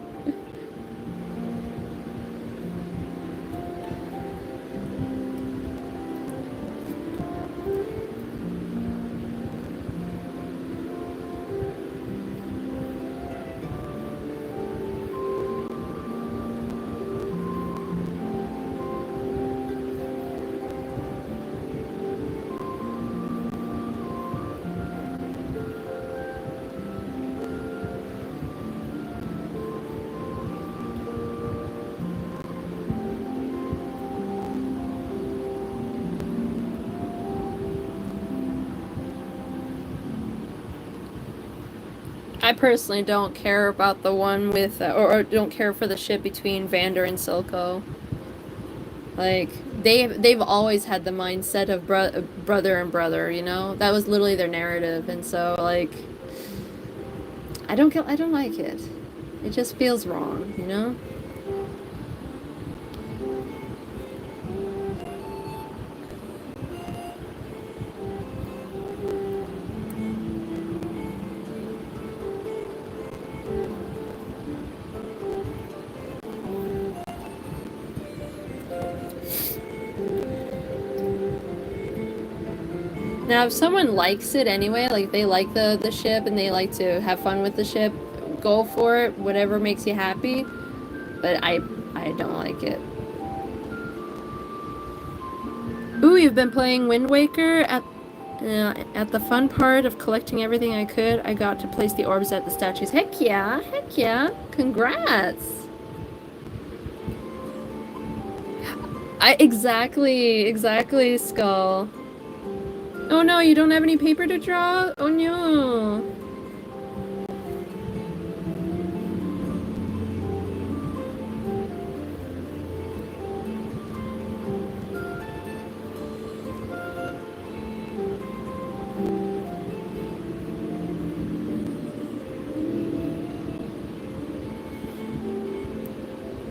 [SPEAKER 1] I personally don't care about the one with, or don't care for the ship between Vander and Silco. Like, they've always had the mindset of brother and brother, you know? That was literally their narrative, and so, like, I don't like it. It just feels wrong, you know? Now, if someone likes it anyway, like they like the ship and they like to have fun with the ship, go for it, whatever makes you happy. But I don't like it. Ooh, you've been playing Wind Waker at the fun part of collecting everything I could. I got to place the orbs at the statues. Heck yeah, congrats. Exactly, Skull. Oh no, you don't have any paper to draw? Oh no.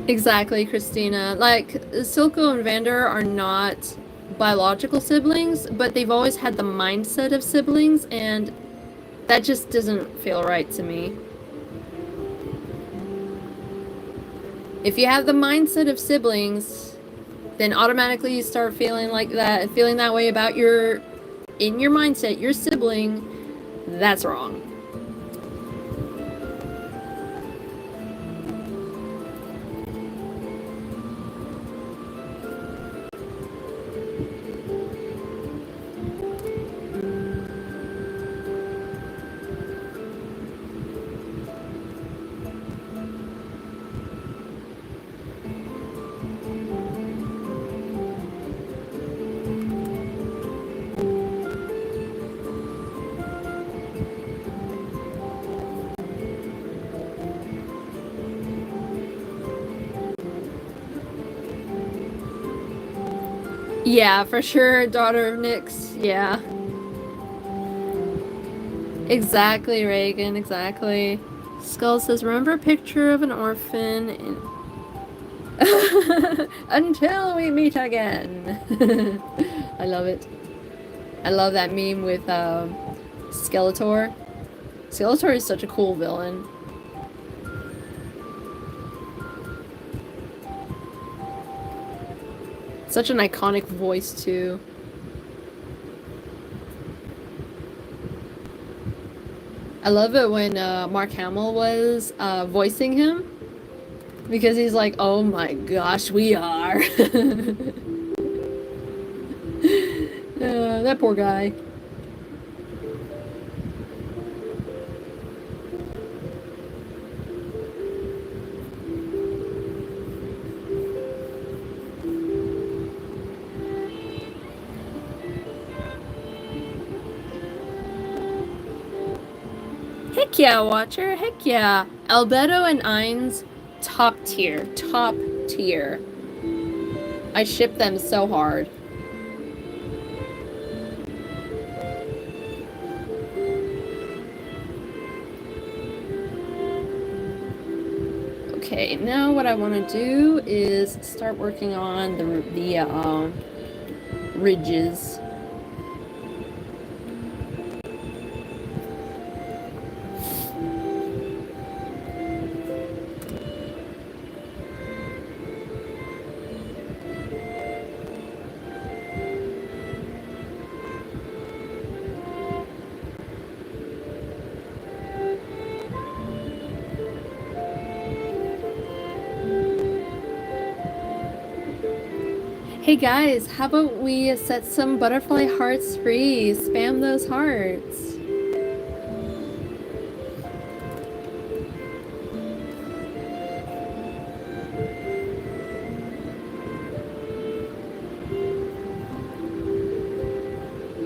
[SPEAKER 1] Exactly, Christina. Like, Silco and Vander are not biological siblings, but they've always had the mindset of siblings, and that just doesn't feel right to me. If you have the mindset of siblings, then automatically you start feeling like that, feeling that way about in your mindset, your sibling. That's wrong. Yeah, for sure, daughter of Nyx. Yeah. Exactly, Reagan, exactly. Skull says, remember a picture of an orphan in... Until we meet again. I love it. I love that meme with Skeletor. Skeletor is such a cool villain. Such an iconic voice, too. I love it when Mark Hamill was voicing him. Because he's like, oh my gosh, we are. That poor guy. Heck yeah, Watcher, heck yeah. Albedo and Ainz, top tier, top tier. I ship them so hard. Okay, now what I want to do is start working on the ridges. Hey guys, how about we set some butterfly hearts free? Spam those hearts.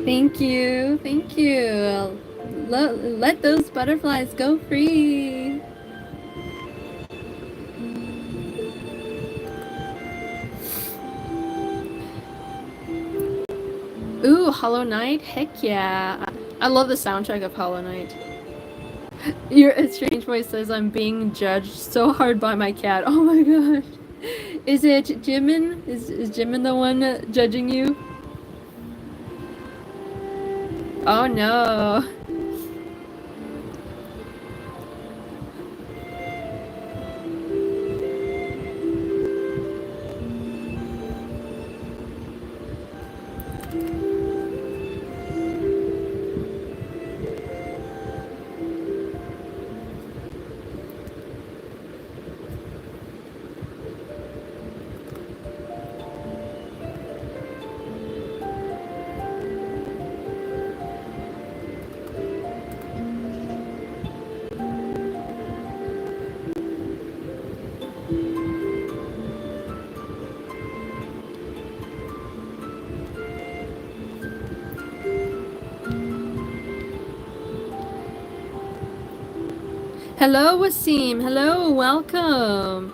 [SPEAKER 1] Thank you, thank you. Let those butterflies go free. Ooh, Hollow Knight? Heck yeah. I love the soundtrack of Hollow Knight. Your strange voice says I'm being judged so hard by my cat. Oh my gosh. Is it Jimin? Is Jimin the one judging you? Oh no. Hello, Wasim. Hello, welcome.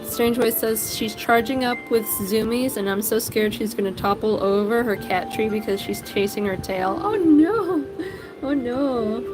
[SPEAKER 1] Strange Voice says she's charging up with zoomies and I'm so scared she's gonna topple over her cat tree because she's chasing her tail. Oh no! Oh no.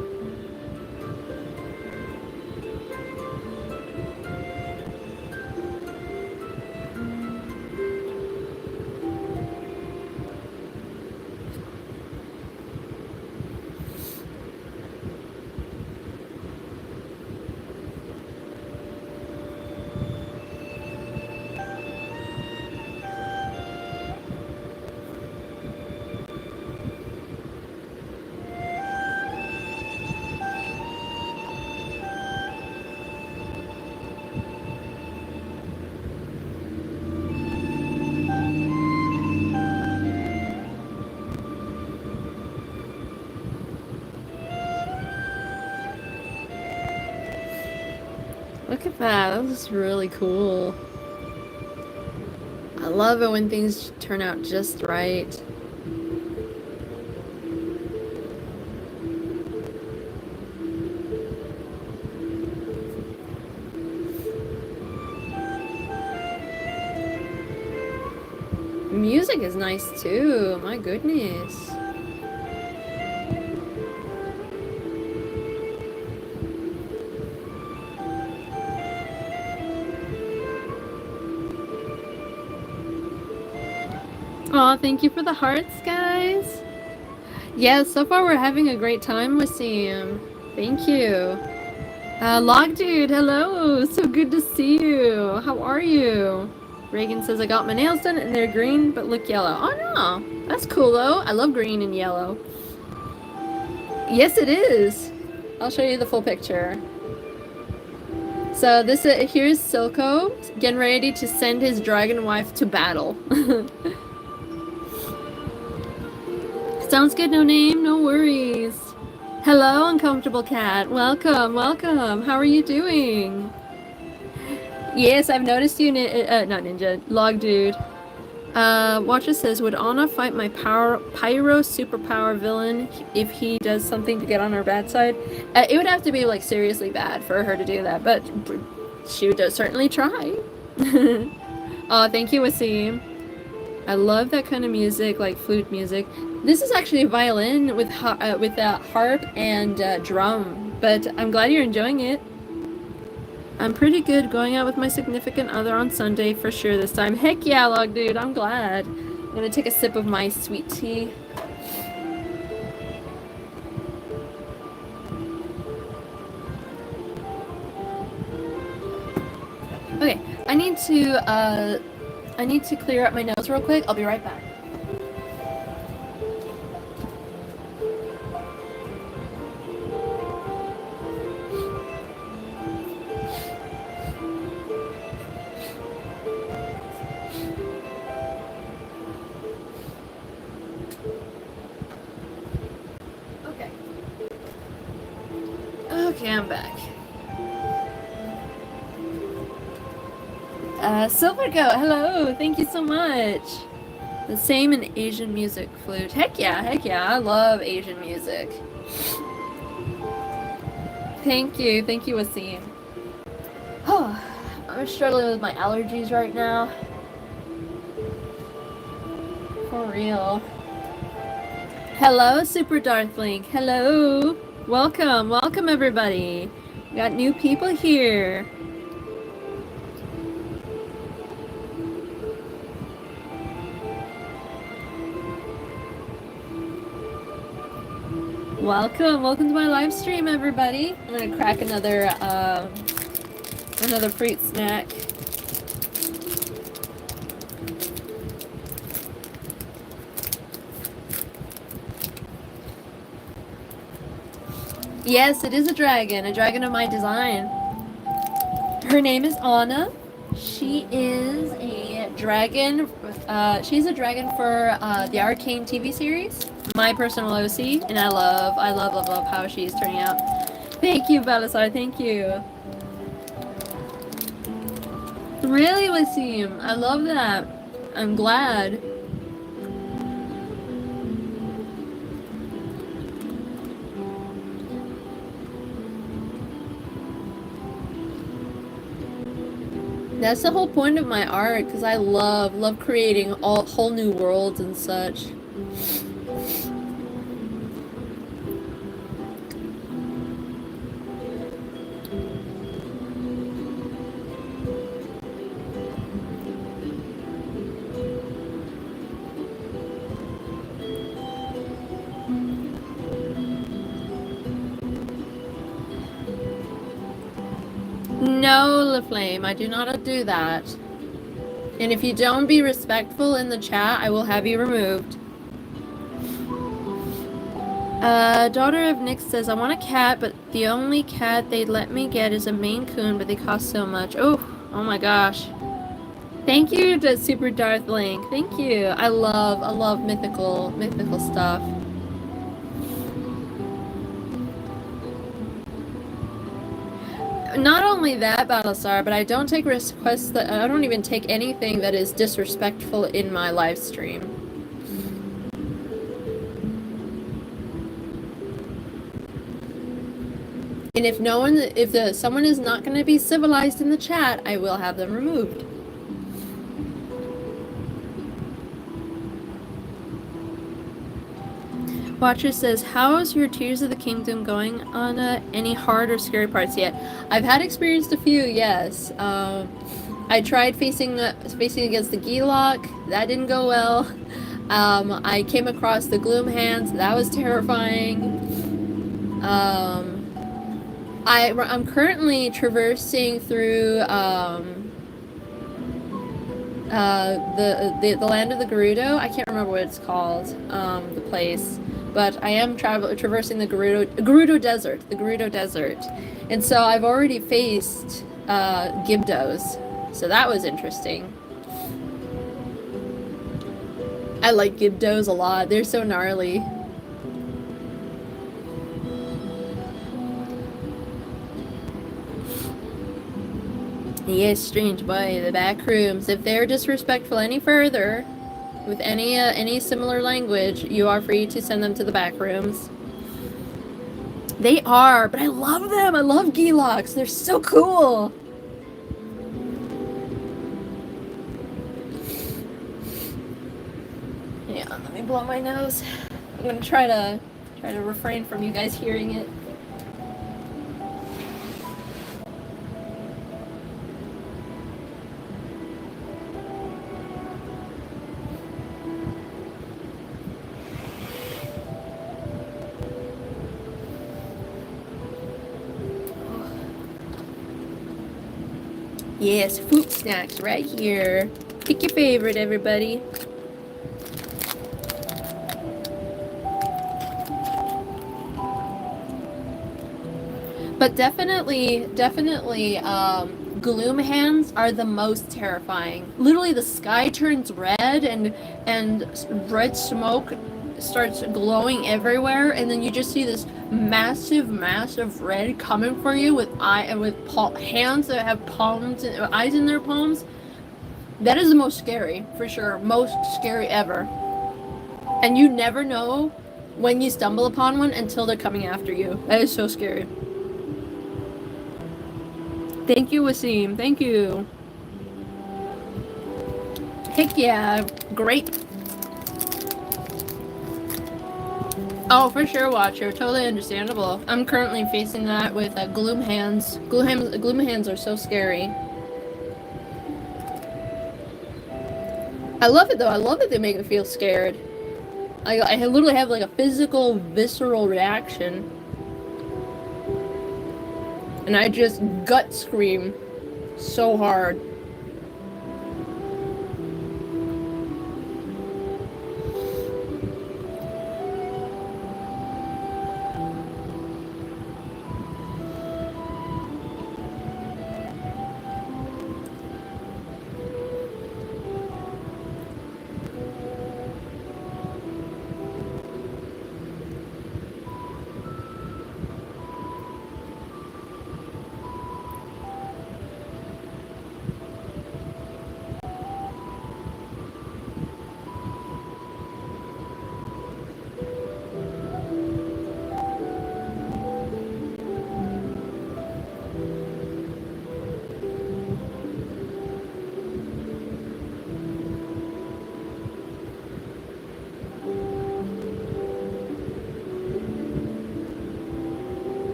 [SPEAKER 1] Look at that. That looks really cool. I love it when things turn out just right. music is nice too. My goodness. Aw, thank you for the hearts, guys. Yeah, so far we're having a great time with Sam. Thank you. Log Dude, hello. So good to see you. How are you? Reagan says I got my nails done and they're green but look yellow. Oh no, that's cool though. I love green and yellow. Yes, it is. I'll show you the full picture. So this here's Silco getting ready to send his dragon wife to battle. Sounds good, no name, no worries. Hello, Uncomfortable Cat. Welcome, welcome. How are you doing? Yes, I've noticed you, not Ninja, Log Dude. Watcher says, would Anna fight my pyro superpower villain if he does something to get on her bad side? It would have to be, like, seriously bad for her to do that, but she would certainly try. Oh, thank you, Wasim. I love that kind of music, like flute music. This is actually a violin with a harp and drum, but I'm glad you're enjoying it. I'm pretty good going out with my significant other on Sunday for sure this time. Heck yeah, Log Dude, I'm glad. I'm gonna take a sip of my sweet tea. Okay, I need to clear up my nose real quick. I'll be right back. Okay, I'm back. Silvergo, hello, thank you so much. The same in Asian music, flute. Heck yeah, I love Asian music. Thank you, Wasim. Oh, I'm struggling with my allergies right now. For real. Hello, Super Darth Link, hello. Welcome everybody. We got new people here. Welcome to my live stream, everybody. I'm gonna crack another fruit snack. Yes, it is a dragon of my design. Her name is Anna. She is a dragon. She's a dragon for the Arcane TV series. My personal OC, and I love how she's turning out. Thank you, Belisar. Thank you. Really, Wasim? I love that. I'm glad. That's the whole point of my art, because I love creating whole new worlds and such. No, LaFlame, I do not do that. And if you don't be respectful in the chat, I will have you removed. Daughter of Nick says, I want a cat, but the only cat they'd let me get is a Maine Coon, but they cost so much. Oh my gosh. Thank you to Super Darth Link. Thank you. I love mythical stuff. Not only that, Battlestar, but I don't take requests that I don't even take anything that is disrespectful in my live stream. And if someone is not going to be civilized in the chat, I will have them removed. Watcher says, how's your Tears of the Kingdom going on any hard or scary parts yet? I've had experienced a few, yes. I tried facing against the Geelok. That didn't go well. I came across the Gloom Hands. That was terrifying. I'm currently traversing through the land of the Gerudo. I can't remember what it's called, the place, but I am traversing the Gerudo Desert, and so I've already faced Gibdos, so that was interesting. I like Gibdos a lot. They're so gnarly. Yes, strange boy, the back rooms. If they're disrespectful any further, with any similar language, you are free to send them to the back rooms. They are, but I love them. I love Geeloks. They're so cool. Yeah, let me blow my nose. I'm gonna try to refrain from you guys hearing it. Yes, fruit snacks right here. Pick your favorite, everybody. But definitely, Gloom Hands are the most terrifying. Literally, the sky turns red and red smoke starts glowing everywhere, and then you just see this massive red coming for you with hands that have palms and eyes in their palms. That is the most scary, for sure. Most scary ever. And you never know when you stumble upon one until they're coming after you. That is so scary. Thank you, Wasim. Thank you. Heck yeah. Great. Oh, for sure, Watcher. Totally understandable. I'm currently facing that with Gloom Hands. Gloom Hands are so scary. I love it, though. I love that they make me feel scared. I literally have like a physical, visceral reaction. And I just gut scream so hard.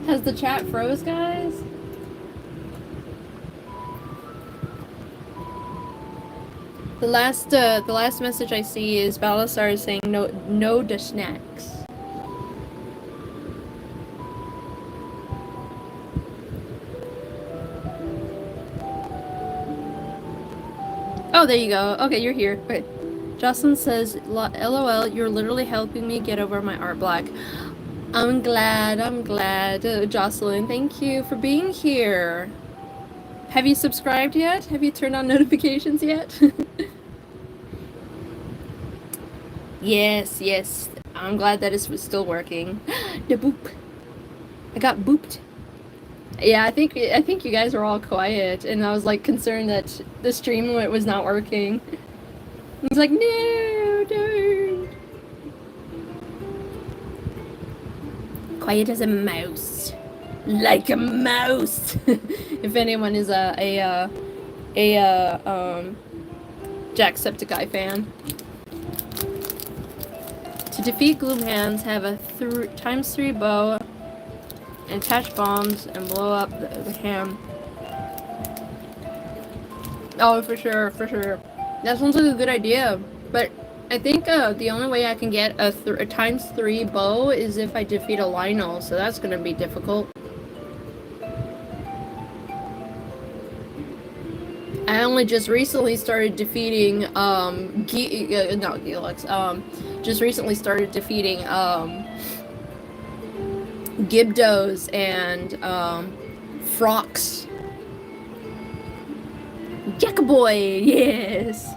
[SPEAKER 1] Has the chat froze, guys? The last message I see is Balasar is saying no to snacks. Oh, there you go. Okay, you're here. Okay. Jocelyn says, LOL, you're literally helping me get over my art block. I'm glad, Jocelyn. Thank you for being here. Have you subscribed yet? Have you turned on notifications yet? Yes. I'm glad that it's still working. The boop. I got booped. Yeah, I think you guys were all quiet, and I was like concerned that the stream was not working. I was like, no. Quiet as a mouse. Like a mouse. If anyone is a Jacksepticeye fan. To defeat gloom hands, have a ×3 bow and attach bombs and blow up the ham. Oh, for sure, for sure. That sounds like a good idea. But I think the only way I can get a ×3 bow is if I defeat a Lionel, so that's gonna be difficult. I only just recently started defeating just recently started defeating Gibdos and Frox. Jackaboy, yes.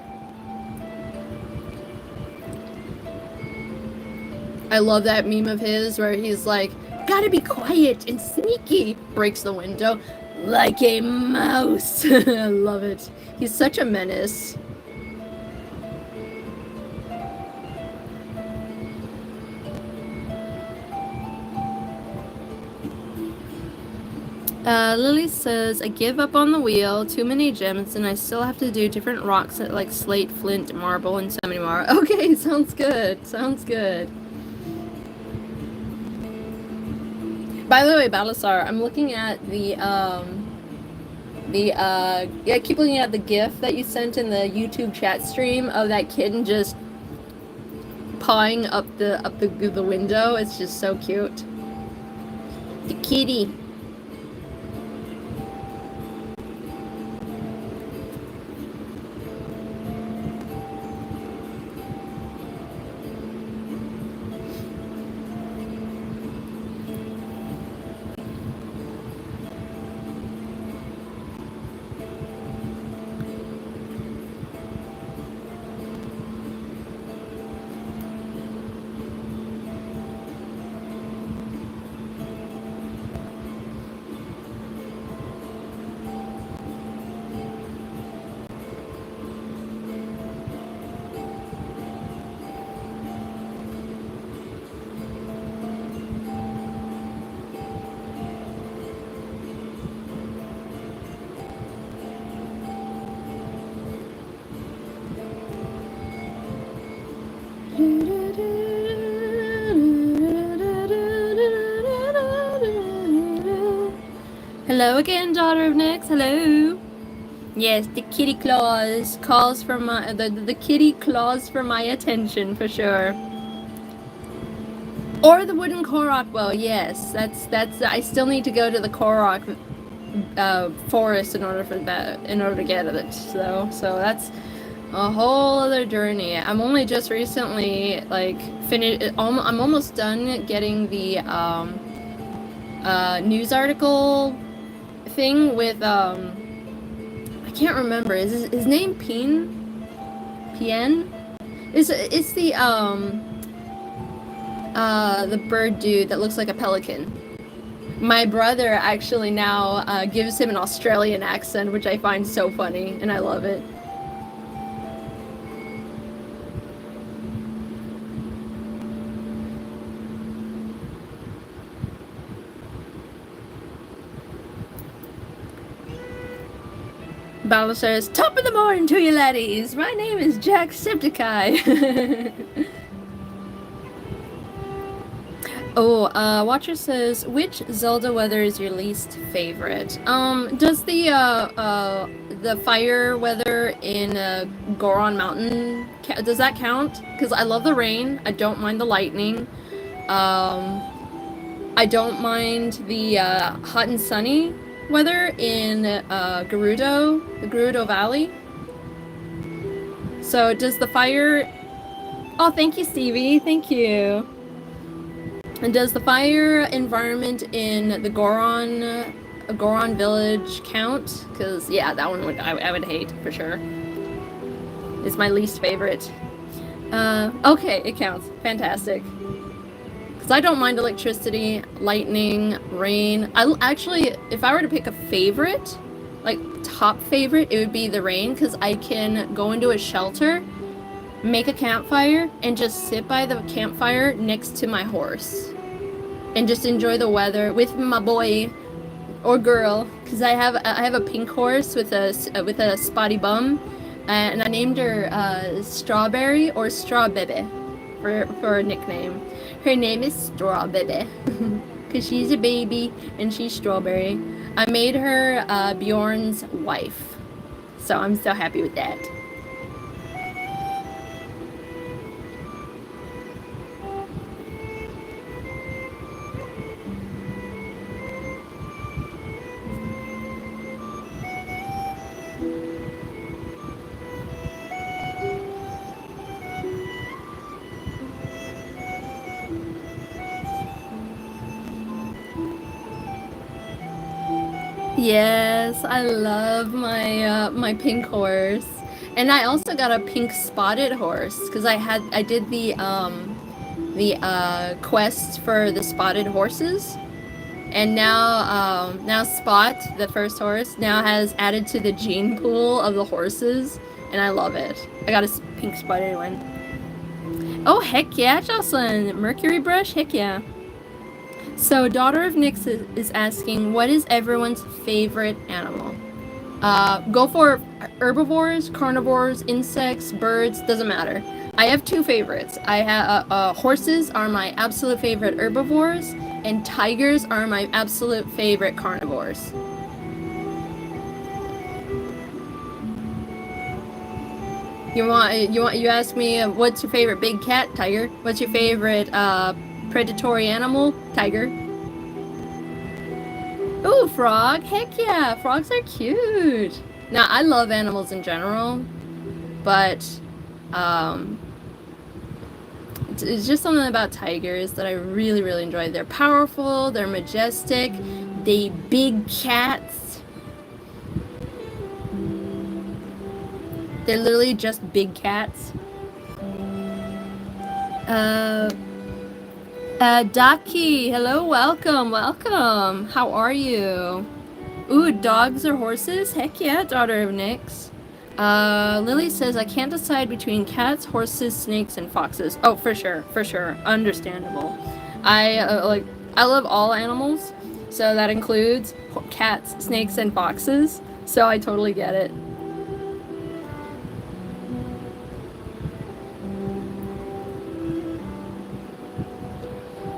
[SPEAKER 1] I love that meme of his where he's like, gotta be quiet and sneaky, breaks the window like a mouse. I love it. He's such a menace. Lily says, I give up on the wheel, too many gems, and I still have to do different rocks like slate, flint, marble, and so many more. Okay, sounds good. Sounds good. By the way, Dinosaur, I'm looking at I keep looking at the GIF that you sent in the YouTube chat stream of that kitten just pawing up the window. It's just so cute. The kitty. Hello again, daughter of Nyx. Hello. Yes, the kitty claws calls for my the kitty claws for my attention for sure. Or the wooden Korok bow. Yes, that's. I still need to go to the Korok forest in order to get it. So that's a whole other journey. I'm only just recently like finished. I'm almost done getting the news article thing with I can't remember. Is his name Pien? It's the bird dude that looks like a pelican. My brother actually now gives him an Australian accent, which I find so funny, and I love it. Battle says, top of the morning to you laddies! My name is Jacksepticeye. Oh, Watcher says, which Zelda weather is your least favorite? Does the fire weather in Goron Mountain, does that count? Because I love the rain, I don't mind the lightning, I don't mind the hot and sunny weather in the Gerudo Valley. So does the fire... Oh, thank you, Stevie, thank you. And does the fire environment in the Goron village count? Because, yeah, that one I would hate, for sure. It's my least favorite. Okay, it counts. Fantastic. Because I don't mind electricity, lightning, rain. Actually, if I were to pick a favorite, like top favorite, it would be the rain, because I can go into a shelter make a campfire and just sit by the campfire next to my horse and just enjoy the weather with my boy or girl, because I have a pink horse with a spotty bum, and I named her Strawberry or Straw Baby for a nickname. Her name is Straw Baby because she's a baby and she's strawberry. I made her Bjorn's wife, so I'm so happy with that. Yes, I love my pink horse, and I also got a pink spotted horse because I did the quest for the spotted horses, and now Spot, the first horse, now has added to the gene pool of the horses, and I love it. I got a pink spotted one. Oh heck yeah, Jocelyn! Mercury brush, heck yeah. So, Daughter of Nyx is asking, what is everyone's favorite animal? Go for herbivores, carnivores, insects, birds, doesn't matter. I have two favorites. I have horses are my absolute favorite herbivores, and tigers are my absolute favorite carnivores. You ask me what's your favorite big cat? Tiger. What's your favorite predatory animal? Tiger. Ooh, frog. Heck yeah, frogs are cute. Now, I love animals in general, but it's just something about tigers that I really, really enjoy. They're powerful, they're majestic, they big cats. They're literally just big cats. Daki, hello, welcome. How are you? Ooh, dogs or horses? Heck yeah, Daughter of Nyx. Lily says, I can't decide between cats, horses, snakes, and foxes. Oh, for sure. Understandable. I love all animals, so that includes cats, snakes, and foxes, so I totally get it.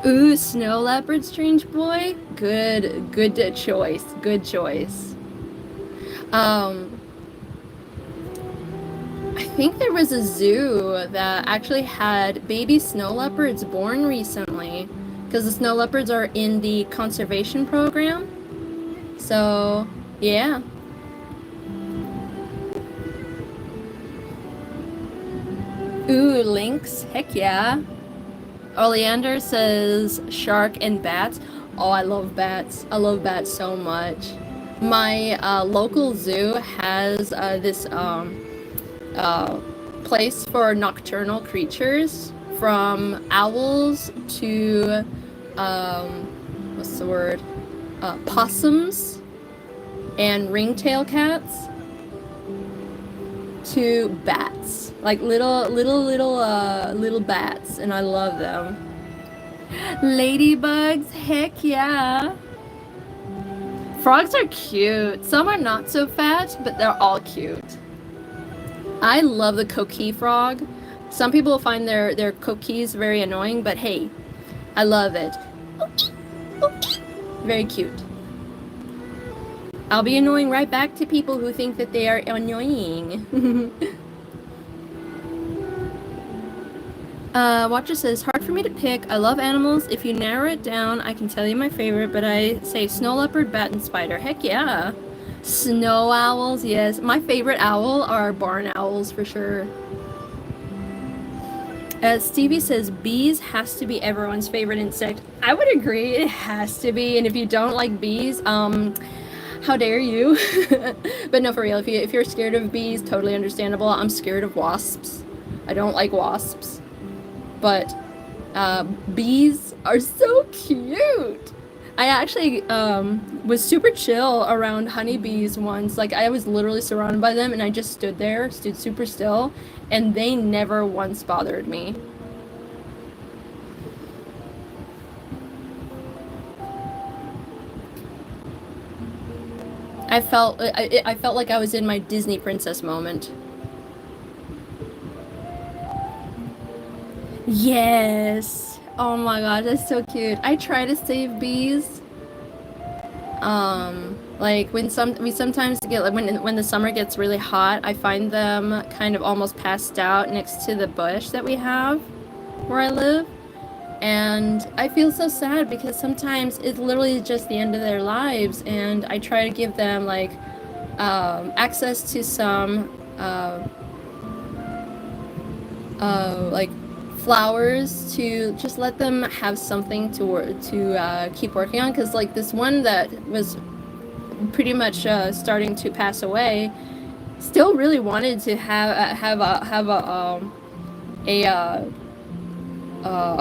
[SPEAKER 1] Ooh, snow leopard, strange boy. Good choice. I think there was a zoo that actually had baby snow leopards born recently, because the snow leopards are in the conservation program. So, yeah. Ooh, lynx. Heck yeah. Oleander says shark and bats. Oh, I love bats. I love bats so much. My local zoo has this place for nocturnal creatures, from owls to what's the word? Possums and ringtail cats to bats, like little bats, and I love them. Ladybugs, heck yeah. Frogs are cute. Some are not so fat, but they're all cute. I love the coquille frog. Some people find their coquilles very annoying, but hey, I love it. Very cute. I'll be annoying right back to people who think that they are annoying. Watcher says, hard for me to pick. I love animals. If you narrow it down, I can tell you my favorite, but I say snow leopard, bat, and spider. Heck yeah. Snow owls, yes. My favorite owl are barn owls for sure. Stevie says, bees has to be everyone's favorite insect. I would agree, it has to be, and if you don't like bees, how dare you? But no, for real, if you're scared of bees, totally understandable. I'm scared of wasps. I don't like wasps. But bees are so cute. I actually was super chill around honeybees once. Like I was literally surrounded by them, and I just stood super still, and they never once bothered me. I felt like I was in my Disney princess moment. Yes. Oh my god, that's so cute. I try to save bees. Like we sometimes get like when the summer gets really hot, I find them kind of almost passed out next to the bush that we have where I live. And I feel so sad because sometimes it's literally just the end of their lives, and I try to give them like access to some like flowers to just let them have something to keep working on. Because like this one that was pretty much starting to pass away still really wanted to have a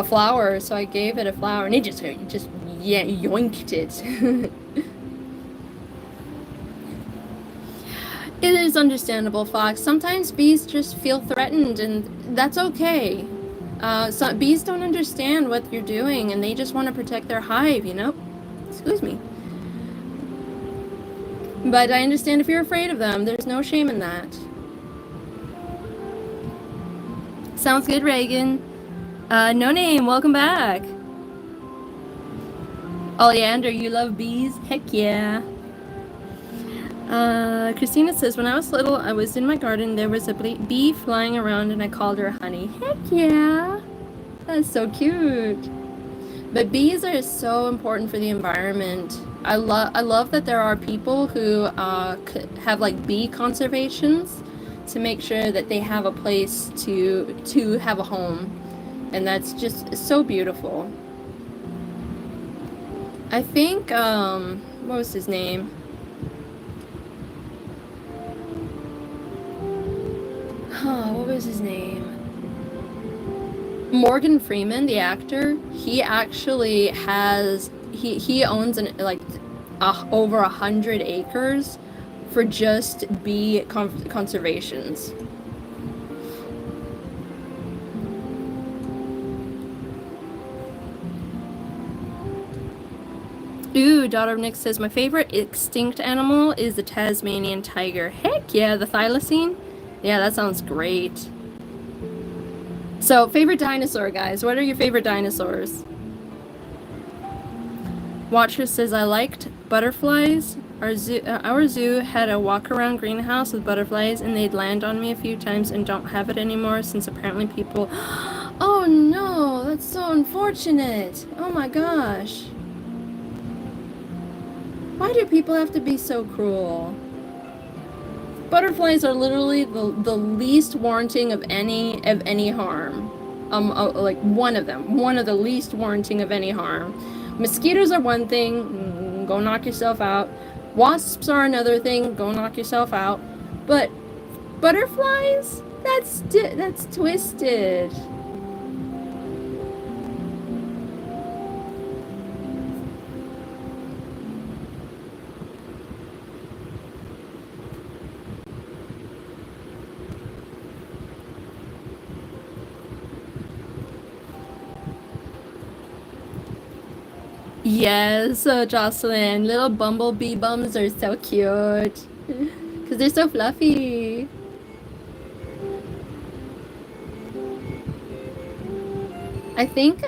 [SPEAKER 1] flower, so I gave it a flower, and it just yeah, yoinked it. It is understandable, Fox. Sometimes bees just feel threatened, and that's okay. So bees don't understand what you're doing, and they just want to protect their hive, you know? Excuse me. But I understand if you're afraid of them. There's no shame in that. Sounds good, Reagan. No name, welcome back. Oleander, you love bees? Heck yeah. Christina says, when I was little, I was in my garden, there was a bee flying around and I called her Honey. Heck yeah! That's so cute. But bees are so important for the environment. I love that there are people who have like bee conservations to make sure that they have a place to have a home. And that's just so beautiful. I think, what was his name? What was his name? Morgan Freeman, the actor, he actually has, he owns over 100 acres for just bee conservations. Ooh, Daughter of Nick says, my favorite extinct animal is the Tasmanian tiger. Heck yeah, the thylacine? Yeah, that sounds great. So, favorite dinosaur, guys. What are your favorite dinosaurs? Watcher says, I liked butterflies. Our zoo had a walk-around greenhouse with butterflies, and they'd land on me a few times and don't have it anymore since apparently people... Oh no, that's so unfortunate. Oh my gosh. Why do people have to be so cruel? Butterflies are literally the least warranting of any harm. Like one of the least warranting of any harm. Mosquitoes are one thing, go knock yourself out. Wasps are another thing, go knock yourself out. But butterflies? That's twisted. Yes, Jocelyn, little bumblebee bums are so cute. Because they're so fluffy. I think,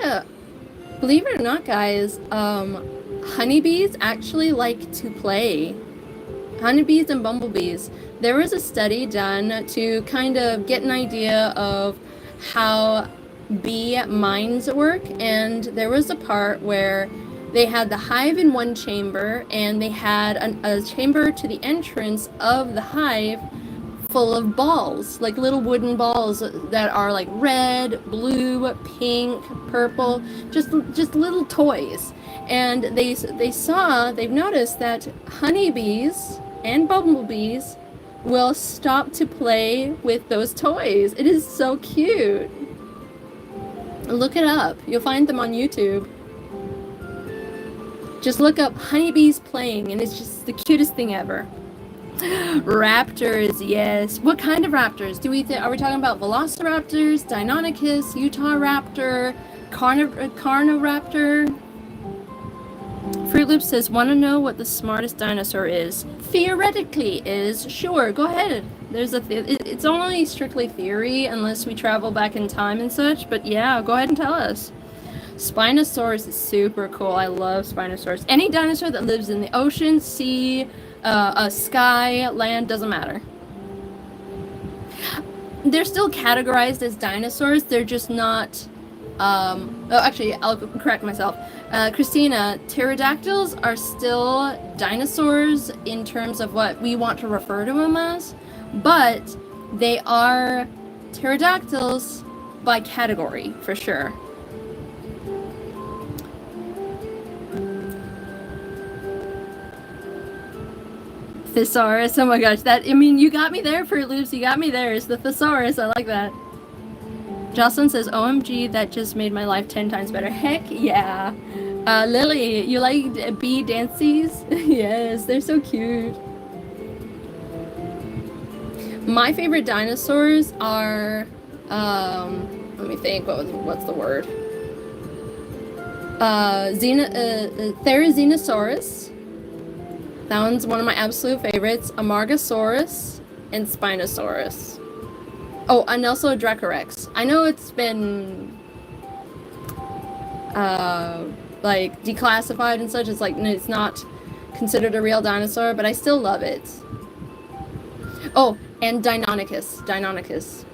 [SPEAKER 1] believe it or not, guys, honeybees actually like to play. Honeybees and bumblebees. There was a study done to kind of get an idea of how bee minds work, and there was a part where they had the hive in one chamber, and they had a chamber to the entrance of the hive full of balls, like little wooden balls that are like red, blue, pink, purple, just little toys. And they've noticed that honeybees and bumblebees will stop to play with those toys. It is so cute. Look it up. You'll find them on YouTube. Just look up honeybees playing, and it's just the cutest thing ever. Raptors, yes. What kind of raptors? Are we talking about velociraptors, Deinonychus, Utah raptor, Carnoraptor? Fruit Loop says, want to know what the smartest dinosaur is? Theoretically is. Sure, go ahead. It's only strictly theory unless we travel back in time and such, but yeah, go ahead and tell us. Spinosaurus is super cool. I love Spinosaurus. Any dinosaur that lives in the ocean, sea, sky, land, doesn't matter. They're still categorized as dinosaurs. They're just not... actually, I'll correct myself. Christina, pterodactyls are still dinosaurs in terms of what we want to refer to them as, but they are pterodactyls by category, for sure. Thesaurus, oh my gosh, you got me there, Fruit Loops, you got me there. It's the thesaurus, I like that. Jocelyn says, OMG, that just made my life 10 times better. Heck yeah. Lily, you like bee dances? Yes, they're so cute. My favorite dinosaurs are, let me think, what's the word? Therizinosaurus. That one's one of my absolute favorites. Amargasaurus and Spinosaurus. Oh, and also Dracorex. I know it's been like declassified and such. It's like it's not considered a real dinosaur, but I still love it. Oh, and Deinonychus.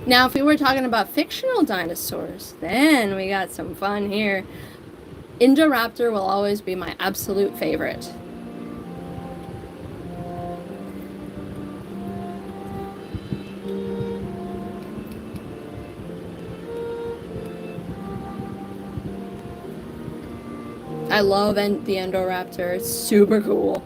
[SPEAKER 1] Now, if we were talking about fictional dinosaurs, then we got some fun here. Indoraptor will always be my absolute favorite. I love the Indoraptor. It's super cool.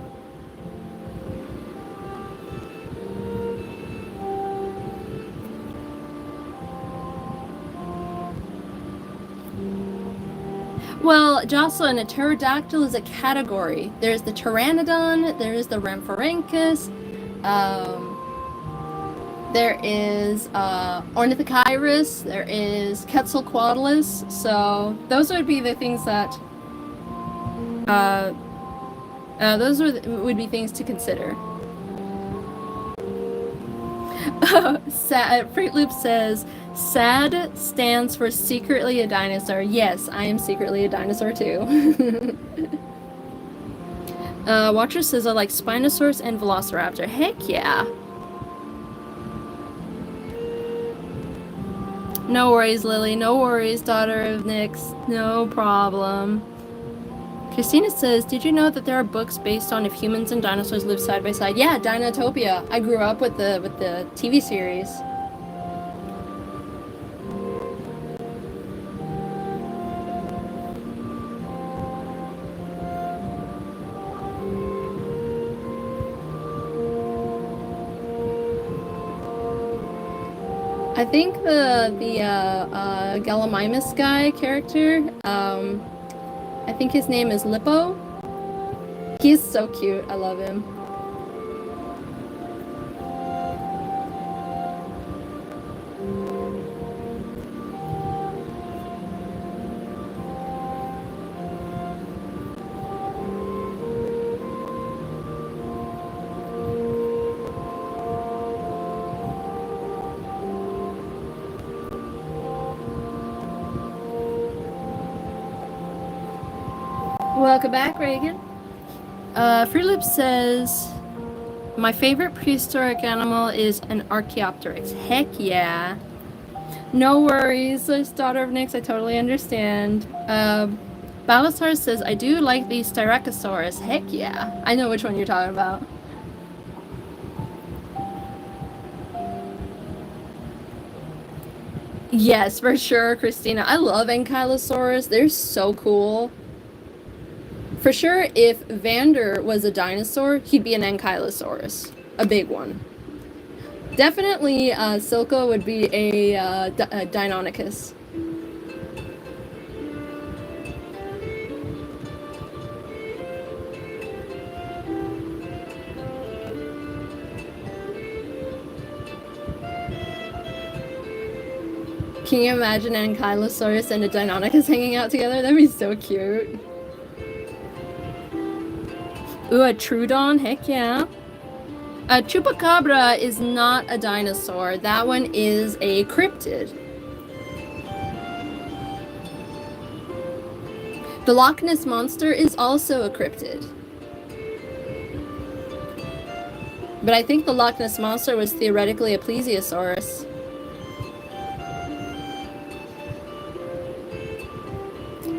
[SPEAKER 1] Well, Jocelyn, a pterodactyl is a category. There's the Pteranodon, there is the Rhamphorhynchus, there is Ornithochirus, there is Quetzalcoatlus. So those would be the things that would be things to consider. Fruit Loop says, SAD stands for secretly a dinosaur. Yes, I am secretly a dinosaur too. Watcher says, I like Spinosaurus and Velociraptor. Heck yeah. No worries, Lily. No worries, daughter of Nyx. No problem. Christina says, did you know that there are books based on if humans and dinosaurs live side by side? Yeah, Dinotopia. I grew up with the TV series. I think the Gallimimus guy character, I think his name is Lippo. He's so cute. I love him. Welcome back, Reagan. Fruit Loop says, my favorite prehistoric animal is an Archaeopteryx. Heck yeah. No worries, daughter of Nyx, I totally understand. Balasar says, I do like the Styracosaurus. Heck yeah. I know which one you're talking about. Yes, for sure, Christina. I love Ankylosaurus. They're so cool. For sure, if Vander was a dinosaur, he'd be an Ankylosaurus. A big one. Definitely, Silco would be a Deinonychus. Can you imagine an Ankylosaurus and a Deinonychus hanging out together? That'd be so cute. Ooh, a Troodon? Heck yeah. A Chupacabra is not a dinosaur. That one is a cryptid. The Loch Ness Monster is also a cryptid. But I think the Loch Ness Monster was theoretically a plesiosaurus.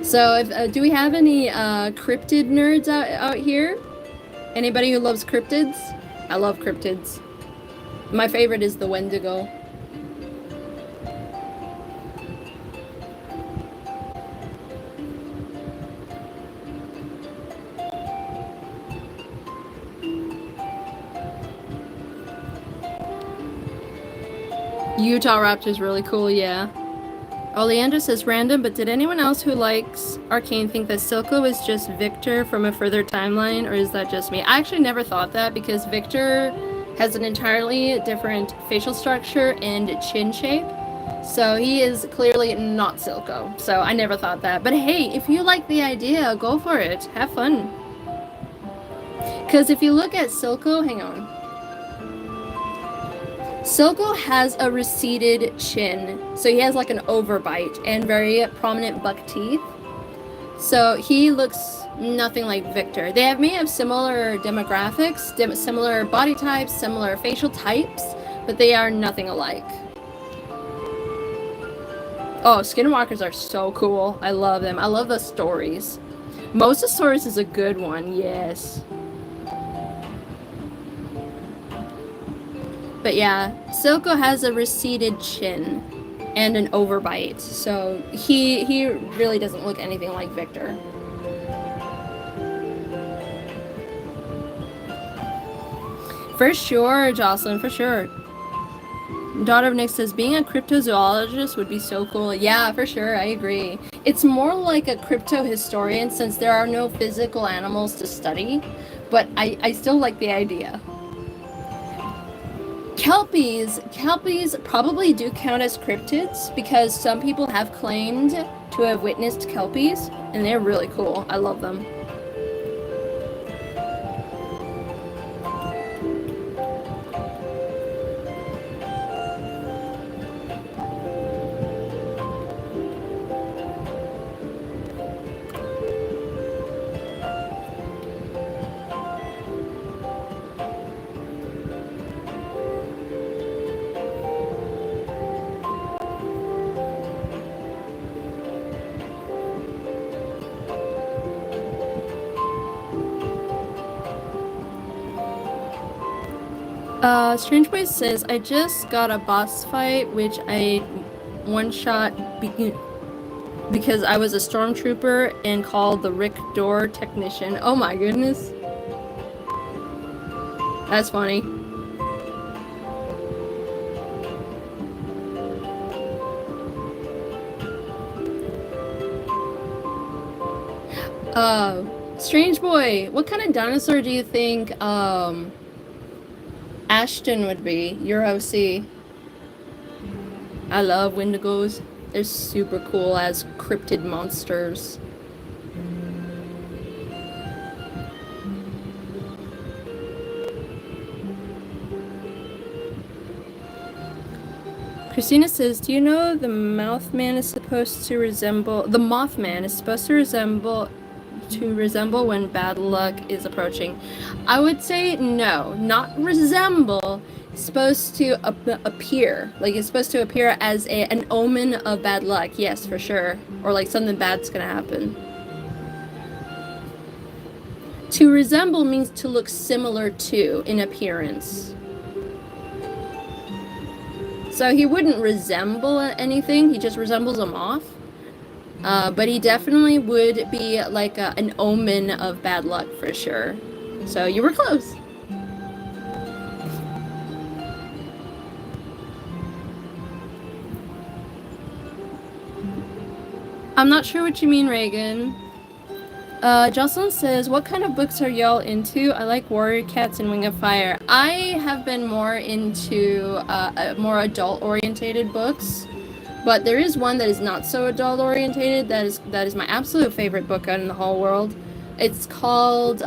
[SPEAKER 1] So, do we have any cryptid nerds out here? Anybody who loves cryptids? I love cryptids. My favorite is the Wendigo. Utah Raptor's really cool, yeah. Oleander says random, but did anyone else who likes Arcane think that Silco is just Victor from a further timeline, or is that just me? I actually never thought that, because Victor has an entirely different facial structure and chin shape. So he is clearly not Silco. So I never thought that. But hey, if you like the idea, go for it. Have fun. Because if you look at Silco, hang on. Silco has a receded chin, so he has like an overbite and very prominent buck teeth. So he looks nothing like Victor. They may have similar demographics, similar body types, similar facial types, but they are nothing alike. Oh, skinwalkers are so cool. I love them. I love the stories. Mosasaurus is a good one, yes. But yeah, Silco has a receded chin and an overbite, so he really doesn't look anything like Victor. For sure, Jocelyn, for sure. Daughter of Nick says, being a cryptozoologist would be so cool. Yeah, for sure, I agree. It's more like a crypto historian since there are no physical animals to study, but I still like the idea. Kelpies probably do count as cryptids because some people have claimed to have witnessed Kelpies, and they're really cool. I love them. Strange Boy says, I just got a boss fight, which I one-shot because I was a stormtrooper and called the Rick Door technician. Oh my goodness. That's funny. Strange Boy, what kind of dinosaur do you think, Ashton would be, your OC? I love Wendigos. They're super cool as cryptid monsters. Christina says, do you know the Mothman is supposed to resemble... The Mothman is supposed to resemble when bad luck is approaching? I would say no, not resemble. It's supposed to appear. Like, it's supposed to appear as an omen of bad luck. Yes, for sure. Or like something bad's gonna happen. To resemble means to look similar to in appearance. So he wouldn't resemble anything, he just resembles a moth. But he definitely would be like an omen of bad luck for sure. So you were close. I'm not sure what you mean, Reagan. Jocelyn says, what kind of books are y'all into? I like Warrior Cats and Wing of Fire. I have been more into more adult-orientated books. But there is one that is not so adult orientated. That is my absolute favorite book in the whole world. It's called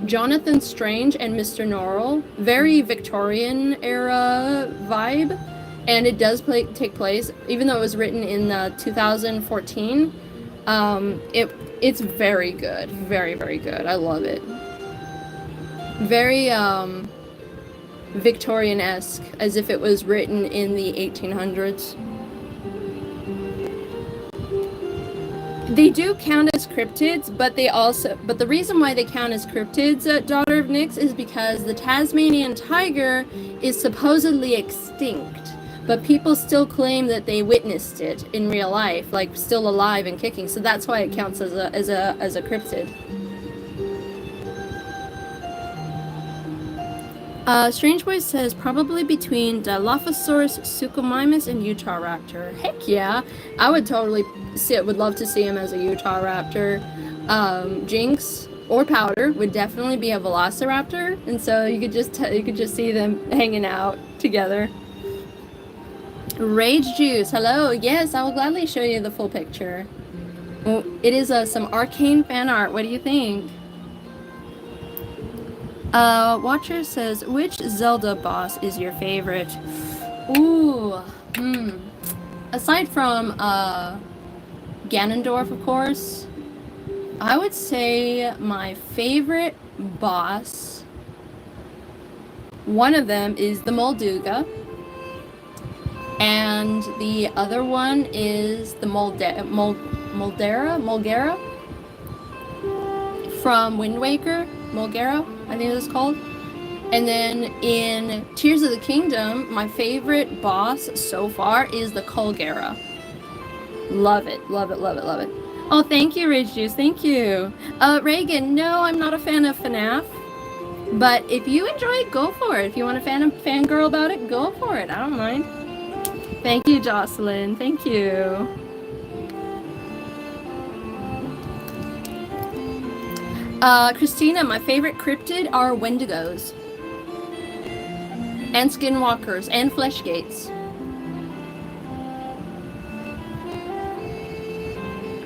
[SPEAKER 1] Jonathan Strange and Mr. Norrell. Very Victorian era vibe, and it does take place, even though it was written in 2014. It's very good, very good. I love it. Very Victorian-esque, as if it was written in the 1800s. They do count as cryptids, but the reason why they count as cryptids at Daughter of Nyx is because the Tasmanian tiger is supposedly extinct, but people still claim that they witnessed it in real life, like still alive and kicking. So that's why it counts as a cryptid. Strange Boy says probably between Dilophosaurus, Suchomimus, and Utah Raptor. Heck yeah, I would totally would love to see him as a Utah Raptor. Jinx or Powder would definitely be a Velociraptor, and so you could just see them hanging out together. Rage Juice, hello. Yes, I will gladly show you the full picture. Well, it is some Arcane fan art. What do you think? Watcher says, which Zelda boss is your favorite? Ooh, aside from, Ganondorf, of course, I would say my favorite boss, one of them is the Molduga, and the other one is the Mulgera from Wind Waker. Mulgera, I think it's called. And then in Tears of the Kingdom, my favorite boss so far is the Colgera. Love it, love it, love it, love it. Oh, thank you, Rage Juice, thank you. Reagan, no, I'm not a fan of FNAF. But if you enjoy it, go for it. If you want to fangirl about it, go for it. I don't mind. Thank you, Jocelyn. Thank you. Christina, my favorite cryptid are Wendigos. And Skinwalkers. And Fleshgates.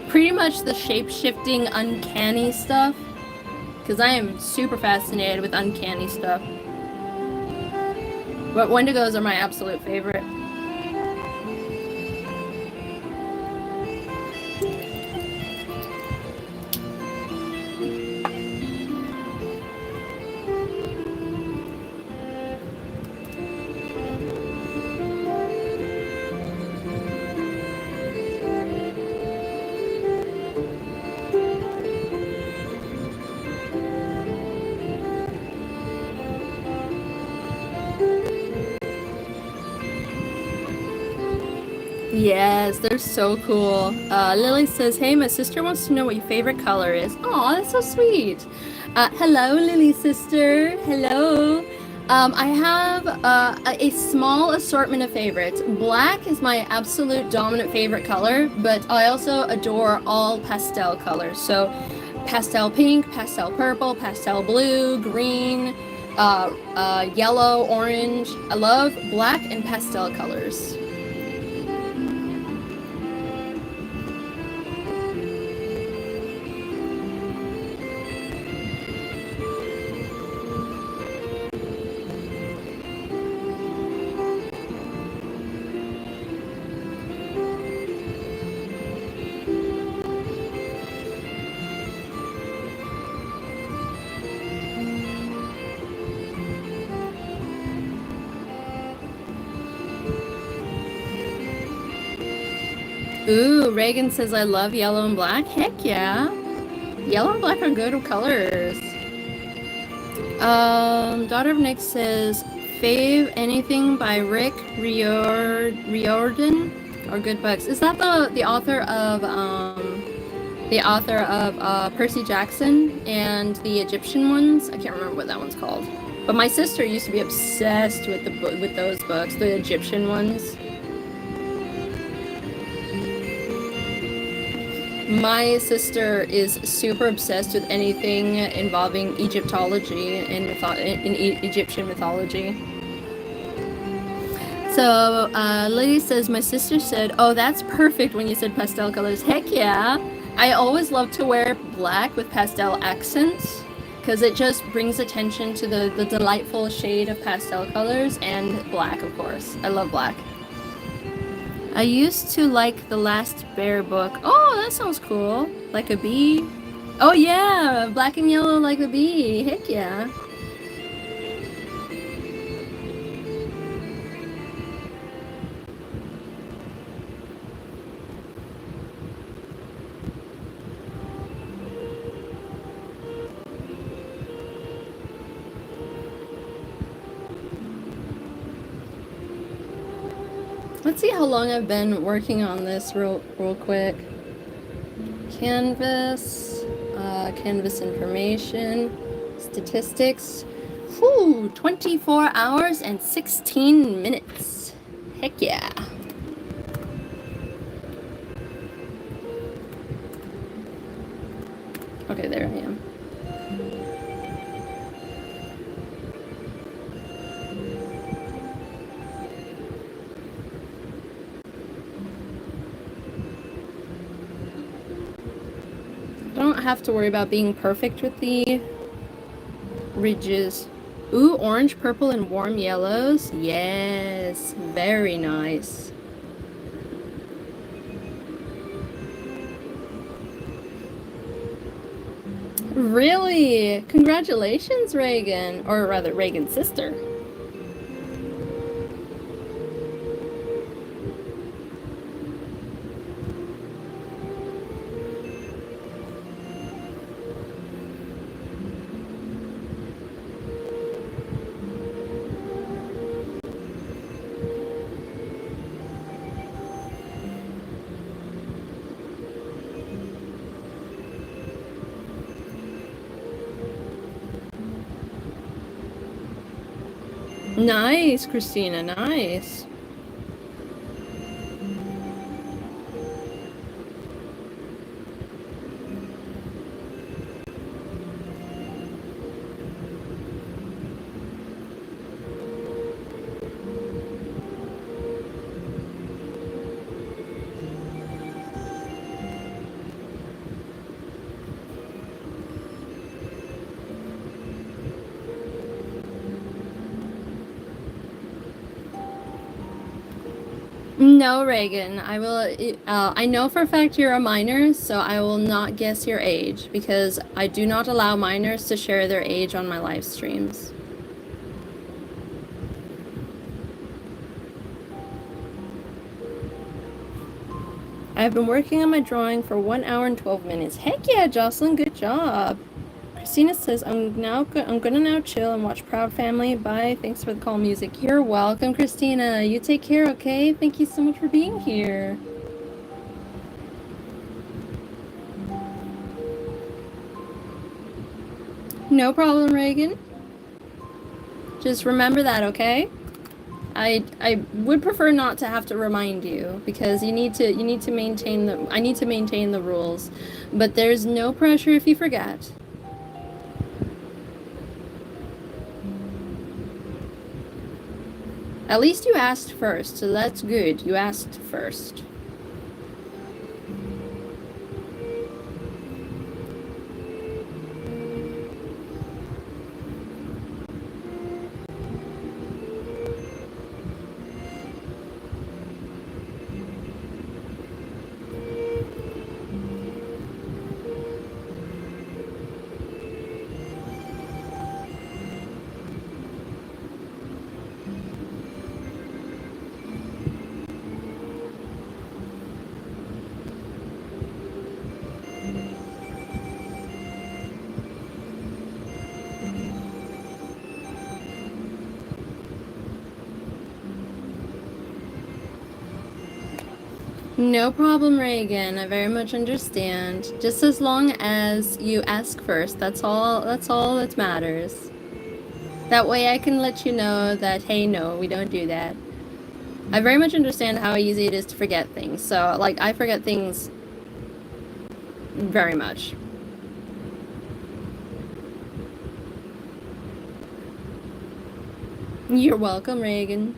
[SPEAKER 1] Pretty much the shape-shifting, uncanny stuff. Because I am super fascinated with uncanny stuff. But Wendigos are my absolute favorite. Yes, they're so cool. Lily says, hey, my sister wants to know what your favorite color is. Aw, that's so sweet. Hello, Lily sister. Hello. I have a small assortment of favorites. Black is my absolute dominant favorite color, but I also adore all pastel colors. So pastel pink, pastel purple, pastel blue, green, yellow, orange. I love black and pastel colors. Ooh, Reagan says, I love yellow and black. Heck yeah. Yellow and black are good colors. Daughter of Nyx says, fave anything by Rick Riordan or good books. Is that the author of Percy Jackson and the Egyptian ones? I can't remember what that one's called. But my sister used to be obsessed with those books, the Egyptian ones. My sister is super obsessed with anything involving Egyptology and in Egyptian mythology. So, Lily says, my sister said, oh, that's perfect when you said pastel colors. Heck yeah. I always love to wear black with pastel accents because it just brings attention to the delightful shade of pastel colors and black, of course. I love black. I used to like the Last Bear book. Oh, that sounds cool. Like a bee. Oh yeah, black and yellow like a bee. Heck yeah. Let's see how long I've been working on this real quick. Canvas, canvas information, statistics. Whew, 24 hours and 16 minutes. Heck yeah. Okay, there I am. I don't have to worry about being perfect with the ridges. Ooh, orange, purple, and warm yellows. Yes, very nice. Really? Congratulations, Reagan. Or rather, Reagan's sister. Nice, Christina, nice. No, Reagan, I will, I know for a fact you're a minor, so I will not guess your age, because I do not allow minors to share their age on my live streams. I've been working on my drawing for 1 hour and 12 minutes. Heck yeah, Jocelyn, good job. Christina says, I'm gonna now chill and watch Proud Family. Bye, thanks for the call music. You're welcome, Christina. You take care, okay? Thank you so much for being here. No problem, Reagan. Just remember that, okay? I would prefer not to have to remind you because you need to maintain the I need to maintain the rules. But there's no pressure if you forget. At least you asked first, so that's good. You asked first. No problem, Reagan. I very much understand. Just as long as you ask first, that's all that matters. That way I can let you know that, hey, no, we don't do that. I very much understand how easy it is to forget things. So, like, I forget things very much. You're welcome, Reagan.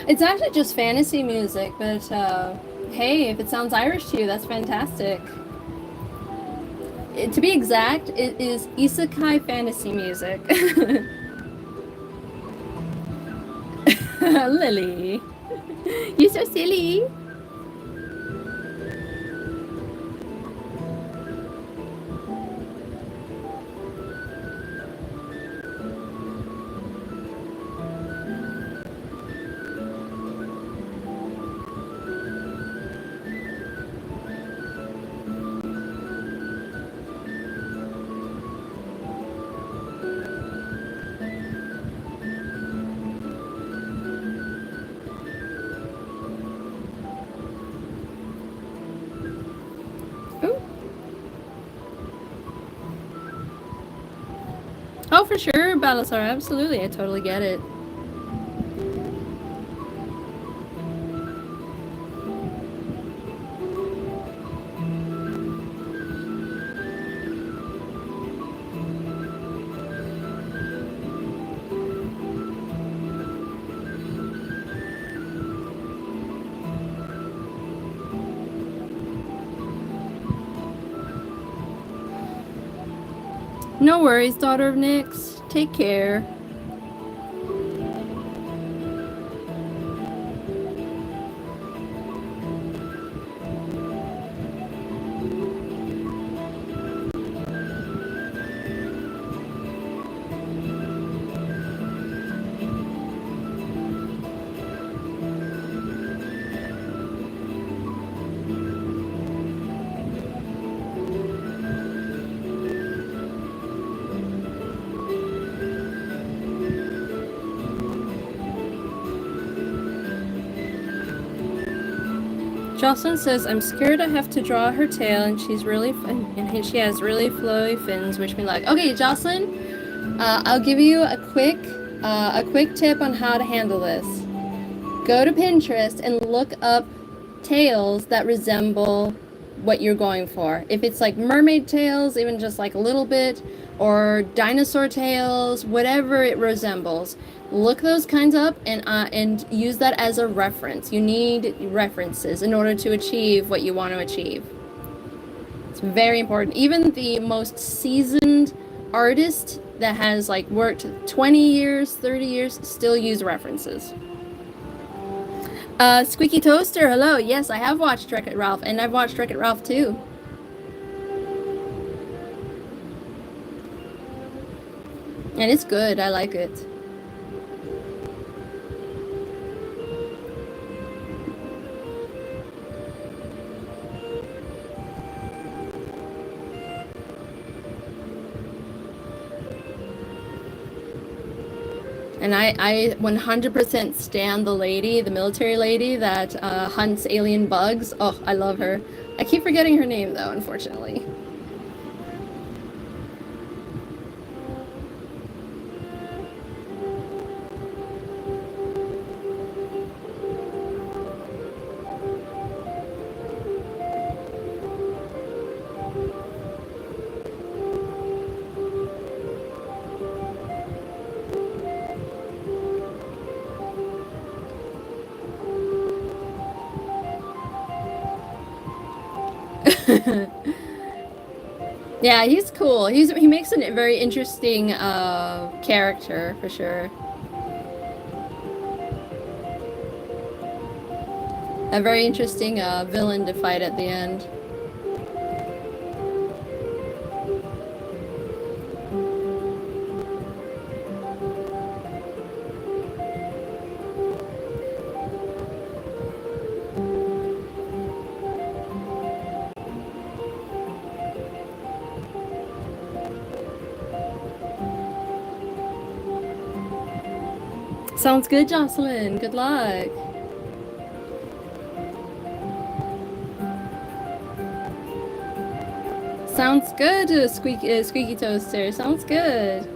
[SPEAKER 1] It's actually just fantasy music, but hey, if it sounds Irish to you, that's fantastic. To be exact, it is isekai fantasy music. Lily, you're so silly. Ooh. Oh, for sure, Dinosaur, absolutely. I totally get it. No worries, daughter of Nyx. Take care. Jocelyn says, I'm scared I have to draw her tail and she's really and she has really flowy fins, which we like. Okay, Jocelyn, I'll give you a quick tip on how to handle this. Go to Pinterest and look up tails that resemble what you're going for. If it's like mermaid tails, even just like a little bit, or dinosaur tails, whatever it resembles, look those kinds up and use that as a reference. You need references in order to achieve what you want to achieve. It's very important. Even the most seasoned artist that has like worked 20 years, 30 years, still use references. Squeaky Toaster, hello. Yes, I have watched Wreck-It Ralph, and I've watched Wreck-It Ralph too. And it's good, I like it. And I 100% stand the lady, the military lady that hunts alien bugs. Oh, I love her. I keep forgetting her name though, unfortunately. Yeah, he's cool. He makes a very interesting character for sure. A very interesting villain to fight at the end. Sounds good, Jocelyn. Good luck. Sounds good, Squeaky Toaster. Sounds good.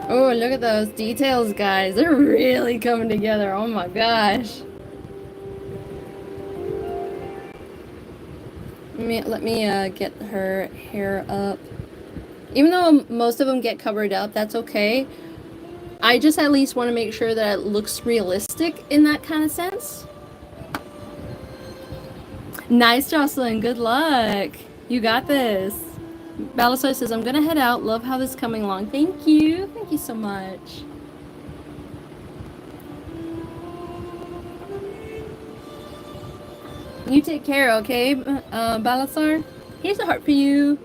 [SPEAKER 1] Oh, look at those details, guys. They're really coming together. Oh my gosh. Let me get her hair up. Even though most of them get covered up, that's okay. I just at least want to make sure that it looks realistic in that kind of sense. Nice, Jocelyn. Good luck. You got this. Balasar says, I'm gonna head out. Love how this is coming along. Thank you. Thank you so much. You take care, okay, Balasar? Here's a heart for you.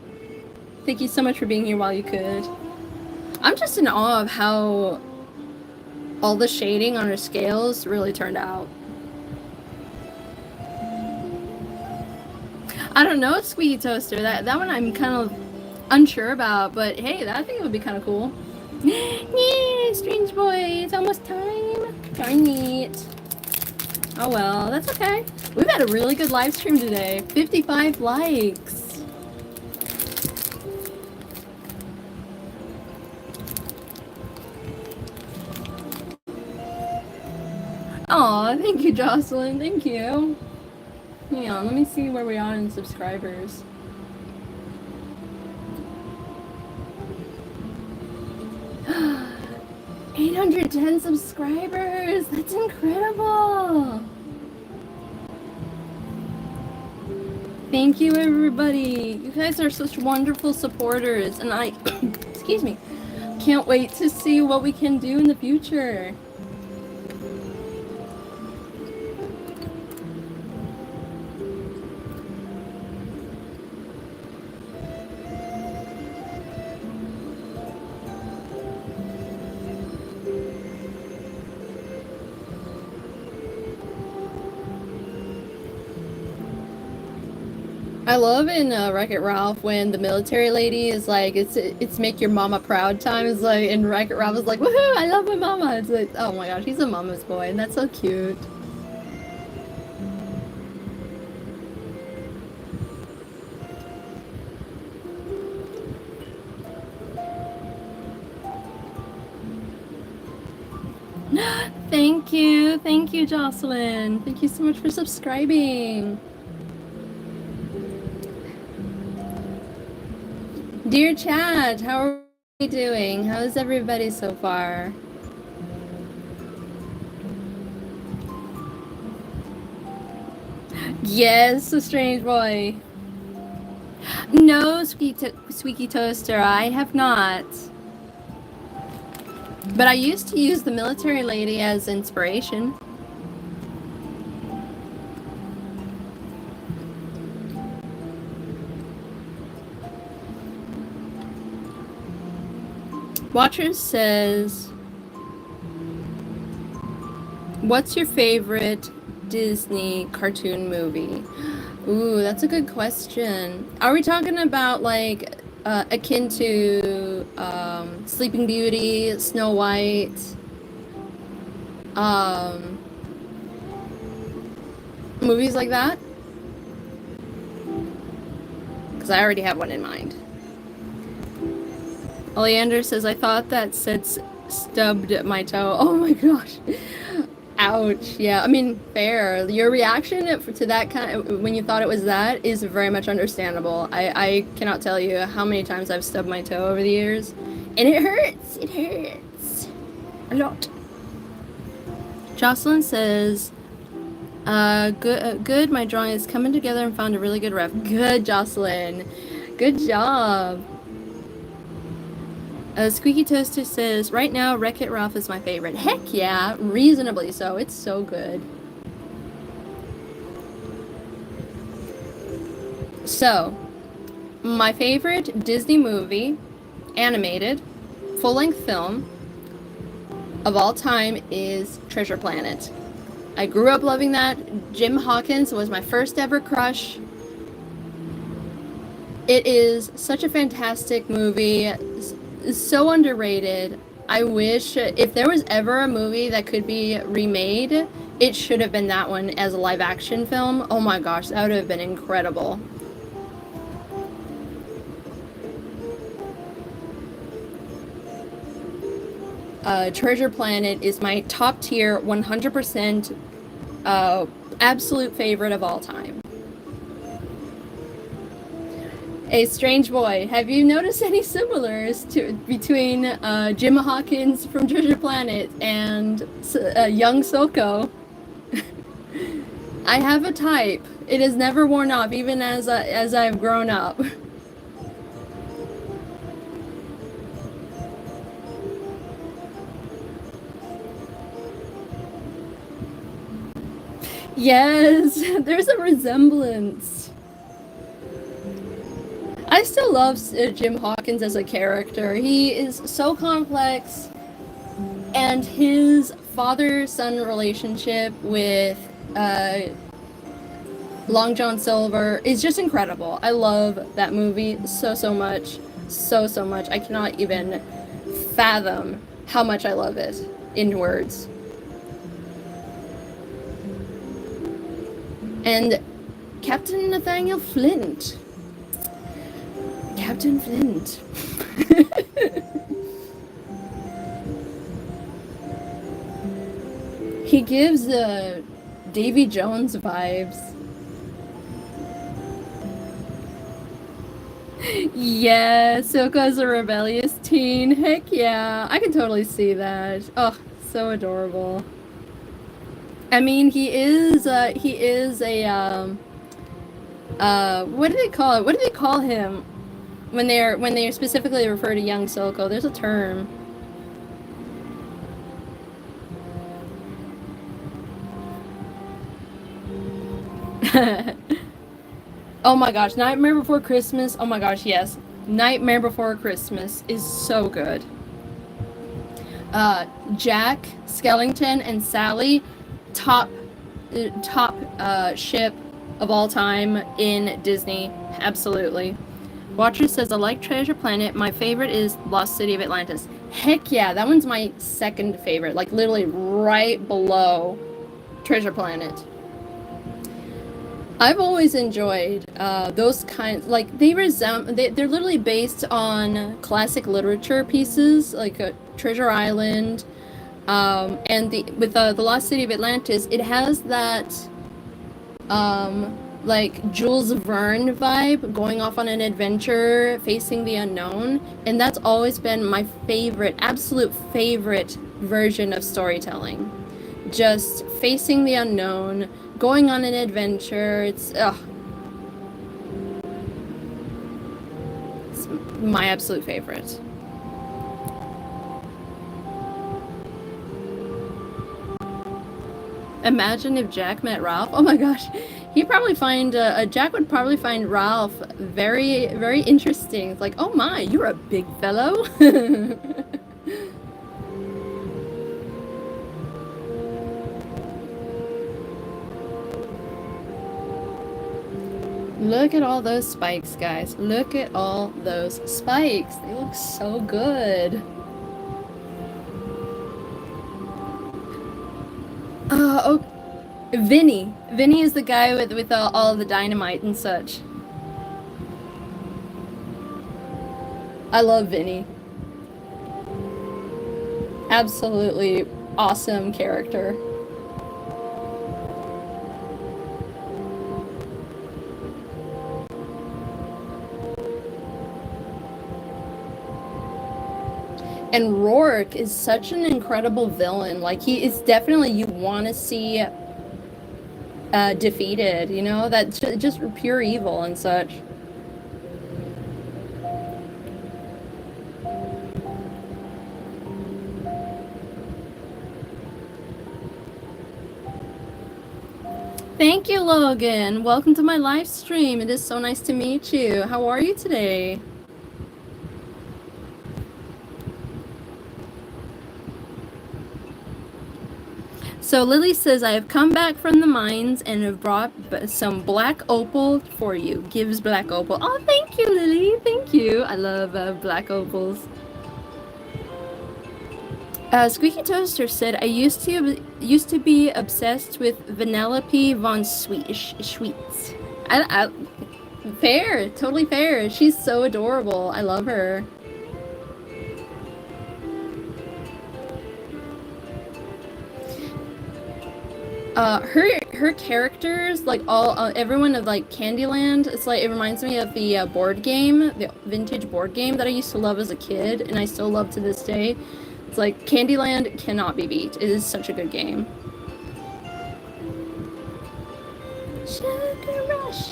[SPEAKER 1] Thank you so much for being here while you could. I'm just in awe of how all the shading on her scales really turned out. I don't know, Squeaky Toaster. That one I'm kind of unsure about, but hey, I think it would be kind of cool. Yeah, Strange Boy, it's almost time. Darn it. Oh well, that's okay. We've had a really good live stream today. 55 likes. Aw, thank you, Jocelyn. Thank you. Hang on, let me see where we are in subscribers. $810 subscribers! That's incredible! Thank you, everybody. You guys are such wonderful supporters, and I, excuse me, can't wait to see what we can do in the future. I love in Wreck-It Ralph when the military lady is like, it's make your mama proud time. It's like, and Wreck-It Ralph is like, woohoo, I love my mama. It's like, oh my gosh, he's a mama's boy, and that's so cute. Thank you, Jocelyn. Thank you so much for subscribing. Dear chat, how are we doing? How is everybody so far? Yes, a strange boy. No, Squeaky Toaster, I have not. But I used to use the military lady as inspiration. Watcher says, what's your favorite Disney cartoon movie? Ooh, that's a good question. Are we talking about like akin to Sleeping Beauty, Snow White, movies like that? Because I already have one in mind. Oleander says, I thought that said stubbed my toe. Oh my gosh. Ouch. Yeah, I mean, fair. Your reaction to that when you thought it was that is very much understandable. I cannot tell you how many times I've stubbed my toe over the years. And it hurts. It hurts. A lot. Jocelyn says, good, my drawing is coming together and found a really good ref. Good, Jocelyn. Good job. Squeaky Toaster says, right now, Wreck-It Ralph is my favorite. Heck yeah, reasonably so. It's so good. So, my favorite Disney movie, animated, full-length film, of all time is Treasure Planet. I grew up loving that. Jim Hawkins was my first ever crush. It is such a fantastic movie. So underrated. I wish if there was ever a movie that could be remade, it should have been that one as a live action film. Oh my gosh, that would have been incredible. Treasure Planet is my top tier, 100% absolute favorite of all time. A strange boy, have you noticed any similars between Jim Hawkins from Treasure Planet and young Soko? I have a type. It has never worn off, even as I've grown up. Yes, there's a resemblance. I still love Jim Hawkins as a character. He is so complex, and his father-son relationship with Long John Silver is just incredible. I love that movie so much. So much. I cannot even fathom how much I love it in words. And Captain Nathaniel Flint. Captain Flint. He gives Davy Jones vibes. Yeah, Silco's a rebellious teen. Heck yeah, I can totally see that. Oh, so adorable. I mean, he is a what do they call it? What do they call him when they specifically refer to young Silco? There's a term. Oh my gosh, Nightmare Before Christmas. Oh my gosh, yes. Nightmare Before Christmas is so good. Jack Skellington and Sally, top ship of all time in Disney. Absolutely. Watcher says, I like Treasure Planet. My favorite is Lost City of Atlantis. Heck yeah, that one's my second favorite. Like literally right below Treasure Planet. I've always enjoyed those kinds, like they're literally based on classic literature pieces, like Treasure Island, and with the Lost City of Atlantis, it has that like Jules Verne vibe, going off on an adventure, facing the unknown, and that's always been my favorite, absolute favorite version of storytelling. Just facing the unknown, going on an adventure. It's my absolute favorite. Imagine if Jack met Ralph. Oh my gosh, he'd probably find Jack would probably find Ralph very, very interesting. It's like, oh my, you're a big fellow. Look at all those spikes, guys. Look at all those spikes. They look so good. Oh, Vinny. Vinny is the guy with all the dynamite and such. I love Vinny. Absolutely awesome character. And Rourke is such an incredible villain. Like, he is definitely, you want to see defeated, you know? That's just pure evil and such. Thank you, Logan. Welcome to my live stream. It is so nice to meet you. How are you today? So Lily says, I have come back from the mines and have brought some black opal for you. Gives black opal. Oh, thank you, Lily. Thank you. I love black opals. Squeaky Toaster said, I used to be obsessed with Vanellope von Schweetz. Fair. Totally fair. She's so adorable. I love her. Her characters, like all everyone of like Candyland, it's like it reminds me of the board game, the vintage board game that I used to love as a kid, and I still love to this day. It's like Candyland cannot be beat. It is such a good game. Sugar Rush.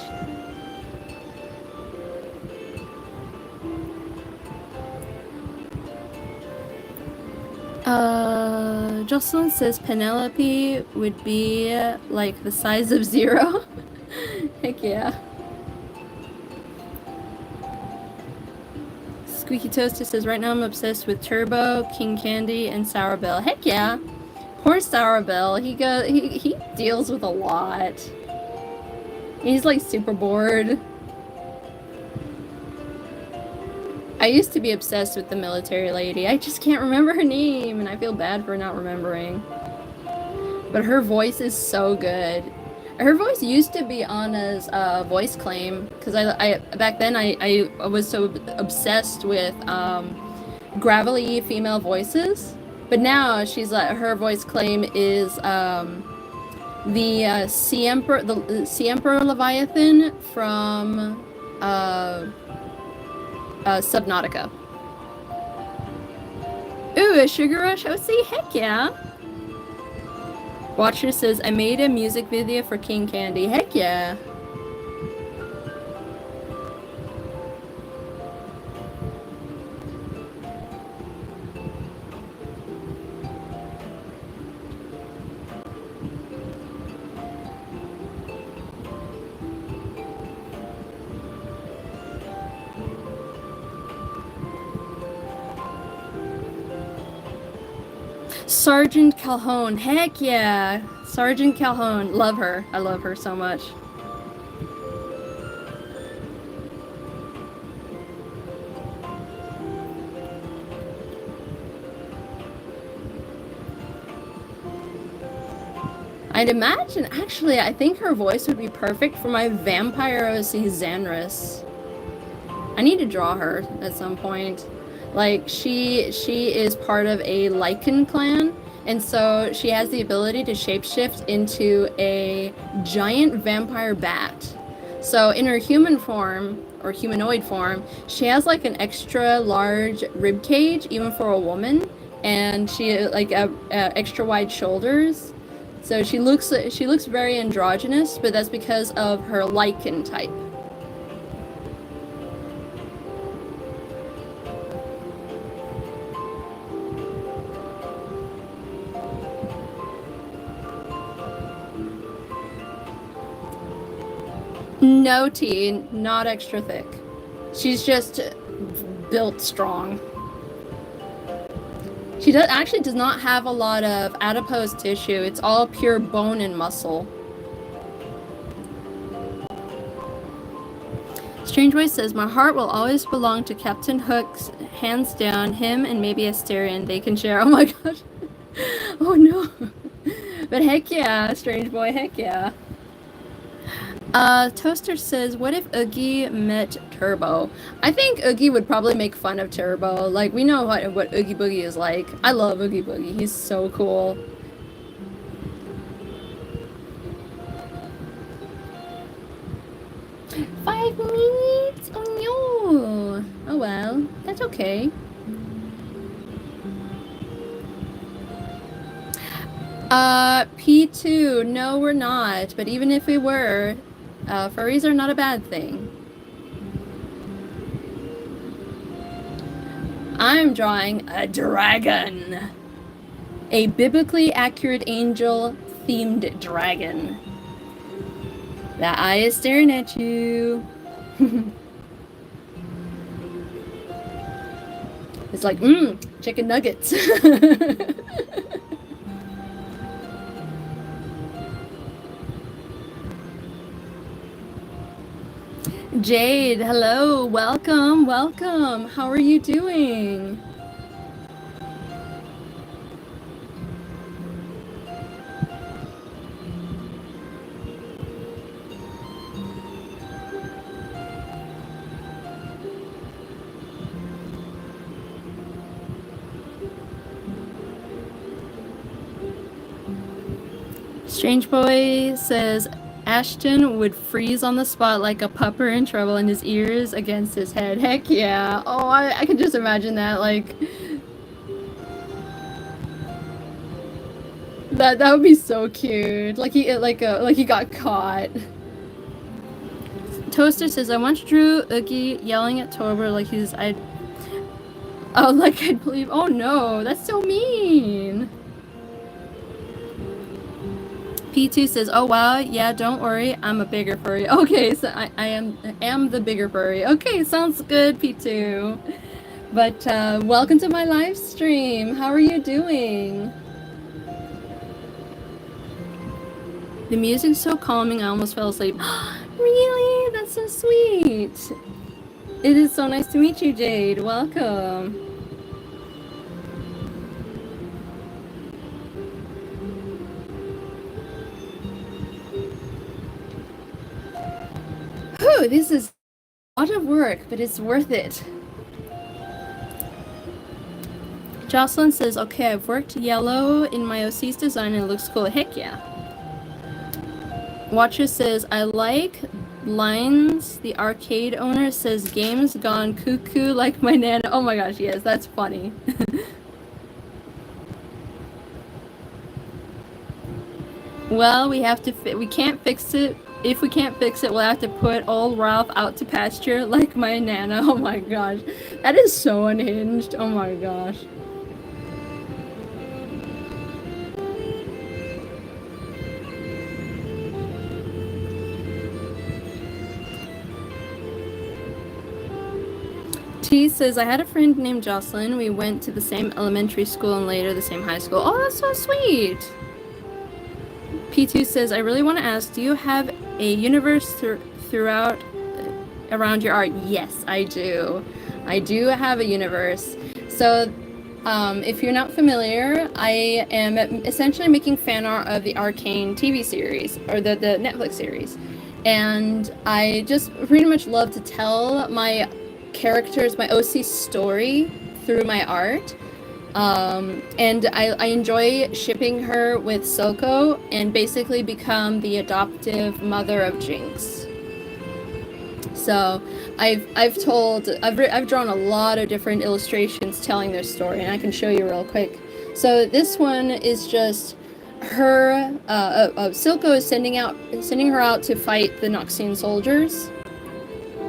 [SPEAKER 1] Jocelyn says Penelope would be like the size of Zero. Heck yeah. Squeaky Toaster says right now I'm obsessed with Turbo, King Candy, and Sour Bell. Heck yeah. Poor Sour Bell. He deals with a lot. He's like super bored. I used to be obsessed with the military lady. I just can't remember her name, and I feel bad for not remembering. But her voice is so good. Her voice used to be Anna's voice claim, because I back then I was so obsessed with gravelly female voices. But now she's her voice claim is the Sea Emperor Leviathan from Subnautica. Ooh, a Sugar Rush OC? Heck yeah! Watcher says, I made a music video for King Candy. Heck yeah! Sergeant Calhoun, heck yeah! Sergeant Calhoun, love her. I love her so much. I'd imagine, actually, I think her voice would be perfect for my vampire OC Xanris. I need to draw her at some point. Like, she is part of a Lycan clan, and so she has the ability to shapeshift into a giant vampire bat. So in her human form, or humanoid form, she has like an extra large rib cage, even for a woman, and she like extra wide shoulders. So she looks very androgynous, but that's because of her Lycan type. No tea, not extra thick. She's just built strong. She actually does not have a lot of adipose tissue. It's all pure bone and muscle. Strange Way says, my heart will always belong to Captain Hook's, hands down, him and maybe Asterion. They can share. Oh my gosh. Oh no. But heck yeah, Strange Boy, heck yeah. Toaster says, what if Oogie met Turbo? I think Oogie would probably make fun of Turbo. Like, we know what Oogie Boogie is like. I love Oogie Boogie. He's so cool. Five minutes? Oh no. Oh well, that's okay. P2, no we're not, but even if we were, furries are not a bad thing. I'm drawing a dragon. A biblically accurate angel-themed dragon. That eye is staring at you. It's like, chicken nuggets. Jade, hello, welcome, welcome. How are you doing? Strange Boy says Ashton would freeze on the spot like a pupper in trouble and his ears against his head. Heck yeah. Oh, I can just imagine that. Like, that would be so cute. Like he got caught. Toaster says I once drew Oogie yelling at Tober like I'd believe. Oh no, that's so mean. P2 says, oh wow, yeah, don't worry, I'm a bigger furry. Okay, so I am the bigger furry. Okay, sounds good, P2. But welcome to my live stream. How are you doing? The music's so calming, I almost fell asleep. Really? That's so sweet. It is so nice to meet you, Jade. Welcome. Whew, this is a lot of work, but it's worth it. Jocelyn says, okay, I've worked yellow in my OC's design and it looks cool. Heck yeah. Watcher says, I like lines. The arcade owner says, game's gone cuckoo like my nana. Oh my gosh, yes, that's funny. Well, we can't fix it. If we can't fix it, we'll have to put old Ralph out to pasture like my nana. Oh my gosh. That is so unhinged. Oh my gosh. T says, I had a friend named Jocelyn. We went to the same elementary school and later the same high school. Oh, that's so sweet. P2 says, I really want to ask, do you have a universe throughout around your art? Yes, I do. I do have a universe. So if you're not familiar, I am essentially making fan art of the Arcane TV series, or the Netflix series. And I just pretty much love to tell my characters, my OC story through my art. And I enjoy shipping her with Silco and basically become the adoptive mother of Jinx. So I've drawn a lot of different illustrations telling their story, and I can show you real quick. So this one is just her. Silco is sending her out to fight the Noxian soldiers.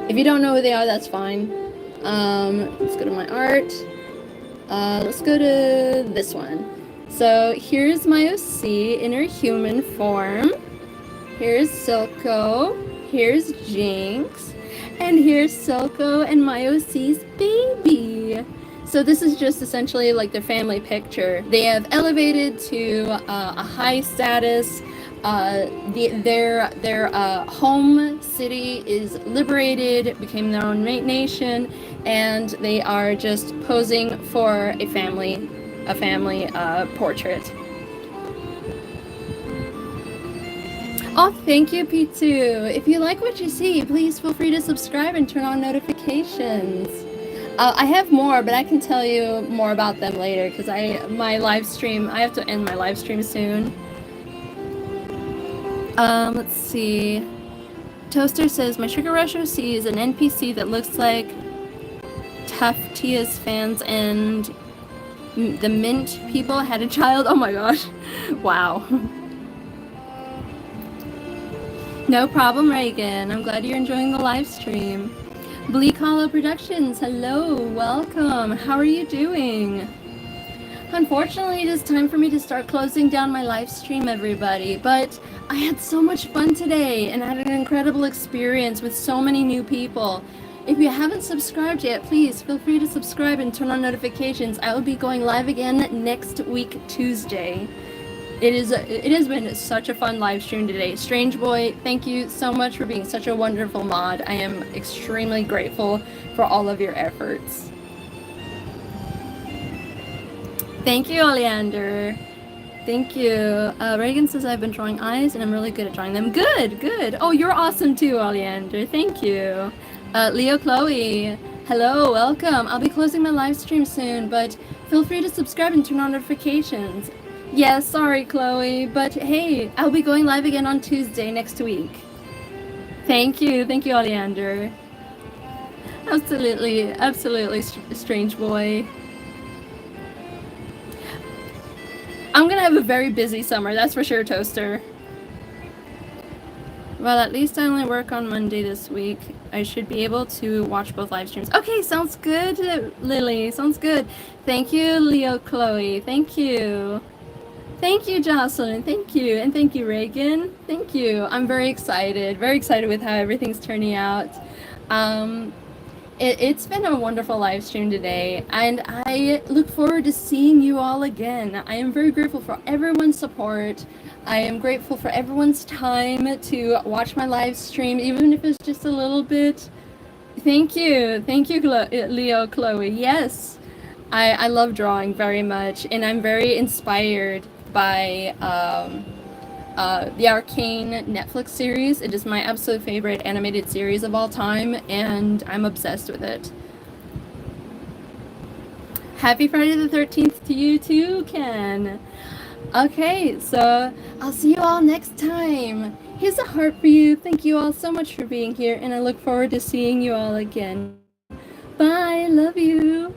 [SPEAKER 1] If you don't know who they are, that's fine. Let's go to my art. Let's go to this one. So here's my OC in her human form. Here's Silco. Here's Jinx. And here's Silco and my OC's baby. So this is just essentially like their family picture. They have elevated to a high status. Their home city is liberated, became their own nation, and they are just posing for a family portrait. Oh, thank you, P2. If you like what you see, please feel free to subscribe and turn on notifications. I have more, but I can tell you more about them later because I have to end my live stream soon. Let's see. Toaster says, my Sugar Rush OC is an NPC that looks like Tough Tia's fans and the Mint people had a child. Oh my gosh. Wow. No problem, Reagan. I'm glad you're enjoying the live stream. Bleak Hollow Productions, hello, welcome. How are you doing? Unfortunately, it is time for me to start closing down my live stream, everybody, but I had so much fun today and had an incredible experience with so many new people. If you haven't subscribed yet, please feel free to subscribe and turn on notifications. I will be going live again next week, Tuesday. It has been such a fun live stream today. Strange Boy, thank you so much for being such a wonderful mod. I am extremely grateful for all of your efforts. Thank you, Oleander. Thank you. Reagan says I've been drawing eyes and I'm really good at drawing them. Good, good. Oh, you're awesome too, Oleander. Thank you. Leo Chloe, hello, welcome. I'll be closing my live stream soon, but feel free to subscribe and turn on notifications. Yeah, sorry, Chloe, but hey, I'll be going live again on Tuesday next week. Thank you, Oleander. Absolutely, strange boy. I'm gonna have a very busy summer, that's for sure, Toaster. Well, at least I only work on Monday this week. I should be able to watch both live streams. Okay, sounds good, Lily. Sounds good. Thank you, Leo Chloe. Thank you. Thank you, Jocelyn. Thank you. And thank you, Reagan. Thank you. I'm very excited with how everything's turning out. It's been a wonderful live stream today, and I look forward to seeing you all again. I am very grateful for everyone's support. I am grateful for everyone's time to watch my live stream, even if it's just a little bit. Thank you, Leo, Chloe. Yes, I love drawing very much, and I'm very inspired by the Arcane Netflix series. It is my absolute favorite animated series of all time, and I'm obsessed with it. Happy Friday the 13th to you too, Ken. Okay, so I'll see you all next time. Here's a heart for you. Thank you all so much for being here, and I look forward to seeing you all again. Bye, love you.